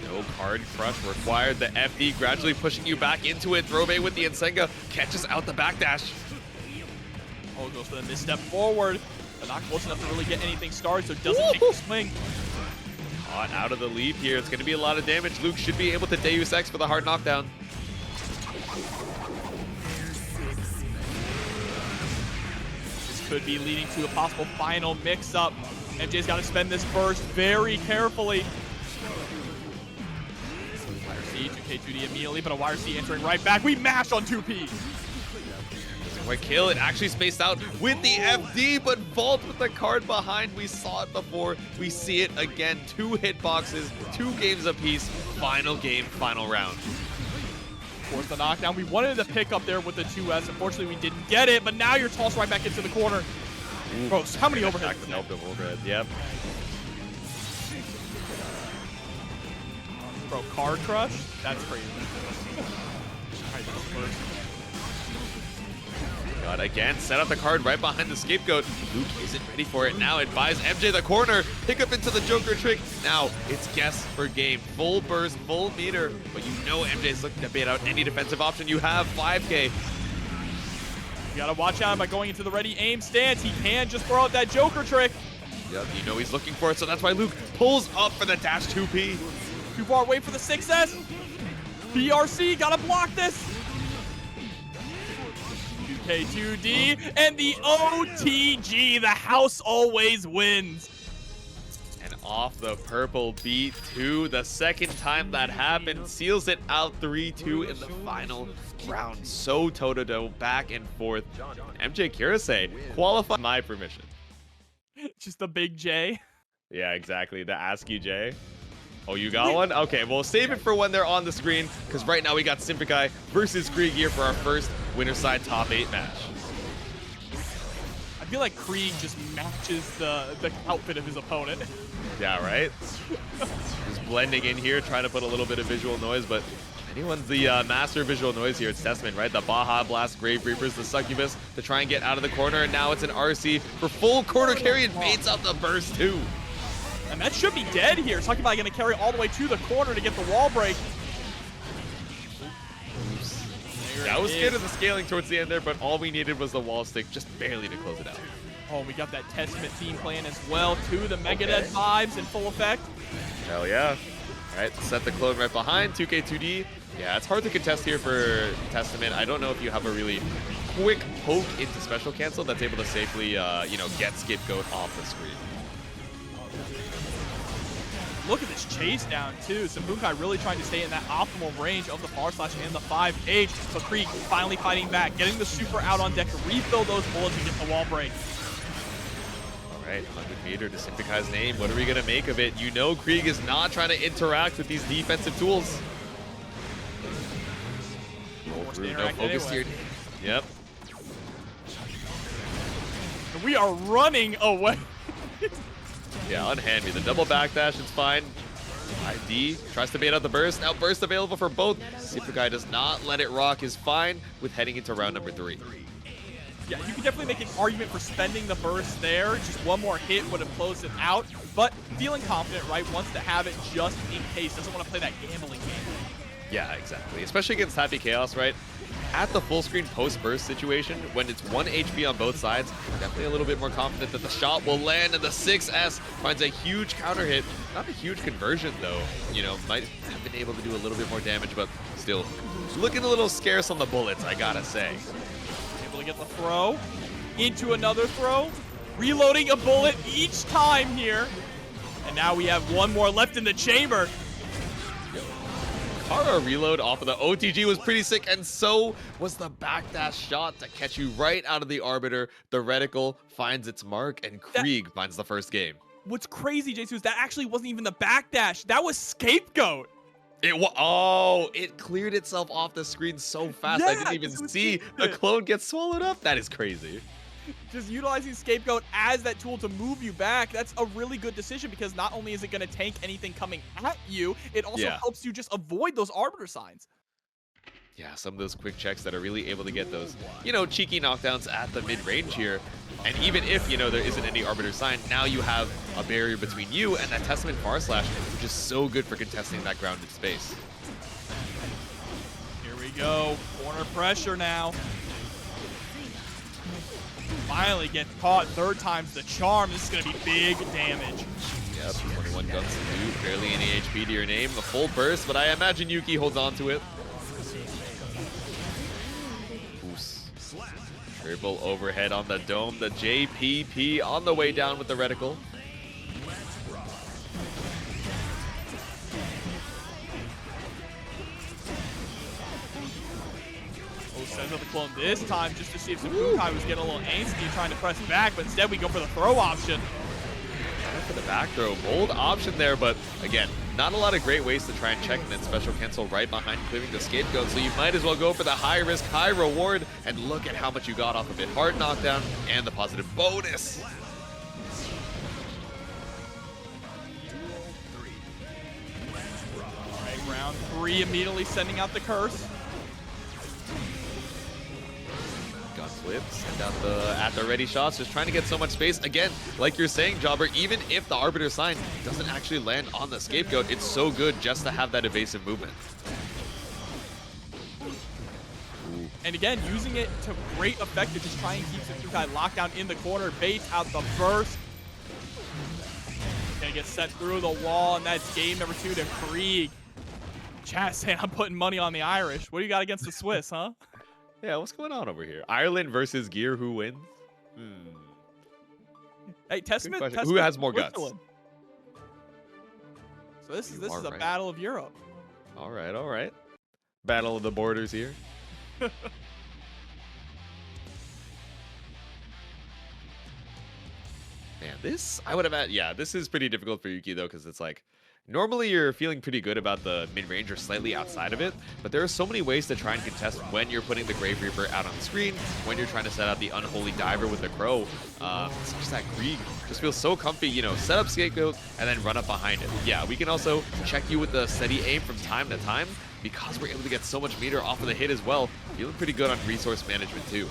No card crush required. The FD gradually pushing you back into it. Throwbait with the Nsenga catches out the backdash. Oh, goes for the misstep forward, but not close enough to really get anything started, so doesn't take the swing. Caught out of the leap here. It's going to be a lot of damage. Luke should be able to Deus Ex for the hard knockdown. This could be leading to a possible final mix-up. MJ's got to spend this burst very carefully. YRC to K2D immediately, but a YRC entering right back. We mash on 2P. Quite kill. It actually spaced out with the FD, but Vault with the card behind. We saw it before. We see it again. 2 hitboxes, 2 games apiece. Final game, final round. Force the knockdown. We wanted to pick up there with the 2S. Unfortunately, we didn't get it, but now you're tossed right back into the corner. Bro, how many overheads? Overhead, yep. Bro, card crush? That's crazy. Alright, that's first. God, again, set up the card right behind the scapegoat. Luke isn't ready for it now. It buys MJ the corner. Pick up into the Joker trick. Now it's guess for game. Full burst, full meter. But you know MJ's looking to bait out any defensive option. You have 5K. You gotta watch out by going into the ready aim stance. He can just throw out that Joker trick. Yep, you know he's looking for it, so that's why Luke pulls up for the dash 2P. Too far away for the 6S. BRC, gotta block this. K2D and the OTG, the house always wins. And off the purple beat too, the second time that happened, seals it out 3-2 in the final round. So toe-to-toe, back and forth. MjKurase qualified my permission. Just a big J. Yeah, exactly, the ASCII J. Oh, you got one? Okay, well, save it for when they're on the screen, because right now we got Symphuukai versus Kreeg here for our first winner side top 8 match. I feel like Kreeg just matches the outfit of his opponent. Yeah, right? Just blending in here, trying to put a little bit of visual noise, but anyone's the master of visual noise here. It's Testament, right? The Baja Blast, Grave Reapers, the Succubus to try and get out of the corner, and now it's an RC for full corner carry and baits out the burst too. And that should be dead here. Succubus going to carry all the way to the corner to get the wall break. That was good in the scaling towards the end there, but all we needed was the wall stick, just barely to close it out. Oh, we got that Testament theme playing as well, too. The Megadeth vibes in full effect. Hell yeah. All right, set the clone right behind, 2K2D. Yeah, it's hard to contest here for Testament. I don't know if you have a really quick poke into special cancel that's able to safely, you know, get Scapegoat off the screen. Look at this chase down, too. Symphuukai really trying to stay in that optimal range of the / and the 5H. So Kreeg finally fighting back, getting the super out on deck to refill those bullets and get the wall break. All right, 100 meter to Symphuukai's name. What are we going to make of it? You know Kreeg is not trying to interact with these defensive tools. No focus here. Yep. We are running away. Yeah, unhand me. The double backdash, it's fine. ID tries to bait out the burst. Now burst available for both. Symphuukai does not let it rock, is fine with heading into round number 3. Yeah, you can definitely make an argument for spending the burst there. Just one more hit would have closed it out. But feeling confident, right? Wants to have it just in case. Doesn't want to play that gambling game. Yeah, exactly. Especially against Happy Chaos, right? At the full screen post burst situation, when it's 1 HP on both sides, definitely a little bit more confident that the shot will land, and the 6S finds a huge counter hit. Not a huge conversion though, you know, might have been able to do a little bit more damage, but still looking a little scarce on the bullets, I gotta say. Able to get the throw into another throw, reloading a bullet each time here. And now we have one more left in the chamber. Kara reload off of the OTG was pretty sick, and so was the backdash shot to catch you right out of the Arbiter. The reticle finds its mark, and Kreeg finds the first game. What's crazy, JC, is that actually wasn't even the backdash. That was Scapegoat. It cleared itself off the screen so fast. Yeah, I didn't even see the clone get swallowed up. That is crazy. Just utilizing Scapegoat as that tool to move you back, that's a really good decision, because not only is it going to tank anything coming at you, it also helps you just avoid those Arbiter signs. Yeah, some of those quick checks that are really able to get those, you know, cheeky knockdowns at the mid-range here. And even if, you know, there isn't any Arbiter sign, now you have a barrier between you and that Testament Far Slash, which is so good for contesting that grounded space. Here we go. Corner pressure now. Finally gets caught. Third time's the charm. This is going to be big damage. Yep, 21 guns to do. Barely any HP to your name. A full burst, but I imagine Yuki holds on to it. Triple overhead on the dome. The JPP on the way down with the reticle. Sends out the clone this time just to see if Symphuukai was getting a little angsty trying to press back, but instead we go for the throw option. For the back throw, bold option there, but again, not a lot of great ways to try and check, and then special cancel right behind clearing the scapegoat, so you might as well go for the high risk, high reward, and look at how much you got off of it. Hard knockdown and the positive bonus. All right, round 3 immediately sending out the curse. Gun flips and at the ready shots, just trying to get so much space. Again, like you're saying, Jobber, even if the Arbiter sign doesn't actually land on the scapegoat, it's so good just to have that evasive movement. And again, using it to great effect to just try and keep Symphuukai locked down in the corner, baits out the burst. Gonna get sent through the wall, and that's game number 2 to Kreeg. Chat saying I'm putting money on the Irish. What do you got against the Swiss, huh? Yeah, what's going on over here? Ireland versus Gear, who wins? Hey, Testament, who has more guts? So this is a battle of Europe. All right. Battle of the borders here. Man, this I would have had. Yeah, this is pretty difficult for Yuki though, because it's like, normally you're feeling pretty good about the mid-range or slightly outside of it, but there are so many ways to try and contest when you're putting the Grave Reaper out on the screen, when you're trying to set out the Unholy Diver with the Crow. Such that Kreeg just feels so comfy, you know, set up Scapegoat and then run up behind it. Yeah, we can also check you with the steady aim from time to time, because we're able to get so much meter off of the hit as well. Feeling pretty good on resource management too.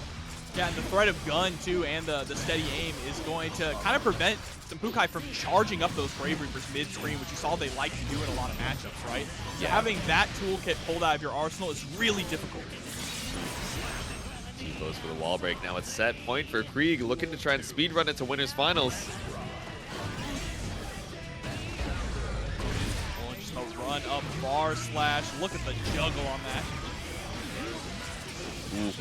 Yeah, and the threat of gun too and the steady aim is going to kind of prevent Symphuukai from charging up those Grave Reapers mid-screen, which you saw they like to do in a lot of matchups, right? So having that toolkit pulled out of your arsenal is really difficult. He goes for the wall break. Now it's set point for Kreeg, looking to try and speedrun it to winners finals. Oh, just a run up bar slash. Look at the juggle on that. Ooh.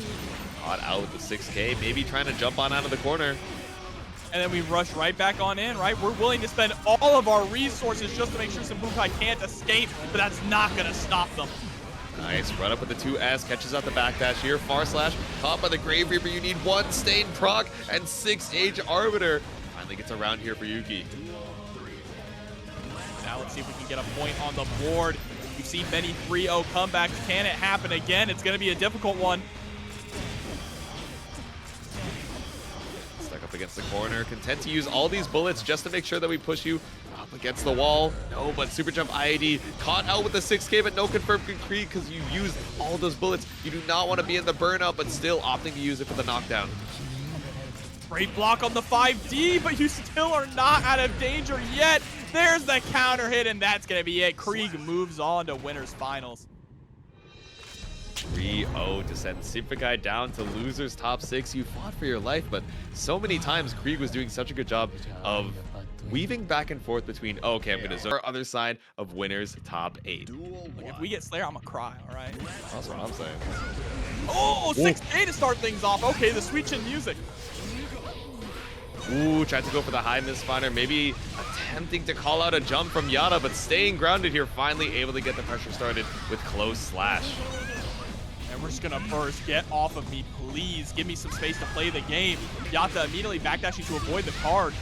Caught out with the 6K, maybe trying to jump on out of the corner. And then we rush right back on in, right? We're willing to spend all of our resources just to make sure Symphuukai can't escape, but that's not going to stop them. Nice run up with the 2S, catches out the backdash here. Far slash, caught by the Grave Reaper. You need 1 Stain proc and 6H Arbiter. Finally gets around here for Yuki. Now let's see if we can get a point on the board. We've seen many 3-0 comebacks. Can it happen again? It's going to be a difficult one. Stuck up against the corner. Content to use all these bullets just to make sure that we push you up against the wall. No, but super jump IAD. Caught out with the 6K, but no confirmed Kreeg because you used all those bullets. You do not want to be in the burnout, but still opting to use it for the knockdown. Great block on the 5D, but you still are not out of danger yet. There's the counter hit, and that's going to be it. Kreeg moves on to winners finals. 3-0 to send Symphuukai down to losers top 6. You fought for your life, but so many times Kreeg was doing such a good job of weaving back and forth between, oh, okay, I'm going to zone other side of winners top 8. Like, if we get Slayer, I'm going to cry, all right? That's what I'm saying. Oh, 6K to start things off. Okay, the sweet chin music. Ooh, tried to go for the high misfire. Maybe attempting to call out a jump from Yata, but staying grounded here. Finally able to get the pressure started with close slash. And we're just going to burst. Get off of me, please. Give me some space to play the game. Yata immediately backdashing to avoid the card.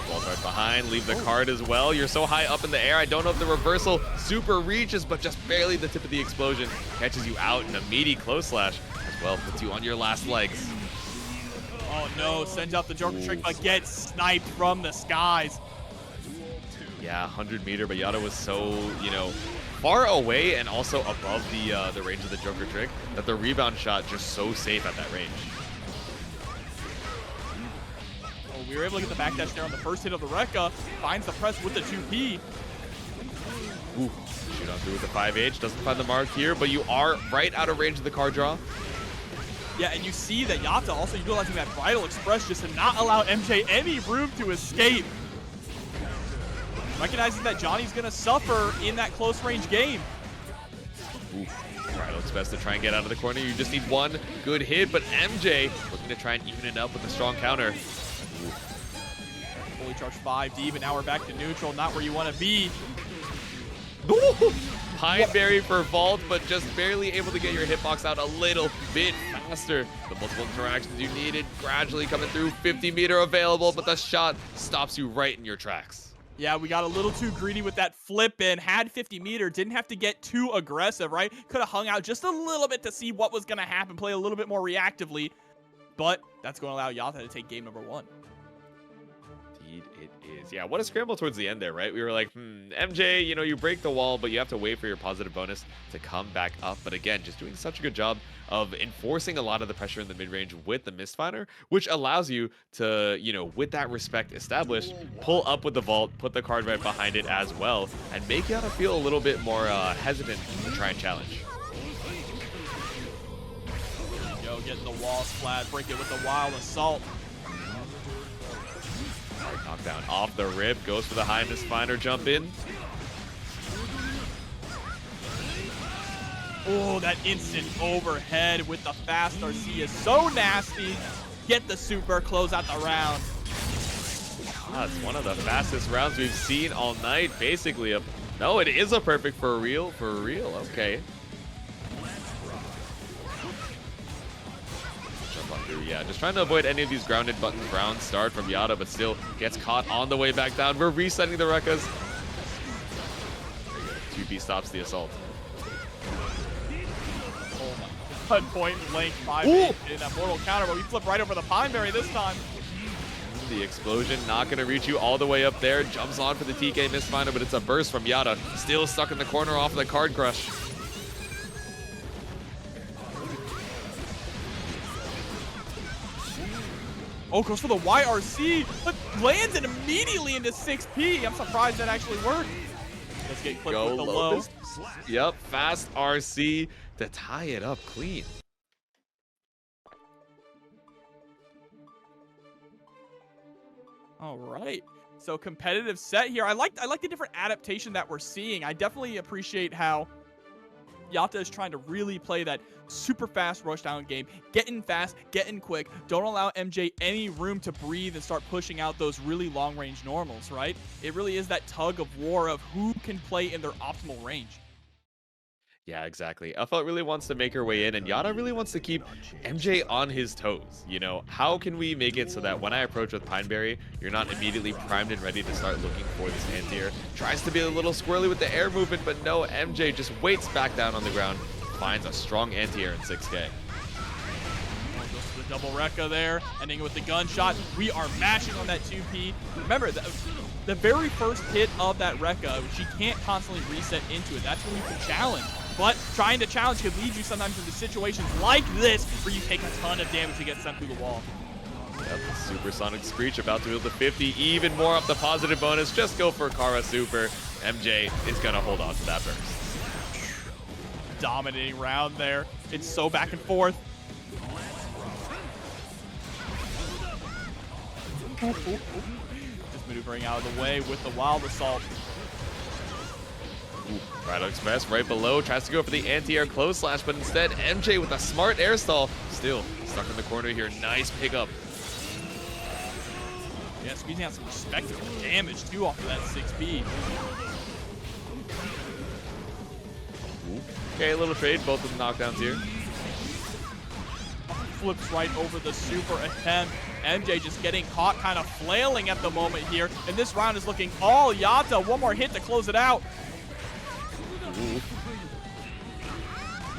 Ball right behind, leave the card as well. You're so high up in the air. I don't know if the reversal super reaches, but just barely the tip of the explosion catches you out, and a meaty close slash as well puts you on your last legs. Oh no, sends out the Joker trick, but gets sniped from the skies. Yeah, 100 meter, but Yata was so, you know, far away and also above the range of the Joker trick that the rebound shot just so safe at that range. Oh, we were able to get the backdash there on the first hit of the Rekka. Finds the press with the 2P. Ooh, shoot on through with the 5H. Doesn't find the mark here, but you are right out of range of the card draw. Yeah, and you see that Yata also utilizing that Vital Express just to not allow MJ any room to escape. Recognizing that Johnny's going to suffer in that close range game. Ooh. Right, looks best to try and get out of the corner. You just need one good hit, but MJ looking to try and even it up with a strong counter. Ooh. Fully charged 5D, but now we're back to neutral, not where you want to be. Ooh. Pineberry for Vault, but just barely able to get your hitbox out a little bit faster. The multiple interactions you needed gradually coming through. 50 meter available, but the shot stops you right in your tracks. Yeah, we got a little too greedy with that flip in. Had 50 meter, didn't have to get too aggressive, right? Could have hung out just a little bit to see what was going to happen, play a little bit more reactively. But that's going to allow Yata to take game number 1. Indeed it is. Yeah, what a scramble towards the end there, right? We were like, MJ, you know, you break the wall, but you have to wait for your positive bonus to come back up. But again, just doing such a good job of enforcing a lot of the pressure in the mid-range with the misfire, which allows you to, you know, with that respect established, pull up with the vault, put the card right behind it as well, and make Yata feel a little bit more hesitant to try and challenge. Go, getting the wall splat, break it with the wild assault. Knockdown off the rip, goes for the high misfire jump in. Oh, that instant overhead with the fast RC is so nasty. Get the super, close out the round. It's one of the fastest rounds we've seen all night. Basically, no, it is a perfect for real, okay. Yeah, just trying to avoid any of these grounded buttons round start from Yata, but still gets caught on the way back down. We're resetting the Rekkas. 2B stops the assault. Oh my god, point blank 5-8 in that mortal counter, but we flip right over the Pineberry this time. The explosion not going to reach you all the way up there. Jumps on for the TK misfire, but it's a burst from Yata. Still stuck in the corner off of the card crush. Oh, goes for the YRC, but lands it immediately into 6P. I'm surprised that actually worked. Let's get clipped with the low. Yep, fast RC to tie it up clean. All right. So competitive set here. I like the different adaptation that we're seeing. I definitely appreciate how Yata is trying to really play that super fast rush down game. Get in fast, get in quick. Don't allow MJ any room to breathe and start pushing out those really long range normals, right? It really is that tug of war of who can play in their optimal range. Yeah, exactly. Elphelt really wants to make her way in, and Yata really wants to keep MJ on his toes. You know, how can we make it so that when I approach with Pineberry, you're not immediately primed and ready to start looking for this anti-air? Tries to be a little squirrely with the air movement, but no, MJ just waits back down on the ground, finds a strong anti-air in 6K. Goes for the double Rekka there, ending with the gunshot. We are mashing on that 2P. Remember, the very first hit of that Rekka, she can't constantly reset into it. That's when you can challenge. But trying to challenge can lead you sometimes into situations like this where you take a ton of damage to get sent through the wall. Yep, Supersonic Screech about to build the 50, even more up the positive bonus. Just go for Kara Super. MJ is going to hold on to that burst. dominating round there. It's so back and forth. Just maneuvering out of the way with the Wild Assault. Garidos Express right below, tries to go for the anti-air close slash, but instead MJ with a smart air stall, still stuck in the corner here. Nice pickup. Yeah, squeezing out some respectable damage too off of that 6B. Okay, a little trade, both of the knockdowns here. Flips right over the super attempt. MJ just getting caught, kind of flailing at the moment here. And this round is looking all Yata. One more hit to close it out.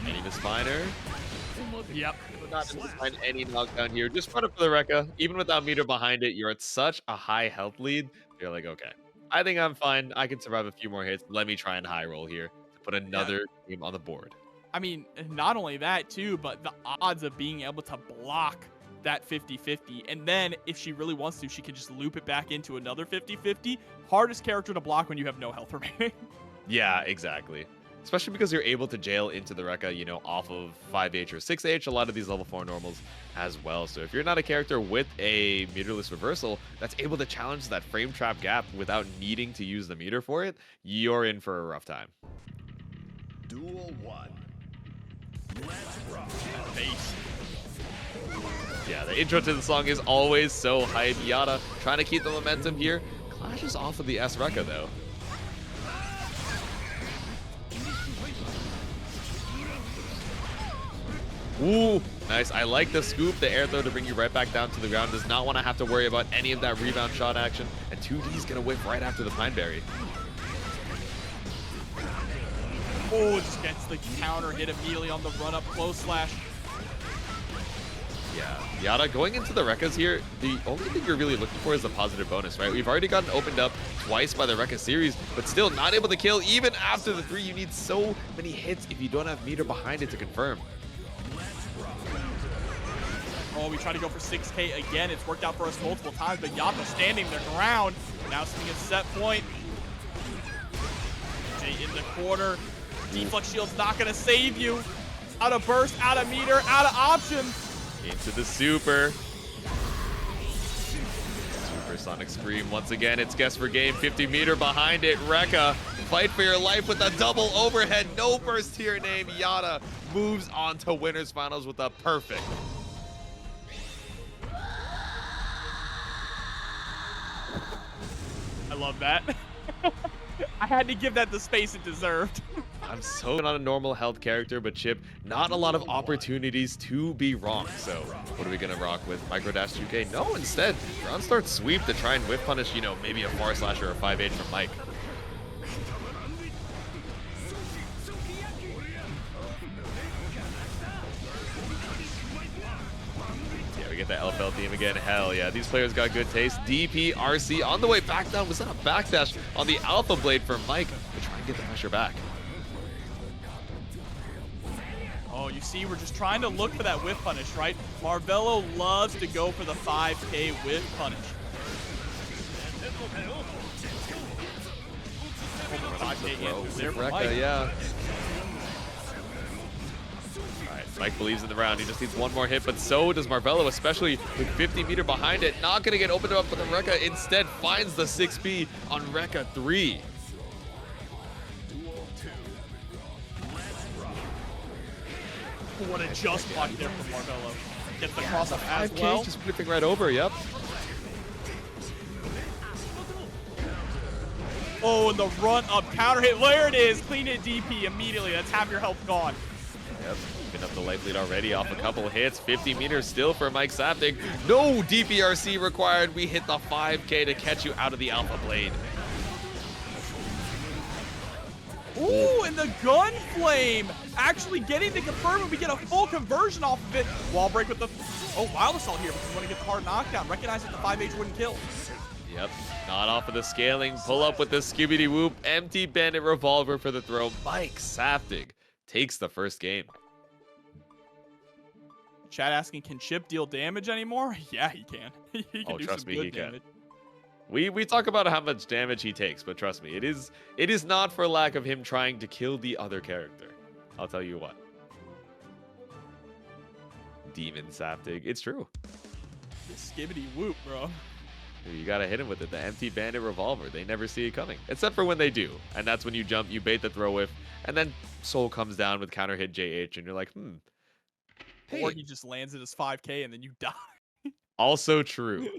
Any misfiner? Yep. Not to find any knockdown here. Just run up for the Rekka. Even without meter behind it, you're at such a high health lead. You're like, okay, I think I'm fine. I can survive a few more hits. Let me try and high roll here to put another game on the board. I mean, not only that too, but the odds of being able to block that 50-50. And then if she really wants to, she can just loop it back into another 50-50. Hardest character to block when you have no health remaining. Yeah, exactly. Especially because you're able to jail into the Rekka, you know, off of 5H or 6H, a lot of these level 4 normals as well. So if you're not a character with a meterless reversal that's able to challenge that frame trap gap without needing to use the meter for it, you're in for a rough time. Duel 1. Let's rock. Base. Yeah, the intro to the song is always so hype. Yata trying to keep the momentum here. Clashes off of the S Rekka though. Ooh, nice. I like the scoop, the air throw to bring you right back down to the ground. Does not want to have to worry about any of that rebound shot action. And 2D's going to whip right after the Pineberry. Oh, just gets the counter hit immediately on the run-up close slash. Yeah, Yata going into the Rekkas here, the only thing you're really looking for is the positive bonus, right? We've already gotten opened up twice by the Rekka series, but still not able to kill even after the 3. You need so many hits if you don't have meter behind it to confirm. Oh, we try to go for 6K again. It's worked out for us multiple times, but Yata standing their ground. Now sitting at set point. Jay in the corner. Deflux shield's not gonna save you. Out of burst, out of meter, out of options. Into the super. Supersonic Scream once again. It's guess for game. 50 meter behind it. Rekka, fight for your life with a double overhead. No burst tier name. Yata moves on to winners finals with a perfect. I love that. I had to give that the space it deserved. I'm so not a normal health character, but Chipp, not a lot of opportunities to be wrong. So what are we going to rock with? Micro dash 2K? No, instead, ground start sweep to try and whip punish, you know, maybe a far slash or a 5H from Mike. Yeah, we get the Elphelt theme again. Hell yeah, these players got good taste. DPRC on the way back down. Was that a backdash on the Alpha Blade for Mike to try and get the pressure back? Oh, you see, we're just trying to look for that whiff punish, right? Marvelo loves to go for the 5K whiff punish. 5K in there for Mike. Yeah. Alright, Mike believes in the round. He just needs one more hit, but so does Marvelo, especially with 50 meter behind it. Not going to get opened up for the Rekka. Instead, finds the 6B on Rekka 3. What a just block there from Marvelo. Gets the cross up as well. Just whipping right over, yep. Oh, and the run up counter hit. There it is. Clean hit DP immediately. That's half your health gone. Yep, been up the life lead already off a couple hits. 50 meters still for Mikesaftig. No DPRC required. We hit the 5K to catch you out of the Alpha Blade. Ooh, and the gun flame actually getting to confirm, and we get a full conversion off of it. Wall break with the Wild Assault here because we want to get the hard knockdown. Recognize that the 5H wouldn't kill. Yep, not off of the scaling. Pull up with the Scooby Whoop. Empty Bandit Revolver for the throw. Mikesaftig takes the first game. Chat asking, can Chipp deal damage anymore? Yeah, he can. He can do trust some me, good he damage. can. We talk about how much damage he takes, but trust me, it is not for lack of him trying to kill the other character. I'll tell you what. Demonsaftig. It's true. Skibbity whoop, bro. You gotta hit him with it. The empty bandit revolver. They never see it coming. Except for when they do. And that's when you jump, you bait the throw whiff, and then Soul comes down with counter hit JH, and you're like, hey. Or he just lands at his 5k and then you die. Also true.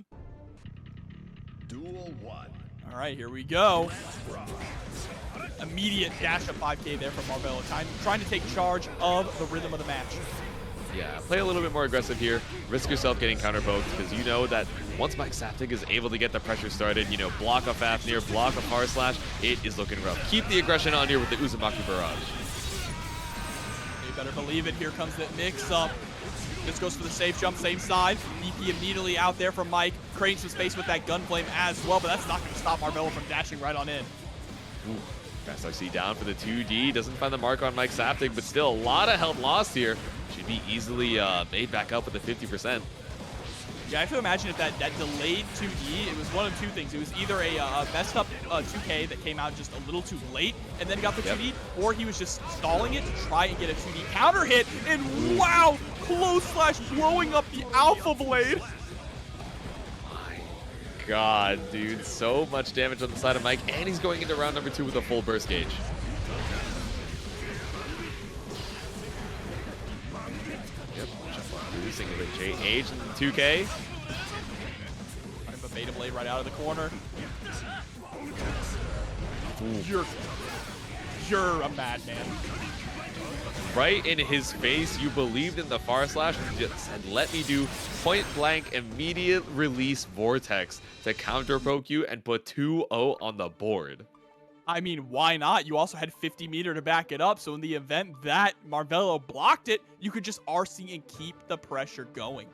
Duel 1. All right, here we go. Immediate dash of 5k there from Marvelo. Trying to take charge of the rhythm of the match. Yeah, play a little bit more aggressive here. Risk yourself getting counter poked because you know that once Mikesaftig is able to get the pressure started, block a Fafnir, block a Far Slash, it is looking rough. Keep the aggression on here with the Uzumaki Barrage. You better believe it. Here comes the mix-up. This goes for the safe jump, same side. BP immediately out there from Mike. Creating some space with that gunflame as well, but that's not going to stop Marvelo from dashing right on in. Fast RC down for the 2D. Doesn't find the mark on Mikesaftig, but still a lot of health lost here. Should be easily made back up with the 50%. Yeah, I have to imagine if that delayed 2D, it was one of two things. It was either a messed up 2K that came out just a little too late and then got the 2D, or he was just stalling it to try and get a 2D counter hit, and wow, close slash blowing up the Alpha Blade. My God, dude, so much damage on the side of Mike, and he's going into round number 2 with a full burst gauge. Losing with JH and 2K. Running a Beta Blade right out of the corner. You're a madman. Right in his face, you believed in the Far Slash and just said, let me do point blank immediate release Vortex to counter poke you and put 2-0 on the board. I mean, why not? You also had 50 meter to back it up, so in the event that Marvelo blocked it, you could just RC and keep the pressure going.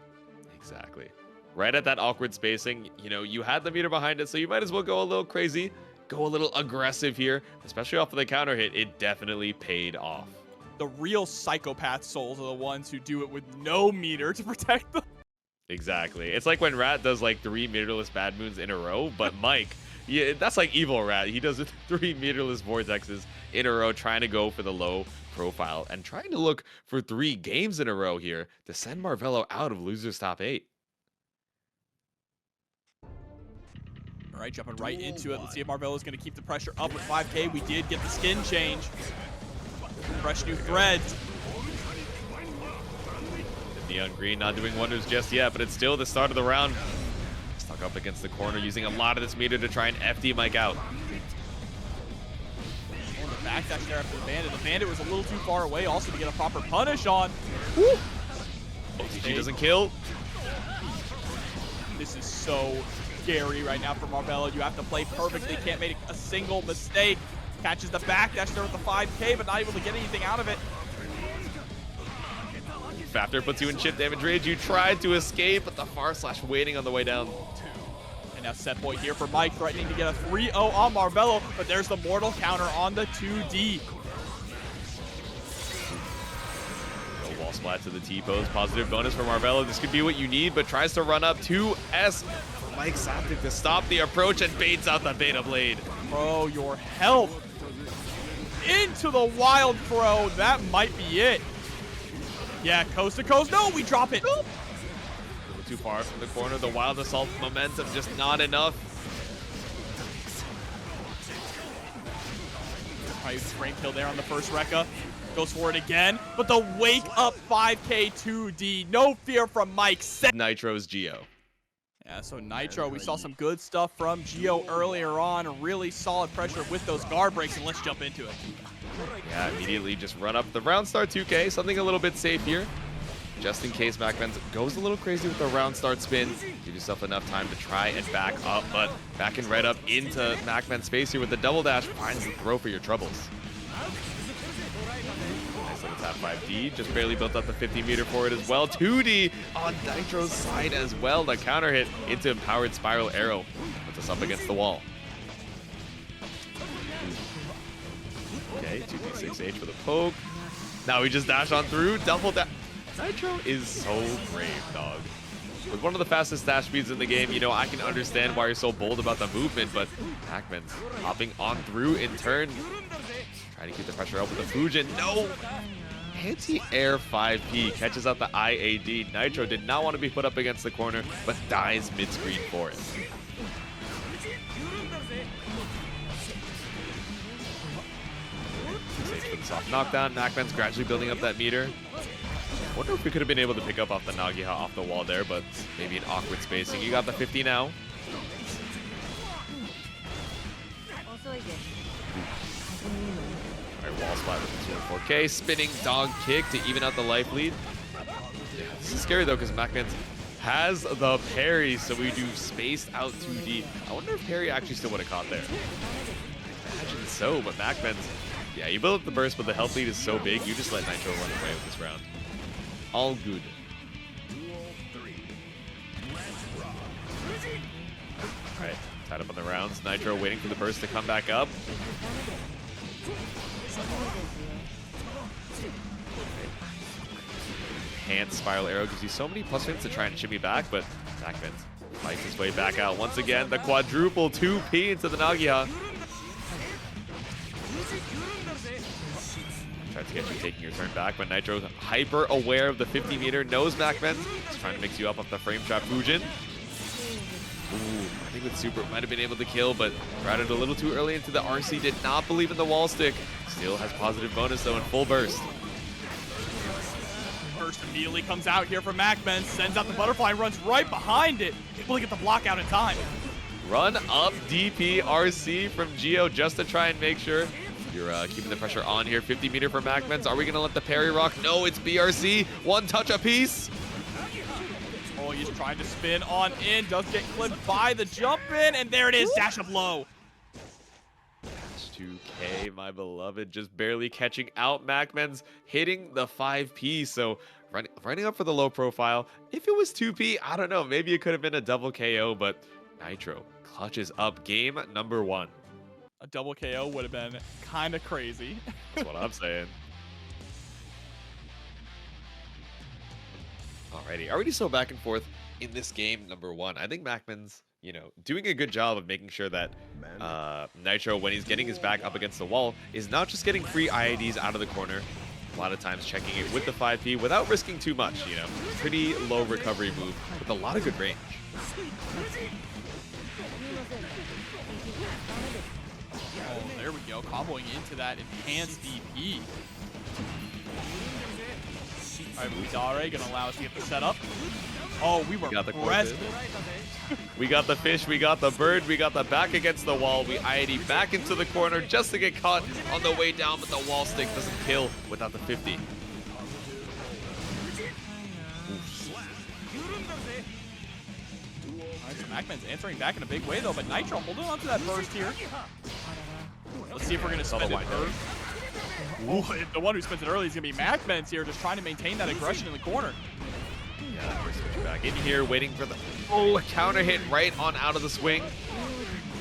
Exactly. Right at that awkward spacing, you had the meter behind it, so you might as well go a little crazy, go a little aggressive here, especially off of the counter hit. It definitely paid off. The real psychopath souls are the ones who do it with no meter to protect them. Exactly. It's like when Rat does like 3 meterless bad moons in a row, but Mike... Yeah, that's like evil Rat. He does 3 meterless vortexes in a row, trying to go for the low profile and trying to look for 3 games in a row here to send Marvelo out of losers top 8. All right, jumping right into it. Let's see if Marvelo is going to keep the pressure up with 5K. We did get the skin change. Fresh new threads. The neon green not doing wonders just yet, but it's still the start of the round. Stuck up against the corner, using a lot of this meter to try and FD Mike out. Oh, the backdash there after the bandit. The bandit was a little too far away also to get a proper punish on. Woo! OTG doesn't kill. This is so scary right now for Marvelo. You have to play perfectly. Can't make a single mistake. Catches the backdash there with the 5K, but not able to get anything out of it. Fafnir puts you in chip damage range. You tried to escape, but the Far Slash waiting on the way down. And now set point here for Mike, threatening to get a 3-0 on Marvelo, but there's the mortal counter on the 2D. No wall splat to the T-pose. Positive bonus for Marvelo. This could be what you need, but tries to run up 2S for Mikesaftig to stop the approach and baits out the Beta Blade. Bro, your health. Into the wild throw. That might be it. Yeah, coast to coast. No, we drop it. A little too far from the corner. The wild assault momentum just not enough. Probably frame kill there on the first Rekka. Goes for it again, but the wake up 5K 2D. No fear from Mike. Nitro's Geo. Yeah, so Nitro, we saw some good stuff from Geo earlier on. Really solid pressure with those guard breaks, and let's jump into it. Yeah, immediately just run up the round start 2K, something a little bit safe here. Just in case MacMens goes a little crazy with the round start spin. Give yourself enough time to try and back up, but back and right up into MacMens' space here with the double dash. Finds the throw for your troubles. Nice little tap 5D, just barely built up the 50 meter for it as well. 2D on Nitro's side as well. The counter hit into empowered spiral arrow. Puts us up against the wall. Okay, 2d6H for the poke. Now we just dash on through, double dash. Nitro is so brave, dog. With one of the fastest dash speeds in the game, I can understand why you're so bold about the movement, but MacMens hopping on through in turn. Trying to keep the pressure up with the Fujin. No! Anti-air 5P catches out the IAD. Nitro did not want to be put up against the corner, but dies mid-screen for it. Safe for the soft knockdown. MacMens gradually building up that meter. Wonder if we could have been able to pick up off the Nagiha off the wall there, but maybe an awkward spacing. You got the 50 now. Alright, wall spot with the 4K. Spinning dog kick to even out the life lead. Yeah, this is scary though, because MacMens has the parry, so we do spaced out 2D. I wonder if parry actually still would have caught there. Imagine so, but MacMens, yeah, you build up the burst, but the health lead is so big, you just let Nitro run away with this round. All good. Alright, tied up on the rounds. Nitro waiting for the burst to come back up. Hand spiral arrow gives you so many plus wins to try and shimmy back, but MacMens fights his way back out. Once again, the quadruple 2P into the Nagiha. Tries to get you taking your turn back, but Nitro's hyper aware of the 50 meter, knows MacMens. He's trying to mix you up off the frame trap Fujin. Ooh, I think with Super might have been able to kill, but routed a little too early into the RC. Did not believe in the wall stick. Still has positive bonus though in full burst. Burst immediately comes out here from MacMens, sends out the butterfly, runs right behind it, able to get the block out in time. Run up DP RC from Geo just to try and make sure you're keeping the pressure on here. 50 meter for MacMens. Are we going to let the parry rock? No, it's BRC. One touch apiece. Oh, he's trying to spin on in. Does get clipped by the jump in. And there it is. Dash up low. Dash 2K, my beloved. Just barely catching out MacMens. Hitting the 5P. So running up for the low profile. If it was 2P, I don't know. Maybe it could have been a double KO. But Nitro clutches up game number 1. A double KO would have been kind of crazy. That's what I'm saying. Alrighty, already so back and forth in this game number 1. I think MacMens, you know, doing a good job of making sure that Nitro, when he's getting his back up against the wall, is not just getting free IADs out of the corner. A lot of times checking it with the 5P without risking too much, you know. Pretty low recovery move with a lot of good range. Oh, there we go. Comboing into that enhanced DP. All right, Budare gonna allow us to get the setup. Oh, we were pressed. We got the fish, we got the bird, we got the back against the wall. We IAD back into the corner just to get caught on the way down, but the wall stick doesn't kill without the 50. Alright, so MacMens answering back in a big way though, but Nitro holding on to that burst here. Let's see if we're gonna spend it early. Ooh, the one who spends it early is gonna be MacMens here, just trying to maintain that aggression in the corner. Yeah, we're switching back in here, waiting for the counter hit right on out of the swing.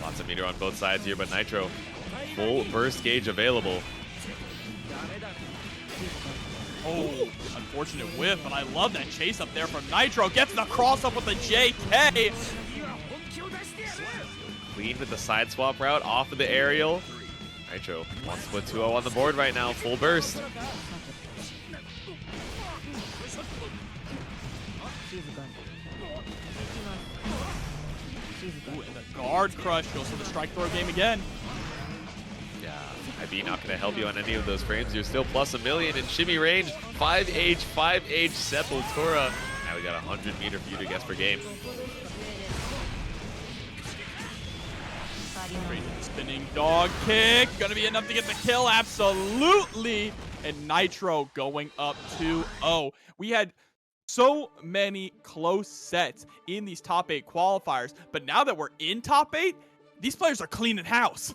Lots of meter on both sides here, but Nitro, full burst gauge available. Oh, unfortunate whiff, but I love that chase up there from Nitro. Gets the cross up with the JK. Clean with the side swap route off of the aerial. Nitro wants to put 2-0 on the board right now, full burst. Ooh, and the guard crush goes for the strike throw game again. Yeah, IB not going to help you on any of those frames. You're still plus $1 million in shimmy range. 5H Sepultura. Now we got 100 meter for you to guess per game. Spinning dog kick. Gonna be enough to get the kill. Absolutely. And Nitro going up 2-0. We had so many close sets in these top 8 qualifiers, but now that we're in top 8, these players are cleaning house.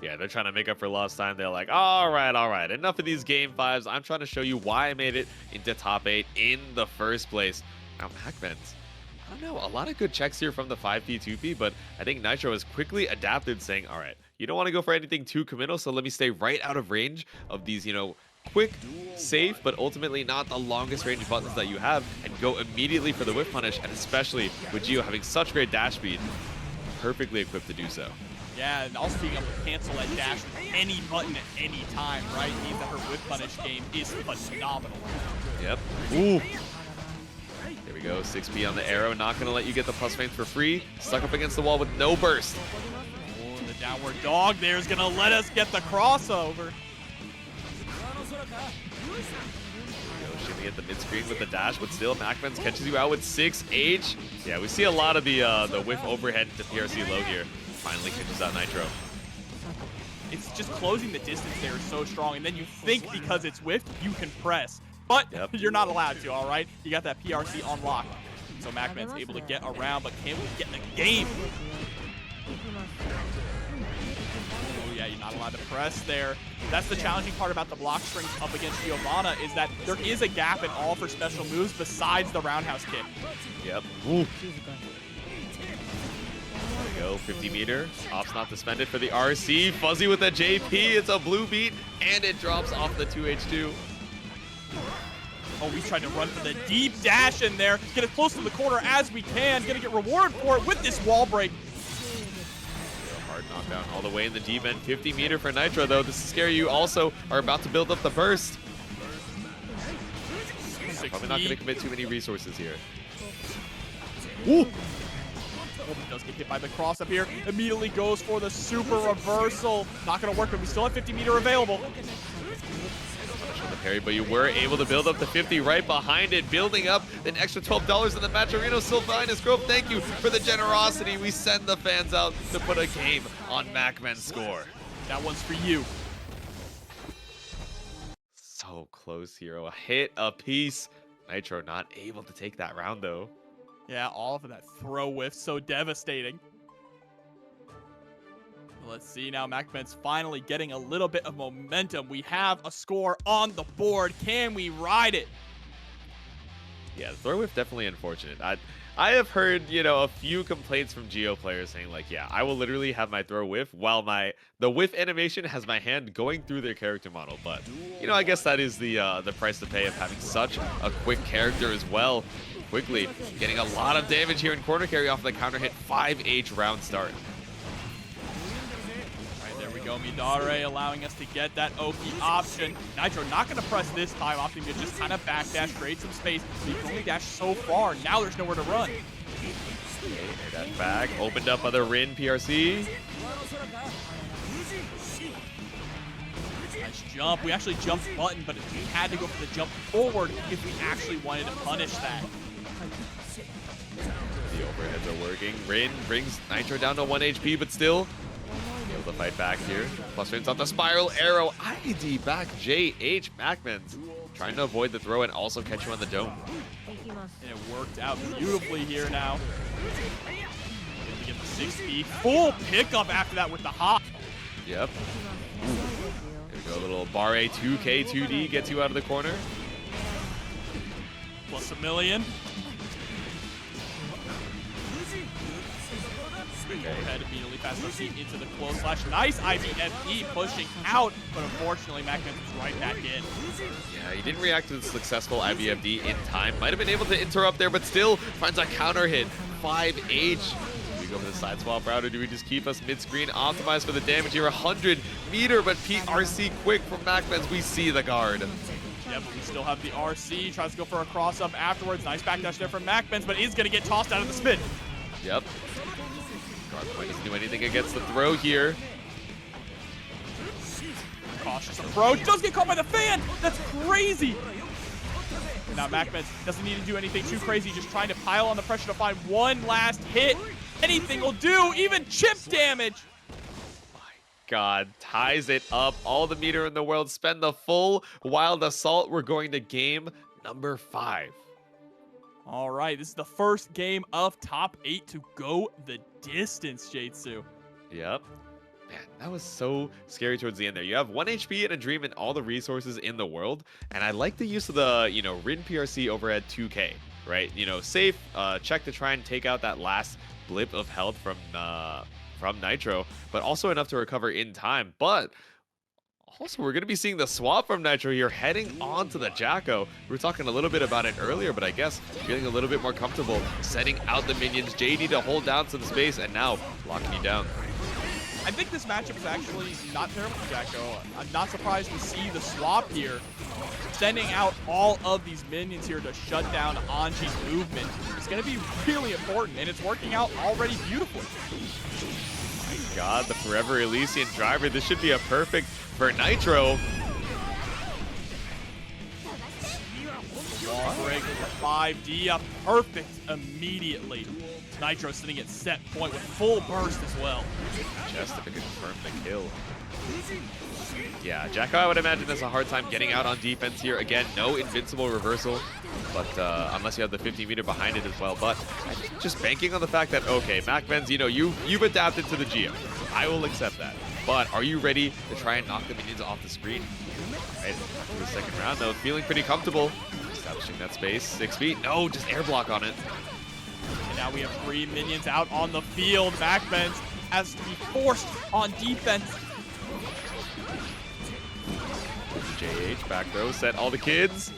Yeah, they're trying to make up for lost time. They're like, all right, enough of these game 5s. I'm trying to show you why I made it into top 8 in the first place. Now, MacMens, I don't know, a lot of good checks here from the 5P, 2P, but I think Nitro has quickly adapted, saying, all right, you don't want to go for anything too committal, so let me stay right out of range of these, you know, quick, safe, but ultimately not the longest range buttons that you have, and go immediately for the whip punish, and especially with Geo having such great dash speed, perfectly equipped to do so. Yeah, and also being able to cancel that dash with any button at any time, right? Means that her whip punish game is phenomenal. Yep. Ooh. There we go. 6P on the arrow. Not going to let you get the plus frames for free. Stuck up against the wall with no burst. Oh, the downward dog there is going to let us get the crossover. Shimmy at the mid screen with the dash, but still MacMens catches you out with 6H. Yeah, we see a lot of the whiff overhead to PRC low here. Finally catches out Nitro. It's just closing the distance there is so strong, and then you think because it's whiffed, you can press. But you're not allowed to, all right? You got that PRC on lock. So MacMen's able to get around, but can we get the game? Oh yeah, you're not allowed to press there. That's the challenging part about the block strings up against Giovanna, is that there is a gap in all for special moves besides the roundhouse kick. Yep. Ooh. There we go, 50 meter. Ops not suspended for the RC. Fuzzy with the JP. It's a blue beat, and it drops off the 2H2. Oh, we tried to run for the deep dash in there. Get as close to the corner as we can. Gonna get rewarded for it with this wall break. Hard knockdown all the way in the deep end. 50 meter for Nitro, though. This is scary. You also are about to build up the burst. Probably not going to commit too many resources here. Ooh. Oh, he does get hit by the cross up here. Immediately goes for the super reversal. Not going to work, but we still have 50 meter available. The parry, but you were able to build up the 50 right behind it, building up an extra $12 in the match. Areno Sylvanus Grove, thank you for the generosity. We send the fans out to put a game on MacMen's score. That one's for you. So close here. A hit apiece. Nitro not able to take that round, though. Yeah, all of that throw whiff, so devastating. Let's see now, MacMen's finally getting a little bit of momentum. We have a score on the board. Can we ride it? Yeah, the throw whiff definitely unfortunate. I have heard, you know, a few complaints from Geo players saying like, yeah, I will literally have my throw whiff while the whiff animation has my hand going through their character model. But, you know, I guess that is the price to pay of having such a quick character as well. Quickly getting a lot of damage here in corner carry off the counter hit 5H round start. Midare allowing us to get that Oki option. Nitro not going to press this time, opting to just kind of backdash, create some space. He can only dash so far. Now there's nowhere to run. Okay, that back. Opened up other Rin PRC. Nice jump. We actually jumped button, but we had to go for the jump forward if we actually wanted to punish that. The overheads are working. Rin brings Nitro down to 1 HP, but still able to fight back here. Plus frames on the spiral arrow. ID back JH. MacMens trying to avoid the throw and also catch you on the dome. And it worked out beautifully here now. Able to get the 6B. Full pickup after that with the hop. Yep. Ooh. There we go. A little Barre 2K 2D gets you out of the corner. Plus $1 million. Overhead immediately fast proceed into the close slash. Nice IBFE pushing out, but unfortunately MacMens was right back in. Yeah, he didn't react to the successful IBFD in time. Might have been able to interrupt there, but still finds a counter hit. 5H. Do we go for the side swap route, or do we just keep us mid-screen optimized for the damage here? 100 meter, but PRC quick from MacMens. We see the guard. Yep, we still have the RC. Tries to go for a cross-up afterwards. Nice backdash there from MacMens, but is going to get tossed out of the spin. Yep. Badguy doesn't do anything against the throw here. Cautious approach. Does get caught by the fan. That's crazy. Now MacMens doesn't need to do anything too crazy. Just trying to pile on the pressure to find one last hit. Anything will do. Even chip damage. My God. Ties it up. All the meter in the world. Spend the full wild assault. We're going to game number 5. All right, this is the first game of top 8 to go the distance, Jatsu. Yep. Man, that was so scary towards the end there. You have 1 HP and a dream and all the resources in the world. And I like the use of the, you know, Rin PRC over at 2K, right? You know, safe, check to try and take out that last blip of health from Nitro, but also enough to recover in time. But also, we're going to be seeing the swap from Nitro here heading on to the Jacko. We were talking a little bit about it earlier, but I guess feeling a little bit more comfortable setting out the minions. JD to hold down some space and now locking you down. I think this matchup is actually not terrible for Jacko. I'm not surprised to see the swap here. Sending out all of these minions here to shut down Anji's movement is going to be really important, and it's working out already beautifully. My God, the Forever Elysian driver. This should be a perfect for Nitro. Wall break with the 5D up perfect immediately. Nitro sitting at set point with full burst as well. Just to confirm the kill. Yeah, Jacko, I would imagine, has a hard time getting out on defense here. Again, no invincible reversal, but unless you have the 50-meter behind it as well. But I think just banking on the fact that, okay, MacMens, you know, you've adapted to the Geo. I will accept that. But are you ready to try and knock the minions off the screen? Right, for the second round, though, feeling pretty comfortable. Establishing that space, 6 feet. No, just air block on it. And now we have 3 minions out on the field. MacMens has to be forced on defense. JH, back throw, set all the kids.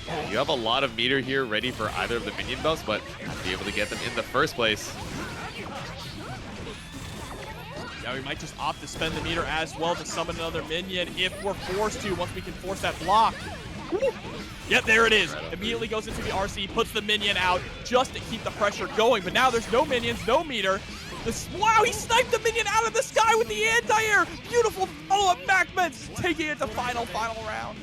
Yeah, you have a lot of meter here ready for either of the minion buffs, but have to be able to get them in the first place. Yeah, we might just opt to spend the meter as well to summon another minion if we're forced to, once we can force that block. Woo. Yep, there it is. Immediately goes into the RC, puts the minion out just to keep the pressure going, but now there's no minions, no meter. Wow, he sniped the minion out of the sky with the anti-air. Beautiful follow-up MacMens taking it to final round.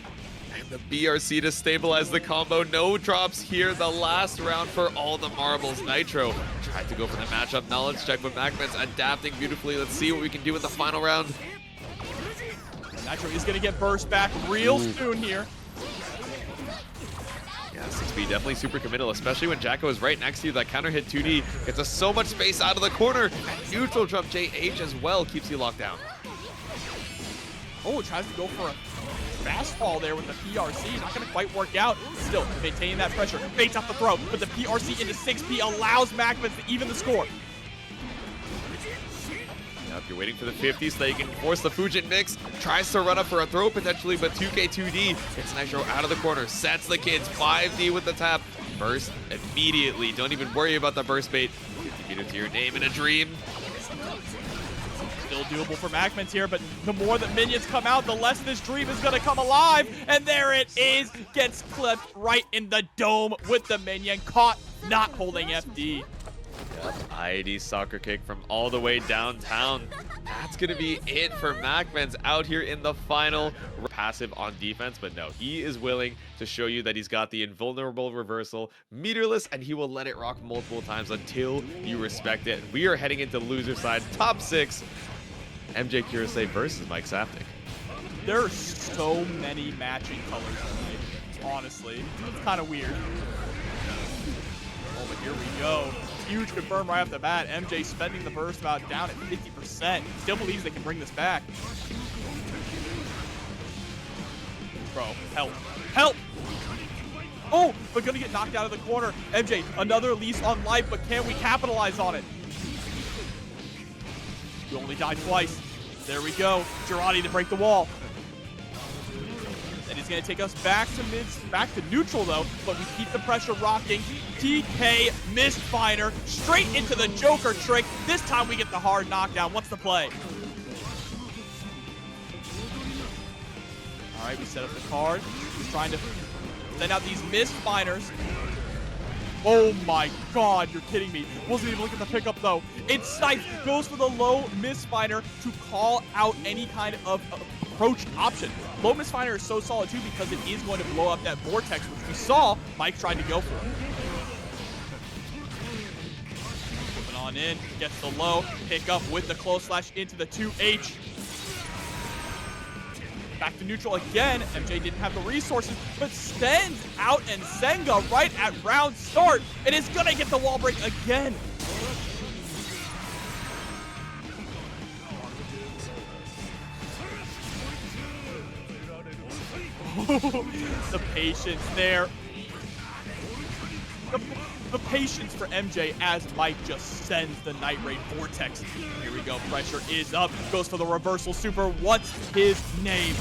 And the BRC to stabilize the combo. No drops here. The last round for all the marbles. Nitro tried to go for the matchup knowledge check, but MacMens adapting beautifully. Let's see what we can do in the final round. Nitro is going to get burst back real soon here. Yeah, 6B definitely super committal, especially when Jacko is right next to you. That counter hit 2D gets us so much space out of the corner. And neutral jump JH as well keeps you locked down. Oh, tries to go for a fastball there with the PRC. Not going to quite work out. Still maintaining that pressure. Baits out the throw, but the PRC into 6B allows MacMens to even the score. Yep, you're waiting for the 50 so that you can force the Fujin mix. Tries to run up for a throw potentially, but 2K2D gets Nitro out of the corner. Sets the kids. 5D with the tap. Burst immediately. Don't even worry about the burst bait. 50 meter to your name in a dream. Still doable for MacMens here, but the more that minions come out, the less this dream is going to come alive. And there it is. Gets clipped right in the dome with the minion. Caught not holding FD. ID soccer kick from all the way downtown. That's going to be it for MacMens out here in the final. Passive on defense, but no, he is willing to show you that he's got the invulnerable reversal, meterless, and he will let it rock multiple times until you respect it. We are heading into loser side, top 6, MjKurase versus Mikesaftig. There are so many matching colors tonight, honestly. It's kind of weird. Oh, but here we go. Huge confirm right off the bat. MJ spending the burst about down at 50%. Still believes they can bring this back. Bro, help. Help! Oh, but gonna get knocked out of the corner. MJ, another lease on life, but can we capitalize on it? You only died twice. There we go. Girardi to break the wall. And he's going to take us back to neutral, though. But we keep the pressure rocking. DK misfire straight into the Joker trick. This time we get the hard knockdown. What's the play? All right, we set up the card. He's trying to send out these misfiners. Oh my God, you're kidding me. Wasn't even looking at the pickup though. It snipes, goes for the low misfiner to call out any kind of approach option. Low misfiner is so solid too because it is going to blow up that vortex, which we saw Mike tried to go for. Moving on in, gets the low, pick up with the close slash into the 2H. Back to neutral again. MJ didn't have the resources, but sends out and Senga right at round start. And is gonna get the wall break again. The patience there. The patience for MJ as Mike just sends the Night Raid Vortex. Here we go, pressure is up. Goes for the reversal super. What's his name?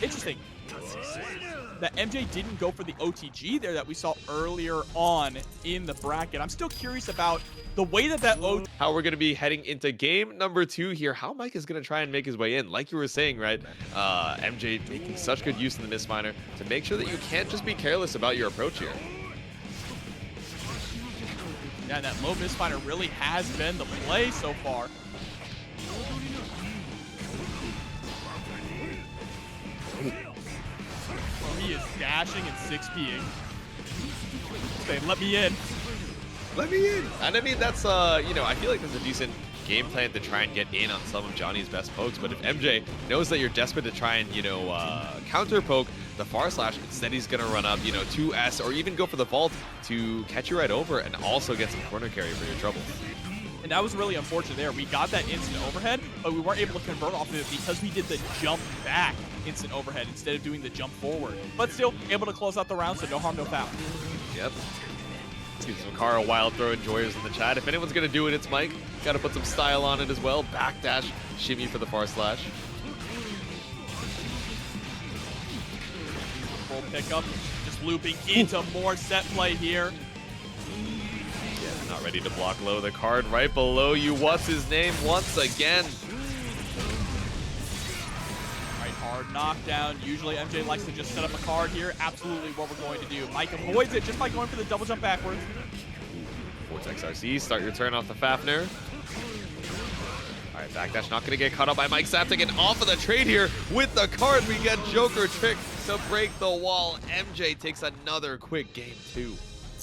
Interesting. that MJ didn't go for the OTG there that we saw earlier on in the bracket. I'm still curious about the way that how we're going to be heading into game number 2 here. How Mike is going to try and make his way in. Like you were saying, right? MJ making such good use of the Mistminer to make sure that you can't just be careless about your approach here. Yeah, that low Mistminer really has been the play so far. He is dashing and 6P'ing. Saying, let me in. Let me in. And I mean, that's, you know, I feel like there's a decent game plan to try and get in on some of Johnny's best pokes. But if MJ knows that you're desperate to try and, you know, counter poke the far slash, instead he's going to run up, you know, 2S or even go for the vault to catch you right over and also get some corner carry for your trouble. And that was really unfortunate there. We got that instant overhead, but we weren't able to convert off of it because we did the jump back instant overhead instead of doing the jump forward. But still able to close out the round, so no harm, no foul. Yep. Give some Cara wild throw enjoyers in the chat. If anyone's going to do it, it's Mike. Got to put some style on it as well. Backdash, shimmy for the far slash. Full pickup, just looping into more set play here. Yeah, not ready to block low. The card right below you. What's his name once again? Hard knockdown. Usually MJ likes to just set up a card here. Absolutely what we're going to do. Mike avoids it just by going for the double jump backwards. Vortex RC, start your turn off the Fafnir. All right, backdash not going to get caught up by Mikesaftig, and off of the trade here with the card. We get Joker Trick to break the wall. MJ takes another quick game 2.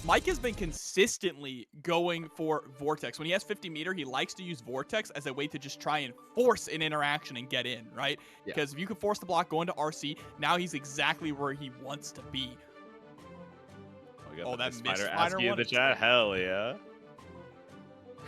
Mike has been consistently going for Vortex. When he has 50 meter, he likes to use Vortex as a way to just try and force an interaction and get in, right? Yeah. Because if you can force the block, go into RC, now he's exactly where he wants to be. Oh, that Mistminer asking in one the chat. Hell yeah.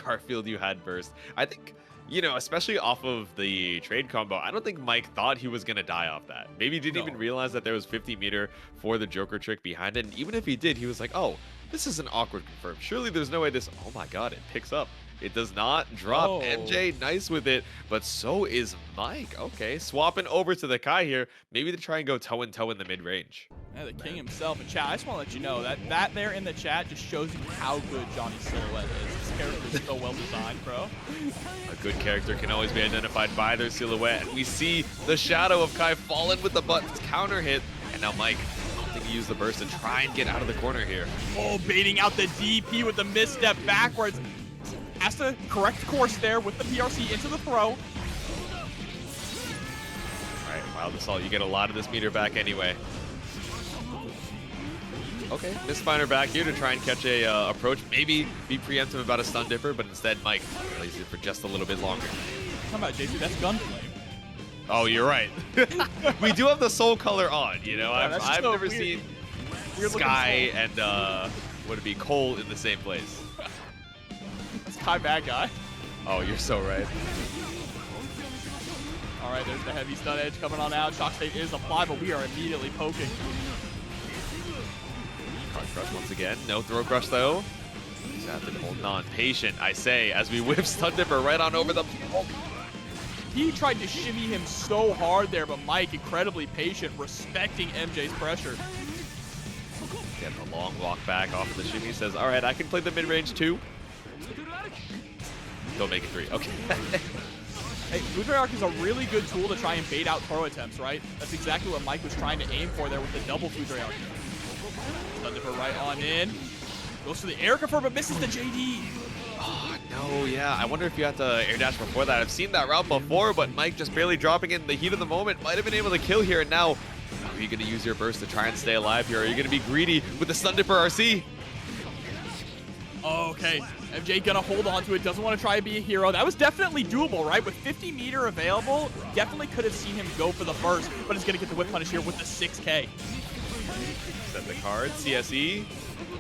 Garfield, you had burst. I think, you know, especially off of the trade combo, I don't think Mike thought he was going to die off that. Maybe he didn't even realize that there was 50 meter for the Joker Trick behind it. And even if he did, he was like, oh, this is an awkward confirm. Surely there's no way this... Oh my god, it picks up. It does not drop. Oh. MJ, nice with it, but so is Mike. Okay, swapping over to the Kai here, maybe to try and go toe-and-toe in the mid-range. Yeah, the king himself in chat. I just want to let you know that there in the chat just shows you how good Johnny's silhouette is. This character is so well designed, bro. A good character can always be identified by their silhouette, and we see the shadow of Kai falling with the buttons counter hit, and now Mike opting to use the burst to try and get out of the corner here. Oh, baiting out the DP with the misstep backwards. Has to correct course there with the PRC into the throw. All right, Wild Assault, you get a lot of this meter back anyway. Okay, Mistminer back here to try and catch a approach. Maybe be preemptive about a stun dipper, but instead Mike plays it for just a little bit longer. How about JC? That's gunplay. Oh, you're right. We do have the soul color on, you know. Yeah, I've never seen Sky and would it be Cole in the same place. That's Kai Badguy. Oh, you're so right. All right, there's the heavy stun edge coming on out. Shock state is applied, but we are immediately poking. Card crush once again. No throw crush though. He's have to hold on. Patient, I say, as we whip Stun Dipper right on over the... He tried to shimmy him so hard there, but Mike, incredibly patient, respecting MJ's pressure. Get the long walk back off of the shimmy. Says, all right, I can play the mid-range too. Don't make it 3. Okay. Hey, basedracc is a really good tool to try and bait out throw attempts, right? That's exactly what Mike was trying to aim for there with the double basedracc. Stun Dipper right on in. Goes for the air confirm, but misses the JD. Oh, no, yeah. I wonder if you had to air dash before that. I've seen that route before, but Mike just barely dropping in the heat of the moment. Might have been able to kill here, and now are you going to use your burst to try and stay alive here? Are you going to be greedy with the Stun Dipper RC? Okay, MJ gonna hold on to it, doesn't want to try to be a hero. That was definitely doable, right? With 50 meter available, definitely could have seen him go for the first, but he's gonna get the whip punish here with the 6K. Set the card, CSE.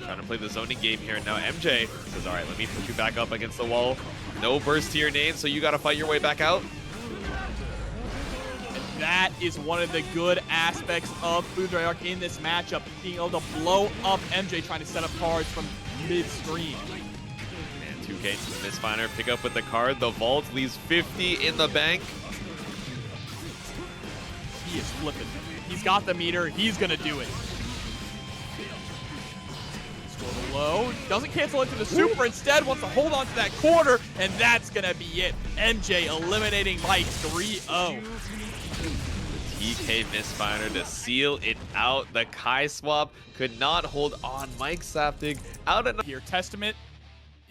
Trying to play the zoning game here, and now MJ says, all right, let me put you back up against the wall. No burst to your name, so you gotta fight your way back out. And that is one of the good aspects of basedracc in this matchup, being able to blow up MJ trying to set up cards from midstream. And 2K to the Mistminer, pick up with the card. The vault leaves 50 in the bank. he is flipping. He's got the meter. He's going to do it. Score low. Doesn't cancel into the super. Instead, wants to hold on to that corner, and that's going to be it. MJ eliminating Mike 3-0. TK misfire to seal it out. The Kai swap could not hold on. Mikesaftig out of here. Testament,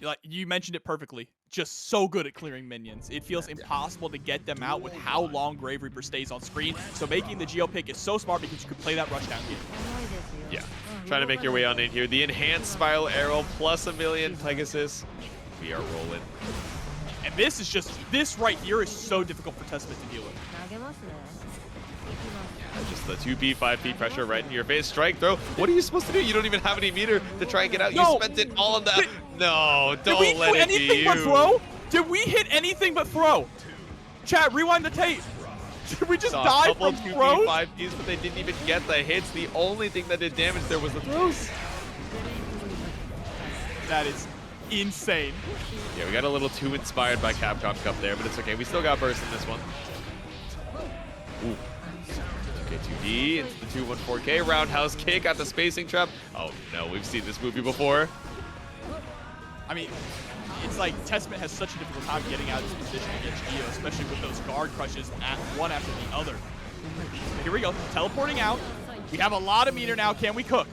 like you mentioned it perfectly. Just so good at clearing minions. It feels impossible to get them out with how long Grave Reaper stays on screen. So making the Geo pick is so smart because you can play that rushdown game. Yeah, trying to make your way on in here. The enhanced spiral arrow plus a million Pegasus. We are rolling. And this is just, this right here is so difficult for Testament to deal with. Just the 2P, 5P pressure right in your face. Strike, throw. What are you supposed to do? You don't even have any meter to try and get out. No. You spent it all on that. No, don't Did we let do it be anything you. but throw? Did we hit anything but throw? Chat, rewind the tape. Did we just Saw a die couple from 2P, throws? 5Ps, but they didn't even get the hits. The only thing that did damage there was the throws. That is insane. Yeah, we got a little too inspired by Capcom Cup there, but it's okay. We still got burst in this one. Ooh. Okay, 2D into the 2-1-4K. Roundhouse kick at the spacing trap. Oh no, we've seen this movie before. I mean, it's like Testament has such a difficult time getting out of this position against Geo, especially with those guard crushes one after the other. Here we go, teleporting out. We have a lot of meter now. Can we cook?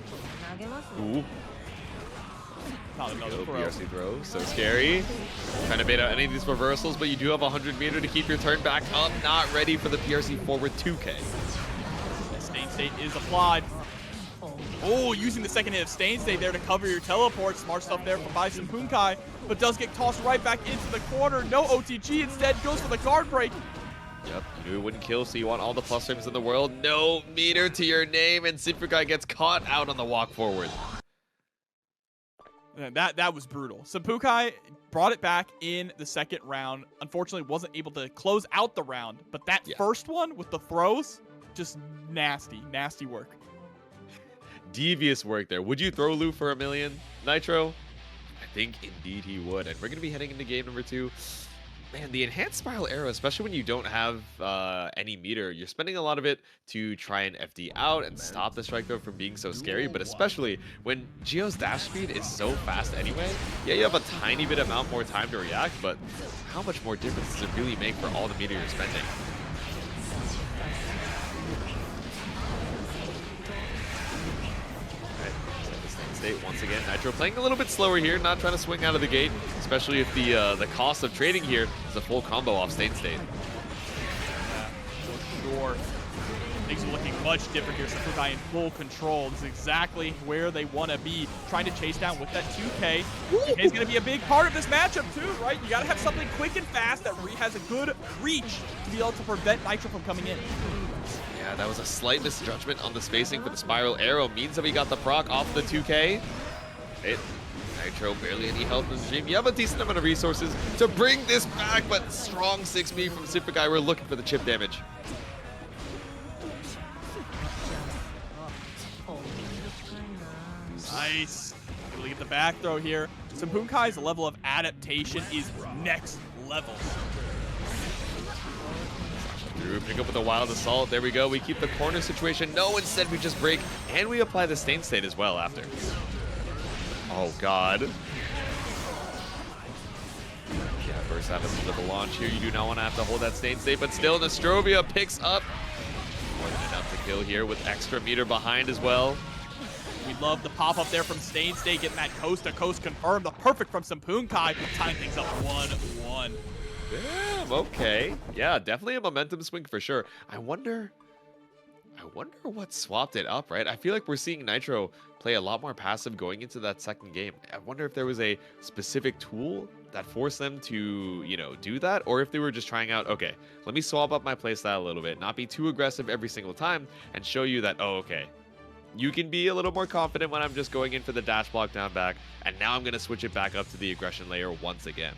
Ooh. Not another throw. PRC throw, so scary. Trying to bait out any of these reversals, but you do have 100 meter to keep your turn back up. Not ready for the PRC forward 2K. Stain State is applied. Oh, using the second hit of Stain State there to cover your teleport. Smart stuff there from by Symphuukai, but does get tossed right back into the corner. No OTG, instead goes for the guard break. Yep, you knew it wouldn't kill, so you want all the plus frames in the world. No meter to your name, and Symphuukai gets caught out on the walk forward. That was brutal. Symphuukai brought it back in the second round. Unfortunately, wasn't able to close out the round, but that first one with the throws, just nasty, nasty work. Devious work there. Would you throw Lu for a million, Nitro? I think indeed he would. And we're going to be heading into game number 2. Man, the enhanced spiral arrow, especially when you don't have any meter, you're spending a lot of it to try and FD out and stop the strike throw from being so scary, but especially when Geo's dash speed is so fast anyway. Yeah, you have a tiny bit amount more time to react, but how much more difference does it really make for all the meter you're spending? State once again. Nitro playing a little bit slower here, not trying to swing out of the gate, especially if the cost of trading here is a full combo off State. Yeah, for sure. Things are looking much different here. Symphuukai in full control. This is exactly where they want to be, trying to chase down with that 2K. 2K is going to be a big part of this matchup too, right? You got to have something quick and fast that has a good reach to be able to prevent Nitro from coming in. Yeah, that was a slight misjudgment on the spacing for the spiral arrow. Means that we got the proc off the 2K. Nitro barely any health in the stream. You have a decent amount of resources to bring this back, but strong 6B from Symphuukai. We're looking for the chip damage. Nice. Able to get the back throw here. Symphuukai's level of adaptation is next level. Through, pick up with a wild assault. There we go. We keep the corner situation. No, instead we just break, and we apply the Stain State as well after. Oh, God. Yeah, first out of the launch here. You do not want to have to hold that Stain State, but still, Nostrovia picks up more than enough to kill here with extra meter behind as well. We love the pop-up there from Stain State, getting that coast-to-coast confirmed. The perfect from Symphuukai, tying things up 1-1. Damn, okay. Yeah, definitely a momentum swing for sure. I wonder what swapped it up, right? I feel like we're seeing Nitro play a lot more passive going into that second game. I wonder if there was a specific tool that forced them to, you know, do that, or if they were just trying out, okay, let me swap up my playstyle a little bit, not be too aggressive every single time, and show you that, oh, okay, you can be a little more confident when I'm just going in for the dash block down back, and now I'm going to switch it back up to the aggression layer once again.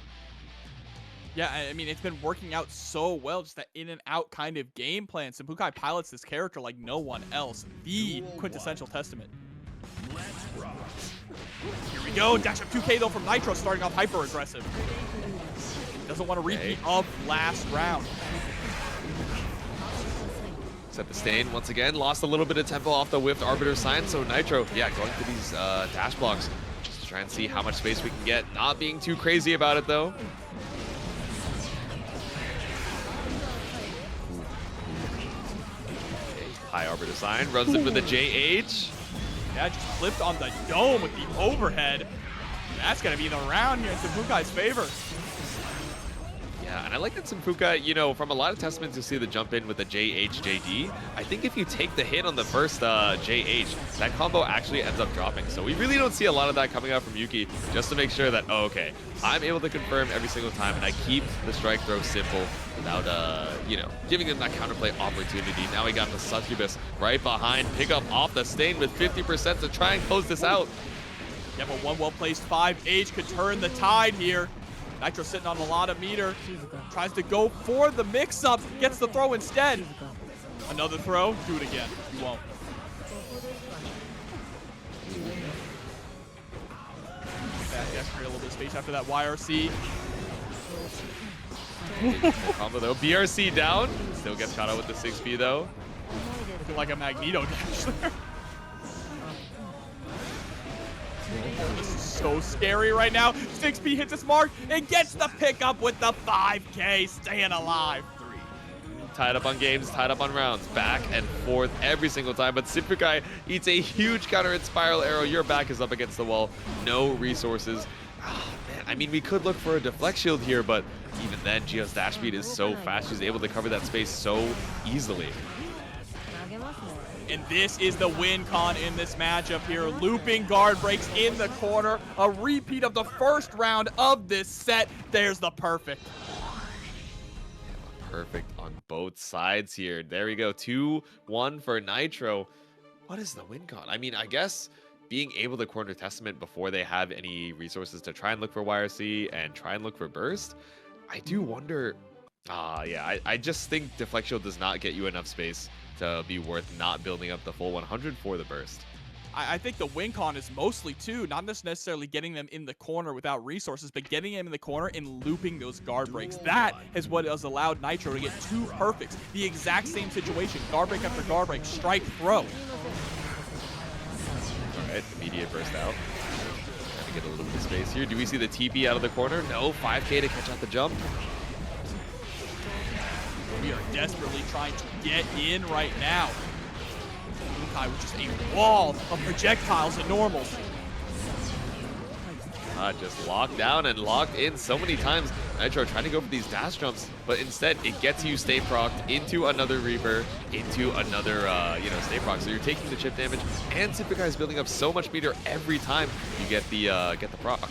Yeah, I mean, it's been working out so well, just that in and out kind of game plan. Symphuukai pilots this character like no one else. The quintessential testament. Here we go. Dash up 2K though from Nitro, starting off hyper aggressive. Doesn't want to repeat of last round. Set the stain once again. Lost a little bit of tempo off the whiffed Arbiter sign. So Nitro, yeah, going for these dash blocks. Just to try and see how much space we can get. Not being too crazy about it, though. High Arbiter sign. Runs in with the JH. Yeah, just flipped on the dome with the overhead. That's going to be the round here in Symphuukai's favor. Yeah, and I like that Symphuukai, you know, from a lot of testaments, you'll see the jump in with the JH-JD. I think if you take the hit on the first JH, that combo actually ends up dropping. So we really don't see a lot of that coming out from Yuki, just to make sure that, oh, okay, I'm able to confirm every single time, and I keep the strike throw simple without, you know, giving him that counterplay opportunity. Now we got the Succubus right behind, pick up off the stain with 50% to try and close this out. Yeah, but one well-placed 5H could turn the tide here. Nitro sitting on a lot of meter. Tries to go for the mix-up. Gets the throw instead. Another throw. Do it again. You won't. Back yes, create a little bit of space after that YRC. Combo though. BRC down. Still gets caught out with the 6B though. Looking like a Magneto dash there. This is so scary right now. 6B hits its mark and gets the pickup with the 5K, staying alive. Tied up on games, tied up on rounds, back and forth every single time. But Symphuukai eats a huge counter and spiral arrow. Your back is up against the wall. No resources. Oh, man. I mean, we could look for a deflect shield here, but even then, Gio's dash speed is so fast. She's able to cover that space so easily. And this is the win con in this matchup here. Looping guard breaks in the corner. A repeat of the first round of this set. There's the perfect. Perfect on both sides here. There we go. 2-1 for Nitro. What is the win con? I mean, I guess being able to corner Testament before they have any resources to try and look for YRC and try and look for Burst. I do wonder. Yeah, I just think Deflect Shield does not get you enough space to be worth not building up the full 100 for the Burst. I think the win con is mostly, too, not just necessarily getting them in the corner without resources, but getting them in the corner and looping those guard breaks. That is what has allowed Nitro to get 2 perfects. The exact same situation. Guard break after guard break, strike, throw. All right, immediate burst out. Trying to get a little bit of space here. Do we see the TP out of the corner? No, 5K to catch out the jump. We are desperately trying to get in right now. Symphuukai with just a wall of projectiles and normals. Just locked down and locked in so many times. Nitro trying to go for these dash jumps, but instead it gets you stay procced into another Reaper, into another, stay proc. So you're taking the chip damage, and Symphuukai is building up so much meter every time you get the proc.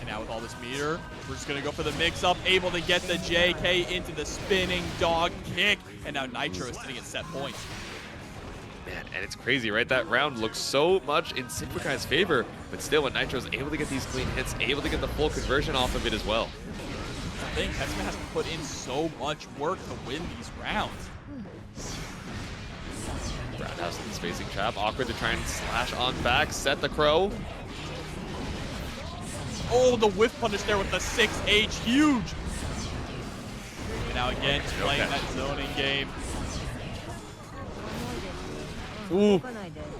And now with all this meter, we're just gonna go for the mix-up, able to get the JK into the spinning dog kick, and now Nitro is sitting at set points. Man, and it's crazy, right? That round looks so much in Symphuukai's favor, but still when Nitro's able to get these clean hits, able to get the full conversion off of it as well. I think Testament has to put in so much work to win these rounds. Roundhouse in the spacing trap, awkward to try and slash on back, set the crow. Oh, the whiff punish there with the 6H, huge. And now again, just playing that zoning game. Ooh,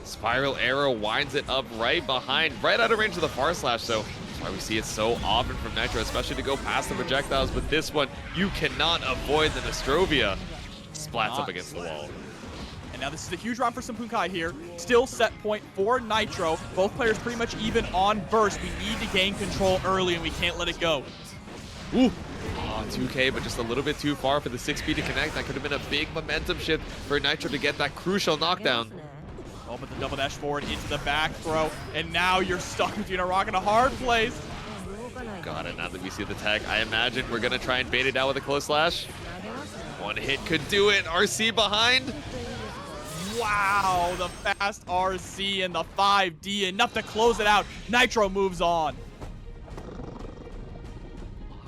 spiral arrow winds it up right behind, right out of range of the far slash. So that's why we see it so often from Nitro, especially to go past the projectiles. But this one, you cannot avoid the Nostrovia. Splats up against the wall. And now this is a huge round for Symphuukai here. Still set point for Nitro. Both players pretty much even on burst. We need to gain control early and we can't let it go. Ooh. Oh, 2K, but just a little bit too far for the 6B to connect. That could have been a big momentum shift for Nitro to get that crucial knockdown. Oh, but the double dash forward into the back throw. And now you're stuck between a rock and a hard place. Got it. Now that we see the tag, I imagine we're going to try and bait it out with a close slash. One hit could do it. RC behind. Wow, the fast RC and the 5D, enough to close it out. Nitro moves on.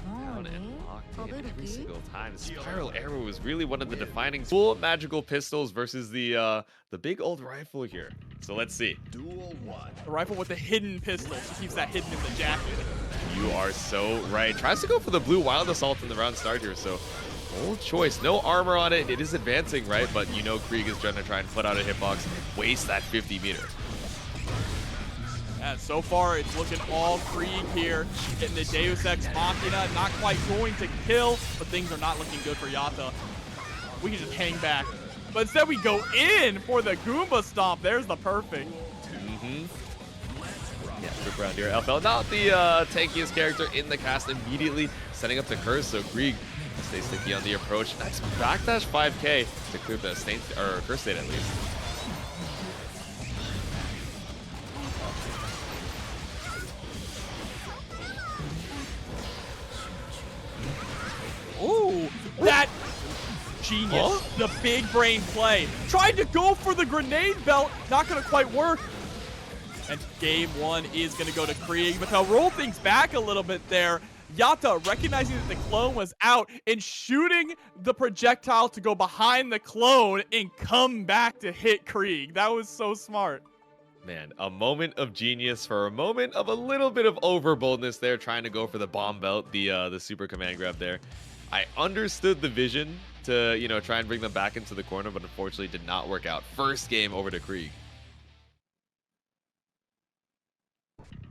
Down and locked in every single time. Spiral arrow is really one of the defining full magical pistols versus the big old rifle here. So let's see. Duel 1. The rifle with the hidden pistol. She keeps that hidden in the jacket. You are so right. Tries to go for the blue wild assault in the round start here. So Bold choice. No armor on it. It is advancing, right? But you know Kreeg is trying to put out a hitbox, waste that 50 meter. And so far, it's looking all Kreeg here. Getting the Deus Ex Machina. Not quite going to kill, but things are not looking good for Yata. We can just hang back. But instead, we go in for the Goomba Stomp. There's the perfect. Yeah, quick round here. Elphelt, not the tankiest character in the cast, immediately setting up the curse, so Kreeg stays sticky on the approach. Nice backdash 5k to clear the state, or curse state at least. Ooh, that genius. Huh? The big brain play. Tried to go for the grenade belt. Not going to quite work. And game one is going to go to Kreeg. But to roll things back a little bit there, Yata recognizing that the clone was out and shooting the projectile to go behind the clone and come back to hit Kreeg. That was so smart. Man, a moment of genius for a moment of a little bit of overboldness there, trying to go for the bomb belt, the super command grab there. I understood the vision to, you know, try and bring them back into the corner, but unfortunately did not work out. First game over to Kreeg.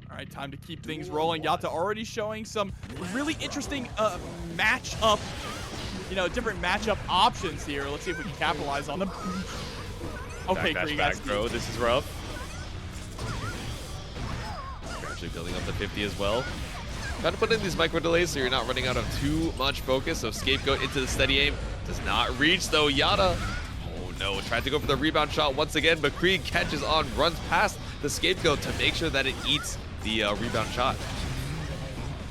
All right, time to keep things rolling. Yata already showing some really interesting matchup, different matchup options here. Let's see if we can capitalize on them. Okay, Backdash Kreeg, back throw. This is rough. Actually building up the 50 as well. Trying to put in these micro delays so you're not running out of too much focus. So Scapegoat into the steady aim. Does not reach though. Yata. Oh no. Tried to go for the rebound shot once again, but Kreeg catches on, runs past the Scapegoat to make sure that it eats the rebound shot.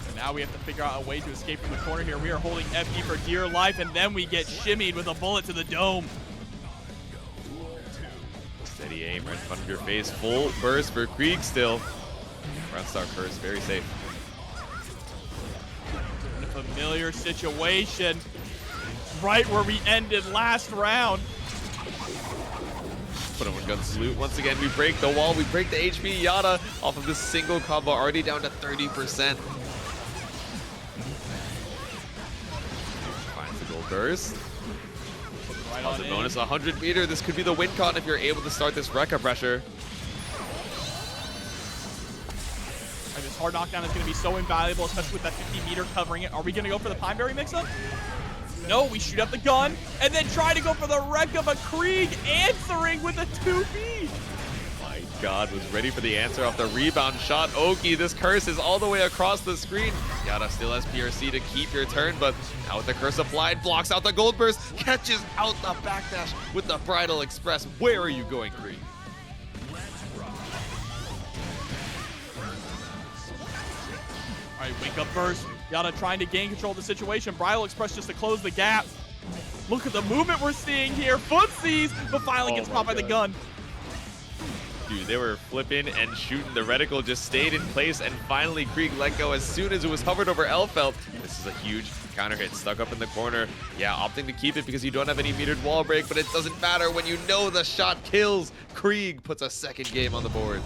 So now we have to figure out a way to escape from the corner here. We are holding FD for dear life, and then we get shimmied with a bullet to the dome. Steady aim right in front of your face. Full burst for Kreeg still. Round star curse, very safe. In a familiar situation, right where we ended last round. Put on one gun salute. Once again, we break the wall. We break the HP. Yata off of this single combo, already down to 30%. Finds the gold burst. Right As on a bonus 100 meter. This could be the win con if you're able to start this Rekka pressure. Right, this hard knockdown is going to be so invaluable, especially with that 50 meter covering it. Are we going to go for the Pineberry mix-up? No, we shoot up the gun and then try to go for the Rekka, but Kreeg answering with a 2B. My God, was ready for the answer off the rebound shot. Oki, this curse is all the way across the screen. Yata still has PRC to keep your turn, but now with the curse applied, blocks out the gold burst, catches out the backdash with the Bridal Express. Where are you going, Kreeg? All right, wake up burst. Yata trying to gain control of the situation. Bridal Express just to close the gap. Look at the movement we're seeing here. Footsies, but finally gets caught by the gun. Dude, they were flipping and shooting. The reticle just stayed in place, and finally Kreeg let go as soon as it was hovered over Elphelt. This is a huge counter hit, stuck up in the corner. Yeah, opting to keep it because you don't have any metered wall break, but it doesn't matter when you know the shot kills. Kreeg puts a second game on the board.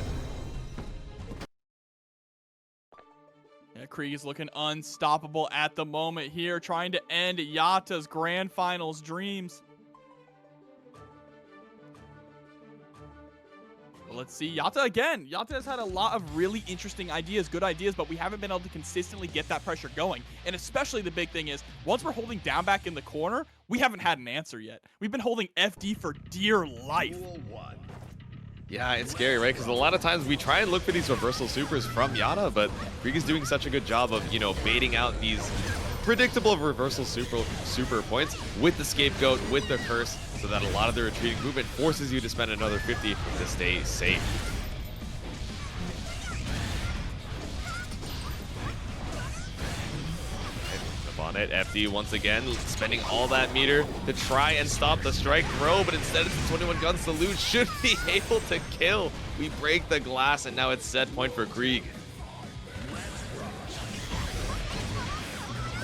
Yeah, Kreeg is looking unstoppable at the moment here, trying to end Yata's grand finals dreams. Let's see, Yata again. Yata has had a lot of really interesting ideas, good ideas, but we haven't been able to consistently get that pressure going. And especially the big thing is, once we're holding down back in the corner, we haven't had an answer yet. We've been holding FD for dear life. Yeah, it's scary, right? Because a lot of times we try and look for these reversal supers from Yata, but Kreeg is doing such a good job of, baiting out these predictable reversal super points with the Scapegoat, with the curse, so that a lot of the retreating movement forces you to spend another 50 to stay safe. On it, FD once again spending all that meter to try and stop the strike throw, but instead it's a 21 gun salute, should be able to kill. We break the glass, and now it's set point for Kreeg.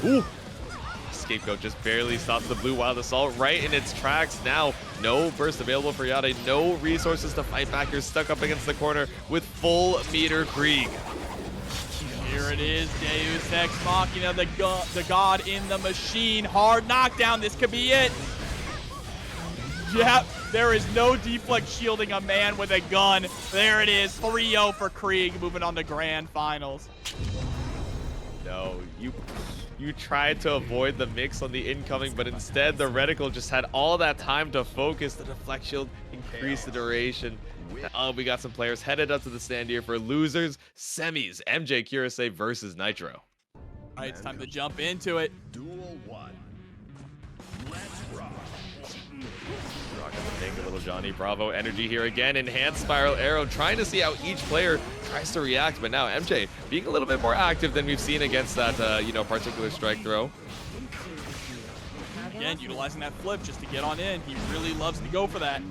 Ooh. Scapegoat just barely stops the blue wild assault right in its tracks. Now no burst available for Yata, no resources to fight back. You're stuck up against the corner with full meter Kreeg. Here Here it is, Deus Ex Machina, the god in the machine. Hard knockdown, this could be it. Yep, there is no deflect shielding a man with a gun. There it is, 3-0 for Kreeg, moving on to grand finals. No, you tried to avoid the mix on the incoming, but instead the reticle just had all that time to focus. The deflect shield increased the duration. We got some players headed up to the stand here for losers semis. MjKurase versus Nitro. All right, it's time to jump into it. Duel 1. Let's rock. Rocking the tank, a little Johnny Bravo energy here again. Enhanced spiral arrow, trying to see how each player tries to react. But now MJ being a little bit more active than we've seen against that, particular strike throw. Again, utilizing that flip just to get on in. He really loves to go for that.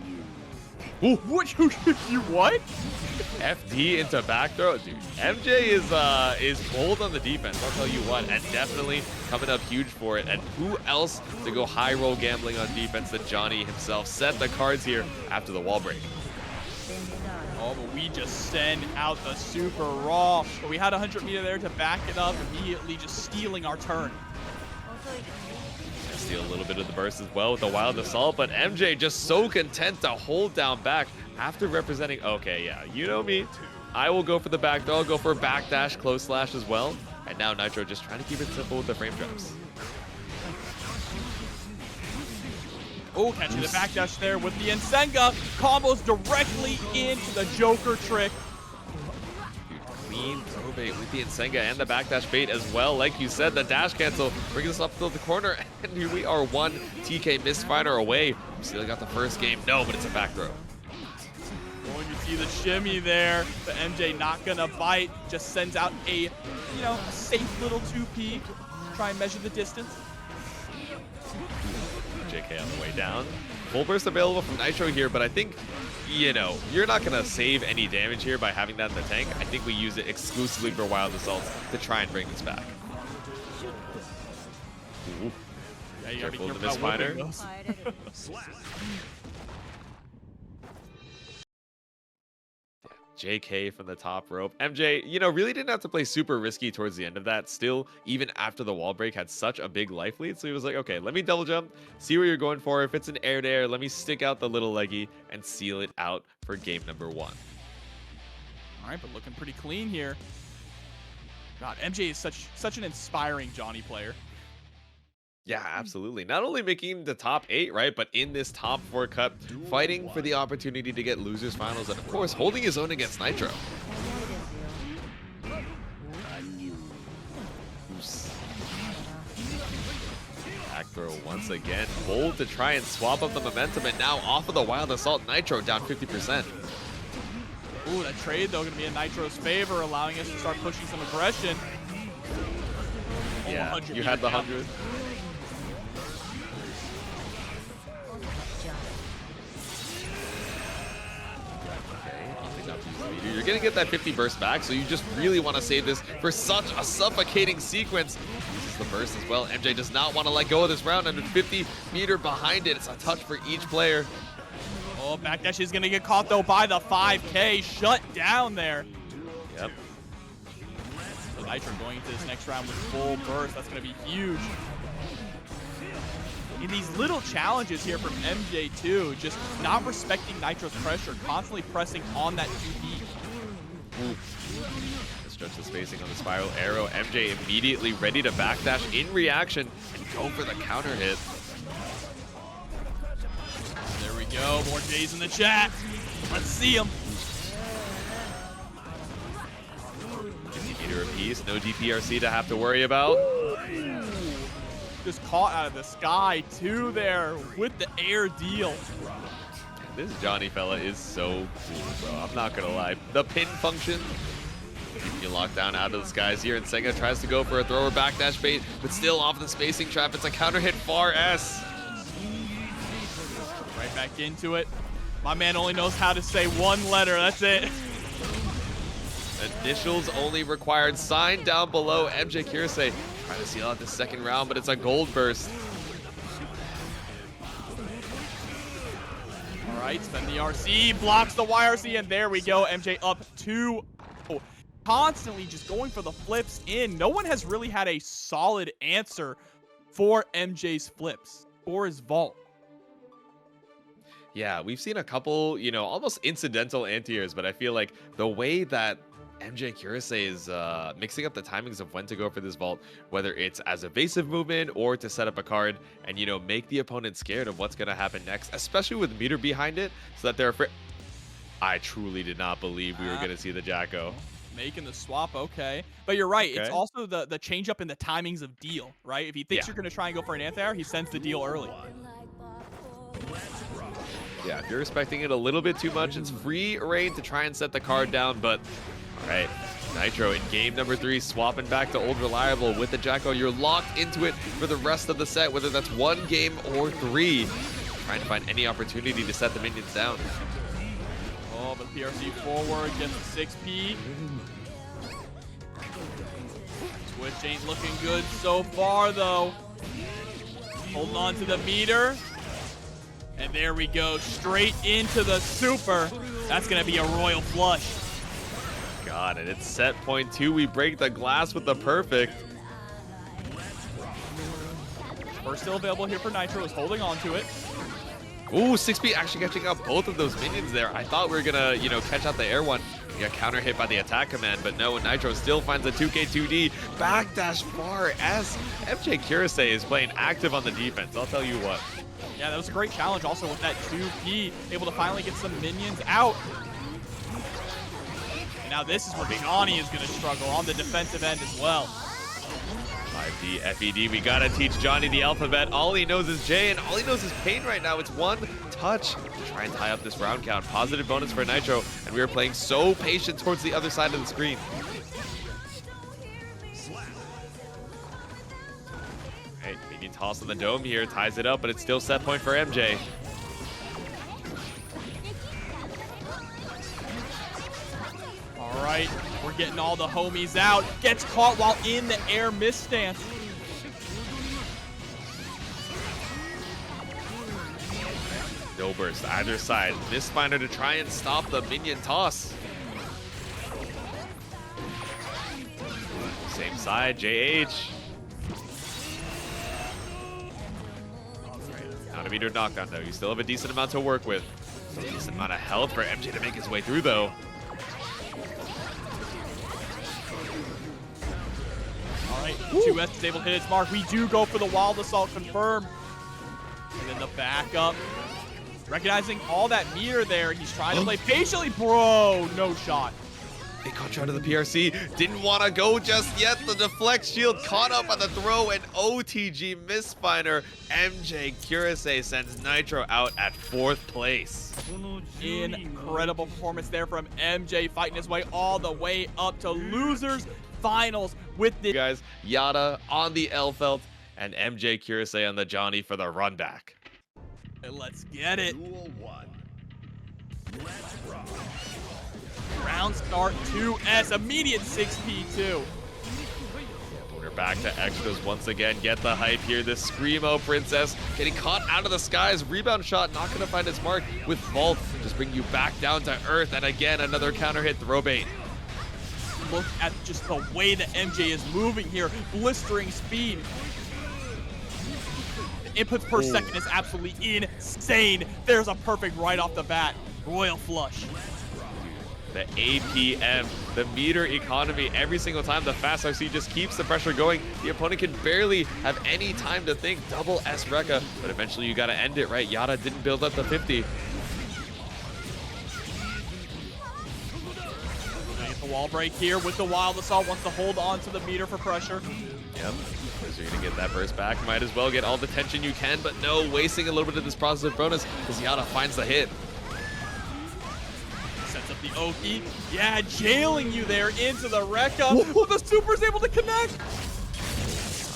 Ooh. What? You what? FD into back throw, dude. MJ is bold on the defense. I'll tell you what, and definitely coming up huge for it. And who else to go high roll gambling on defense than Johnny himself? Set the cards here after the wall break. Oh, but we just send out the super raw. But we had 100 meter there to back it up, immediately just stealing our turn. Steal a little bit of the burst as well with the wild assault, but MJ just so content to hold down back after representing. Okay, yeah, you know me. I will go for the back throw. I'll go for a backdash, close slash as well. And now Nitro just trying to keep it simple with the frame drops. Oh, catching the backdash there with the Nsenga. Combos directly into the Joker trick. Clean throw bait with the Nsenga and the backdash bait as well. Like you said, the dash cancel brings us up to the corner, and here we are one TK misfire away. Still got the first game. No, but it's a back throw. Oh, you see the shimmy there, but MJ not gonna bite. Just sends out a, a safe little 2P. Try and measure the distance. JK on the way down. Full burst available from Nitro here, but I think, you're not going to save any damage here by having that in the tank. I think we use it exclusively for wild assaults to try and bring this back. Ooh. Yeah, you gotta be Careful of the careful about misfire. whipping those. JK from the top rope. MJ, really didn't have to play super risky towards the end of that. Still, even after the wall break, had such a big life lead. So he was like, okay, let me double jump, see where you're going for. If it's an air to air, let me stick out the little leggy and seal it out for game number 1. All right, but looking pretty clean here. God, MJ is such an inspiring Johnny player. Yeah, absolutely. Not only making the top 8, right, but in this top 4 cup, fighting for the opportunity to get losers finals, and of course, holding his own against Nitro. Back throw once again. Bold to try and swap up the momentum, and now off of the wild assault, Nitro down 50%. Ooh, that trade, though, going to be in Nitro's favor, allowing us to start pushing some aggression. Yeah, Oh, you had the 100. You're going to get that 50 burst back, so you just really want to save this for such a suffocating sequence. Uses the burst as well. MJ does not want to let go of this round under 50 meter behind it. It's a touch for each player. Oh, backdash is going to get caught, though, by the 5K. Shut down there. Yep. So Nitro going into this next round with full burst. That's going to be huge. In these little challenges here from MJ too, just not respecting Nitro's pressure, constantly pressing on that 2D. Stretch the spacing on the spiral arrow. MJ immediately ready to backdash in reaction and go for the counter hit. There we go, more J's in the chat. Let's see him. 50 meter apiece, no DPRC to have to worry about. Just caught out of the sky too there with the air deal. This Johnny fella is so cool, bro. I'm not gonna lie. The pin function, keeping you locked down out of the skies here. And Nsenga tries to go for a thrower backdash bait, but still off the spacing trap. It's a counter hit far S. Right back into it. My man only knows how to say one letter. That's it. Initials only required. Sign down below. MjKurase trying to seal out the second round, but it's a gold burst. All right, spend the RC, blocks the YRC, and there we go. MJ up 2. constantly just going for the flips in. No one has really had a solid answer for MJ's flips or his vault. Yeah, we've seen a couple, you know, almost incidental anti-airs, but I feel like the way that MjKurase is mixing up the timings of when to go for this vault, whether it's as evasive movement or to set up a card and, you know, make the opponent scared of what's going to happen next, especially with meter behind it, so that they're afraid. I truly did not believe we were going to see the Jacko. Making the swap, okay. But you're right. Okay. It's also the change up in the timings of deal, right? If he thinks you're going to try and go for an anti-air, he sends the deal early. Yeah, if you're expecting it a little bit too much, it's free reign to try and set the card down, but all right, Nitro in game number 3, swapping back to Old Reliable with the Jacko. You're locked into it for the rest of the set, whether that's 1 game or 3. Trying to find any opportunity to set the minions down. Oh, but PRC forward gets the 6P. Twitch ain't looking good so far, though. Holding on to the meter. And there we go, straight into the super. That's going to be a royal flush. Got it. It's set point 2. We break the glass with the perfect. First still available here for Nitro is holding on to it. Ooh, 6P actually catching out both of those minions there. I thought we were going to, you know, catch out the air one. We got counter hit by the attack command, but no, Nitro still finds a 2K2D. Backdash far as MjKurase is playing active on the defense. I'll tell you what. Yeah, that was a great challenge also with that 2P, able to finally get some minions out. And now this is where Johnny is going to struggle on the defensive end as well. 5D, FED, we gotta teach Johnny the alphabet. All he knows is J, and all he knows is pain right now. It's one touch to try and tie up this round count. Positive bonus for Nitro, and we are playing so patient towards the other side of the screen. Hey, minion toss on the dome here, ties it up, but it's still set point for MJ. All right, we're getting all the homies out. Gets caught while in the air misstance. No burst either side. Mistfinder to try and stop the minion toss. Same side, JH. Not a meter knockdown though. You still have a decent amount to work with. A decent amount of health for MJ to make his way through though. All right, 2S is able to hit its mark. We do go for the Wild Assault confirmed. And then the backup. Recognizing all that meter there, he's trying to play patiently. Bro, no shot. They caught you out of the PRC. Didn't want to go just yet. The deflect shield caught up on the throw, and OTG Mistfinder. MjKurase sends Nitro out at 4th place. Incredible performance there from MJ, fighting his way all the way up to losers finals with the guys. Yata on the Elphelt and MjKurase on the Johnny for the run back. Let's get it. Duel 1. Let's rock. Round start 2S, immediate 6P too. We're back to extras once again. Get the hype here. This Screamo Princess getting caught out of the skies. Rebound shot not going to find its mark with Vault. Just bring you back down to earth. And again, another counter hit throw bait. Look at just the way that MJ is moving here. Blistering speed. The inputs per second is absolutely insane. There's a perfect right off the bat. Royal flush. The APM, the meter economy, every single time the fast RC just keeps the pressure going. The opponent can barely have any time to think. Double S Rekka, but eventually you got to end it, right? Yata didn't build up the 50. Get the wall break here with the Wild Assault. Wants to hold on to the meter for pressure. Yep. So you're going to get that burst back. Might as well get all the tension you can, but no, wasting a little bit of this positive bonus because Yata finds the hit. Sets up the Oki. Yeah, jailing you there into the Rekka. Oh, the Super's able to connect.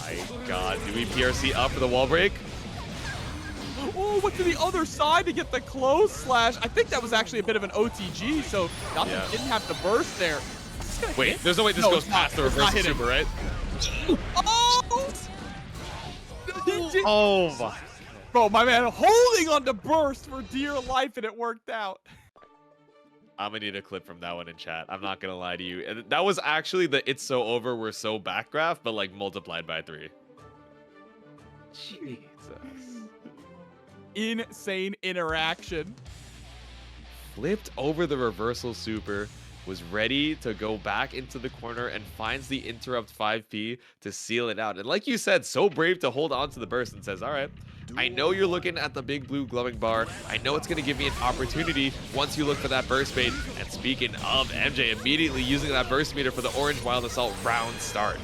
My God, do we PRC up for the wall break? Oh, went to the other side to get the close slash. I think that was actually a bit of an OTG, so nothing didn't have to burst there. Wait, there's no way this goes past the reverse super, right? Oh! Oh my. Bro, my man holding on to burst for dear life, and it worked out. I'm gonna need a clip from that one in chat. I'm not gonna lie to you. And that was actually the "It's so over, we're so back" graph, but like multiplied by 3. Jesus. Insane interaction. Flipped over the reversal super, was ready to go back into the corner and finds the interrupt 5P to seal it out. And like you said, so brave to hold on to the burst and says, all right, I know you're looking at the big blue glowing bar. I know it's going to give me an opportunity once you look for that burst bait. And speaking of MJ, immediately using that burst meter for the orange wild assault round start.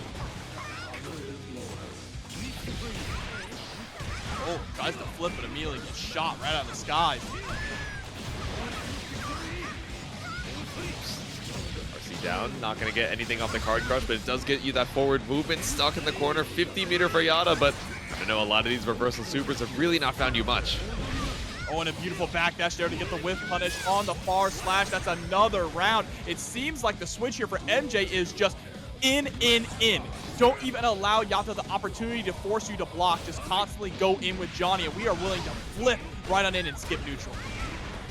Oh, tries to flip but immediately gets shot right out of the sky. Down, not going to get anything off the card crush, but it does get you that forward movement. Stuck in the corner, 50 meter for Yata, but I know a lot of these reversal supers have really not found you much. Oh, and a beautiful backdash there to get the whiff punish on the far slash. That's another round. It seems like the switch here for MJ is just in. Don't even allow Yata the opportunity to force you to block. Just constantly go in with Johnny, and we are willing to flip right on in and skip neutral.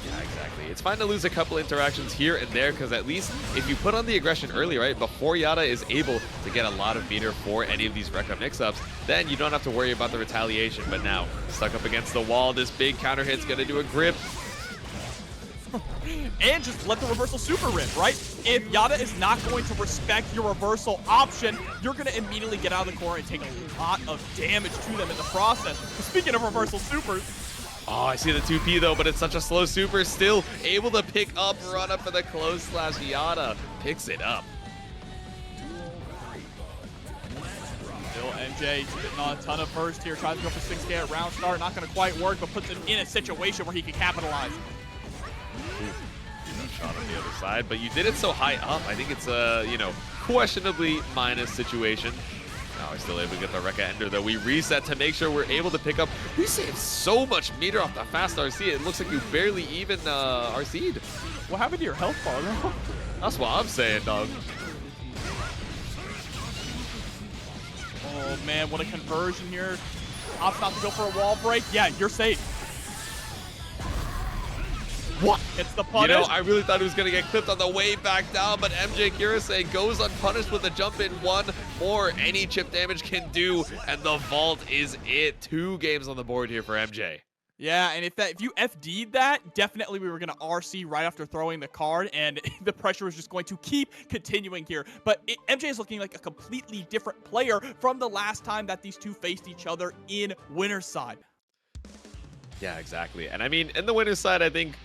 Yeah, exactly. It's fine to lose a couple interactions here and there, because at least if you put on the aggression early, right, before Yata is able to get a lot of meter for any of these Rekka mix-ups, then you don't have to worry about the retaliation. But now, stuck up against the wall, this big counter hit's going to do a grip. And just let the reversal super rip, right? If Yata is not going to respect your reversal option, you're going to immediately get out of the corner and take a lot of damage to them in the process. Speaking of reversal supers, oh, I see the 2P though, but it's such a slow super. Still able to pick up, run up for the close slash. Yata picks it up. Still MJ spitting on a ton of burst here. Tries to go for 6K at round start. Not going to quite work, but puts him in a situation where he can capitalize. Shot on the other side, but you did it so high up. I think it's a, questionably minus situation. Now we're still able to get the Rekka Ender, though. We reset to make sure we're able to pick up. We saved so much meter off the fast RC. It looks like you barely even RC'd. What happened to your health bar, though? That's what I'm saying, dog. Oh, man, what a conversion here. Opts not to go for a wall break. Yeah, you're safe. What? It's the punish. I really thought he was going to get clipped on the way back down, but MjKurase goes unpunished with a jump in. One more any chip damage can do, and the vault is it. 2 games on the board here for MJ. Yeah, and if you FD'd that, definitely we were going to RC right after throwing the card, and the pressure was just going to keep continuing here. But MJ is looking like a completely different player from the last time that these two faced each other in winner's side. Yeah, exactly. And I mean, in the winner's side, I think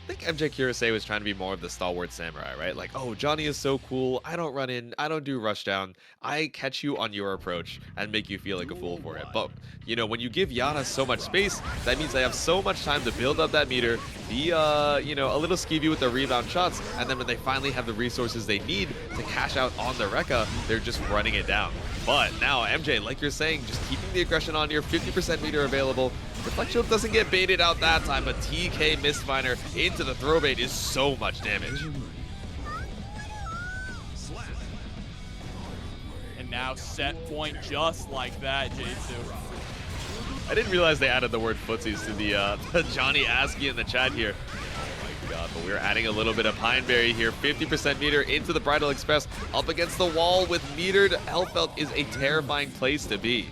MjKurase was trying to be more of the stalwart samurai, right? Like, oh, Johnny is so cool. I don't run in. I don't do rush down. I catch you on your approach and make you feel like a fool for it. But, when you give Yata so much space, that means they have so much time to build up that meter, be, a little skeevy with the rebound shots, and then when they finally have the resources they need to cash out on the Rekka, they're just running it down. But now, MJ, like you're saying, just keeping the aggression on here, 50% meter available. Reflect Shield doesn't get baited out that time, but TK Mistminer into the throw bait is so much damage. And now set point just like that, J2. I didn't realize they added the word footsies to the Johnny ASCII in the chat here. Oh my god, but we're adding a little bit of Pineberry here. 50% meter into the Bridal Express. Up against the wall with metered. Elphelt is a terrifying place to be.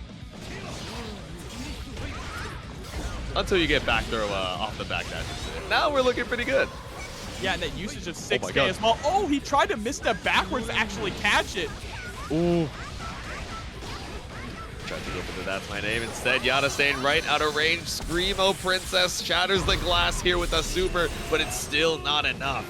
Until you get back throw off the back dash. Now we're looking pretty good. Yeah, and that usage of 6K as well. Oh, he tried to misstep backwards to actually catch it. Ooh. Tried to go for the That's My Name instead. Yata staying right out of range. Screamo Princess shatters the glass here with a super, but it's still not enough.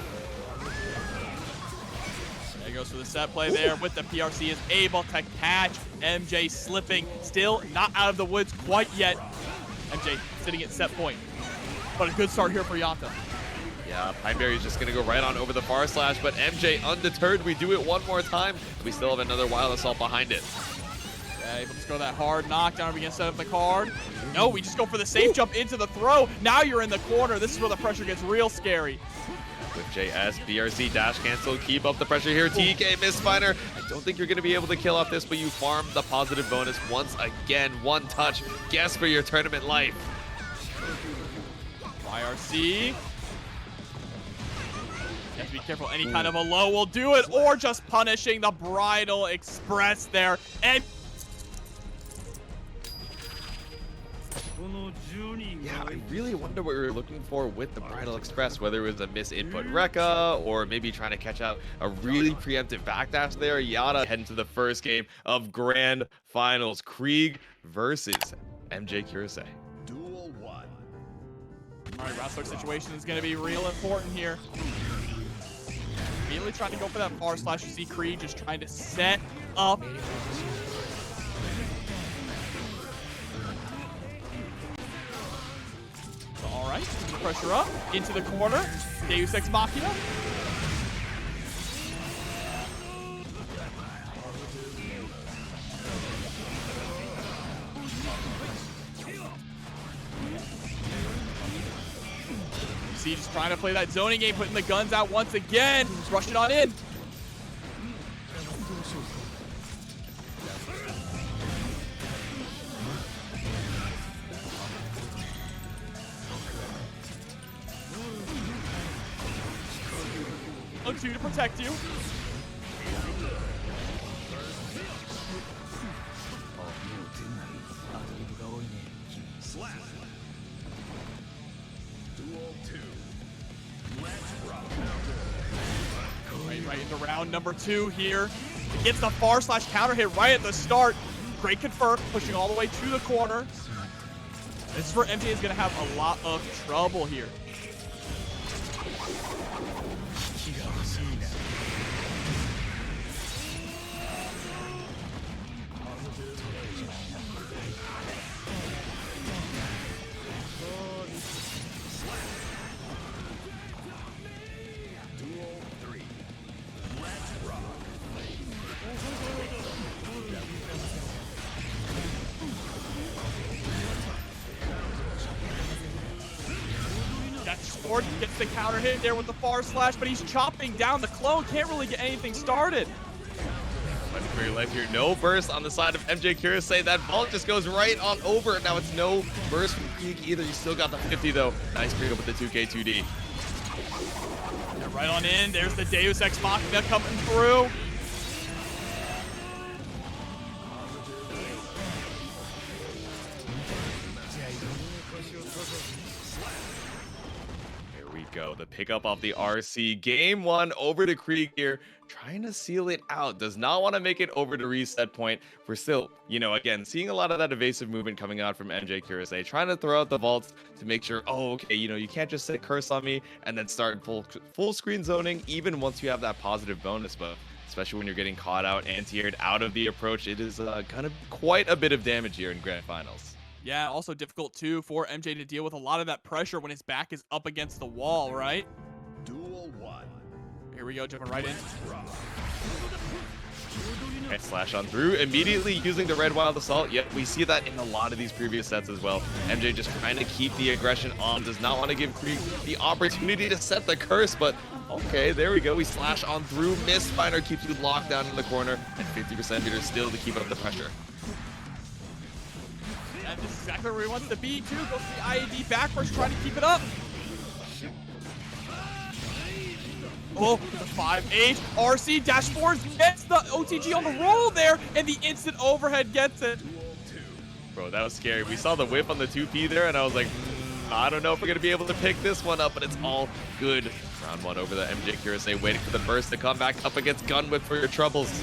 There goes for the set play there with the PRC is able to catch MJ slipping. Still not out of the woods quite yet. MJ sitting at set point. But a good start here for Yata. Yeah, Pineberry is just going to go right on over the far slash, but MJ undeterred. We do it one more time. We still have another wild assault behind it. Yeah, able to score that hard knockdown. Are we going to set up the card? No, we just go for the safe jump into the throw. Now you're in the corner. This is where the pressure gets real scary. With JS, BRC, dash cancel, keep up the pressure here. TK, Mistminer. I don't think you're going to be able to kill off this, but you farm the positive bonus once again. One touch. Guess for your tournament life. YRC. You have to be careful. Any kind of a low will do it, or just punishing the Bridal Express there. And yeah, I really wonder what we were looking for with the Bridal Express, whether it was a misinput Rekka or maybe trying to catch out a really preemptive backdash there. Yata heading to the first game of Grand Finals. Kreeg versus MjKurase. Duel 1. all right, Wrestler situation is going to be real important here. Immediately trying to go for that far slash. You see Kreeg just trying to set up. All right, pressure up into the corner. Deus Ex Machina. You see, just trying to play that zoning game, putting the guns out once again. Just rushing on in. Look to protect you. Slap. Duel 2. Let's rock. Right into round number 2 here. It gets the far slash counter hit right at the start. Great confirm, pushing all the way to the corner. This is where MJ is going to have a lot of trouble here. Sword gets the counter hit there with the far slash, but he's chopping down the clone. Can't really get anything started. Fighting for your life here. No burst on the side of MjKurase. That vault just goes right on over. Now it's no burst from Kreeg either. You still got the 50 though. Nice pick up with the 2K2D. Yeah, right on in. There's the Deus Ex Machina coming through. Go. The pickup off the RC. Game 1 over to Kreeg here. Trying to seal it out. Does not want to make it over to reset point. We're still, again, seeing a lot of that evasive movement coming out from MjKurase. Trying to throw out the vaults to make sure, oh, okay, you can't just set curse on me and then start full screen zoning even once you have that positive bonus buff. Especially when you're getting caught out, anti-aired out of the approach. It is kind of quite a bit of damage here in Grand Finals. Yeah, also difficult too for MJ to deal with a lot of that pressure when his back is up against the wall, right? Duel 1. Here we go, jumping right in. And slash on through, immediately using the Red Wild Assault. Yep, we see that in a lot of these previous sets as well. MJ just trying to keep the aggression on, does not want to give Kreeg the opportunity to set the curse, but okay, there we go. We slash on through, Mistfinder keeps you locked down in the corner, and 50% meter still to keep up the pressure. And this is exactly where he wants to be, too. Goes to the IAD backwards, trying to keep it up. Oh, the 5H. RC dash forwards gets the OTG on the roll there, and the instant overhead gets it. Bro, that was scary. We saw the whip on the 2P there, and I was like, I don't know if we're going to be able to pick this one up, but it's all good. Round 1 over the MjKurase, waiting for the burst to come back up against Gun Whip for your troubles.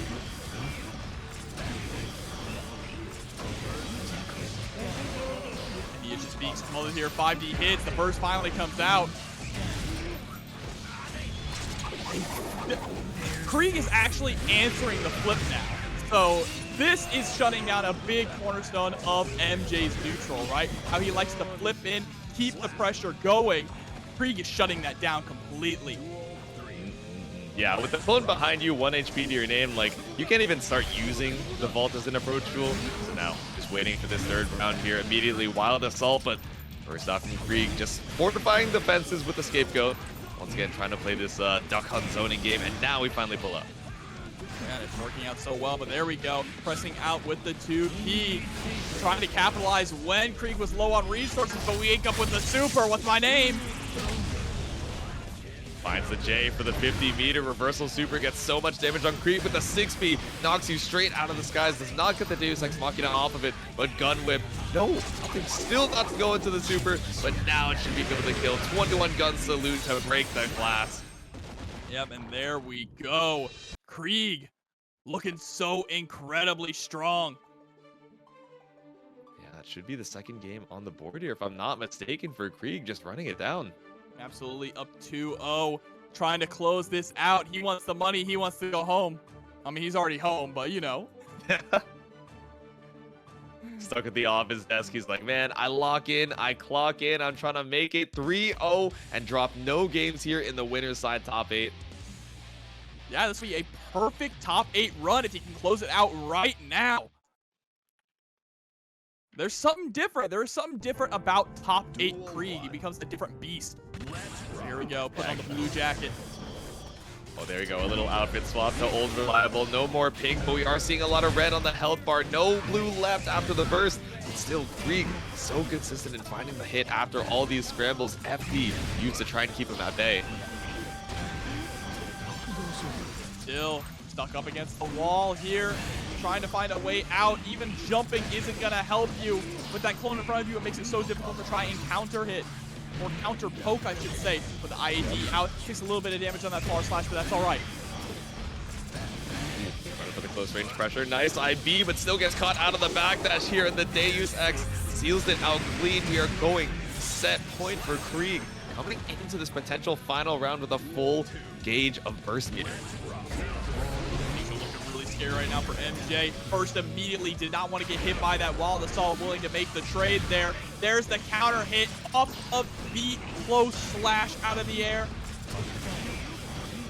Being smothered here, 5D hits, the burst finally comes out. Kreeg is actually answering the flip now. So this is shutting down a big cornerstone of MJ's neutral, right? How he likes to flip in, keep the pressure going. Kreeg is shutting that down completely. Yeah, with the clone behind you, 1 HP to your name, you can't even start using the vault as an approach tool. So now, just waiting for this third round here. Immediately, Wild Assault, but first off from Kreeg, just fortifying the fences with the Scapegoat. Once again, trying to play this duck hunt zoning game, and now we finally pull up. Yeah, it's working out so well, but there we go. Pressing out with the 2P. Trying to capitalize when Kreeg was low on resources, but we ink up with the super. What's my name? Finds the J for the 50-meter. Reversal super gets so much damage on Kreeg, but the 6B knocks you straight out of the skies. Does not get the Deus Ex Machina off of it, but Gun Whip, no, nothing, still not to go into the super, but now it should be able to kill. 21 gun salute to break the glass. Yep, and there we go. Kreeg looking so incredibly strong. Yeah, that should be the second game on the board here, if I'm not mistaken, for Kreeg, just running it down. Absolutely up 2-0, trying to close this out. He wants the money. He wants to go home. I mean, he's already home, but you know. Stuck at the office desk. He's like, man, I lock in, I clock in. I'm trying to make it 3-0 and drop no games here in the winner's side top 8. Yeah, this will be a perfect top 8 run if he can close it out right now. There's something different. There is something different about top 8 Kreeg. He becomes a different beast. So here we go. Put on the blue jacket. Oh, there you go. A little outfit swap to old reliable. No more pink, but we are seeing a lot of red on the health bar. No blue left after the burst. But still, Kreeg so consistent in finding the hit after all these scrambles. FD used to try and keep him at bay. Still stuck up against the wall here, trying to find a way out. Even jumping isn't gonna help you. With that clone in front of you, it makes it so difficult to try and counter hit, or counter poke, I should say. With the IAD out, takes a little bit of damage on that power slash, but that's all right. Running for the close range pressure. Nice IB, but still gets caught out of the backdash here, and the Deus Ex seals it out clean. We are going set point for Kreeg, coming into this potential final round with a full gauge of burst meter. Scary right now for MJ. First immediately did not want to get hit by that wall. The Saw willing to make the trade there. There's the counter hit up a beat, close slash out of the air.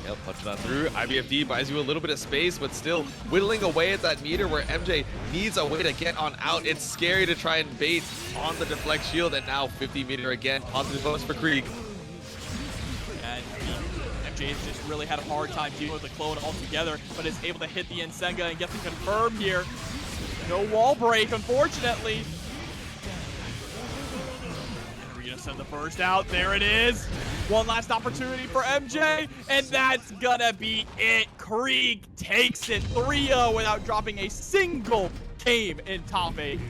Yep, punching that through. IBFD buys you a little bit of space, but still whittling away at that meter where MJ needs a way to get on out. It's scary to try and bait on the deflect shield, and now 50 meter again. Positive bonus for Kreeg. And MJ has just really had a hard time dealing with the clone altogether, but is able to hit the Insenga and get the confirm here. No wall break, unfortunately. And we're gonna send the first out. There it is. One last opportunity for MJ, and that's gonna be it. Kreeg takes it 3-0 without dropping a single game in top 8.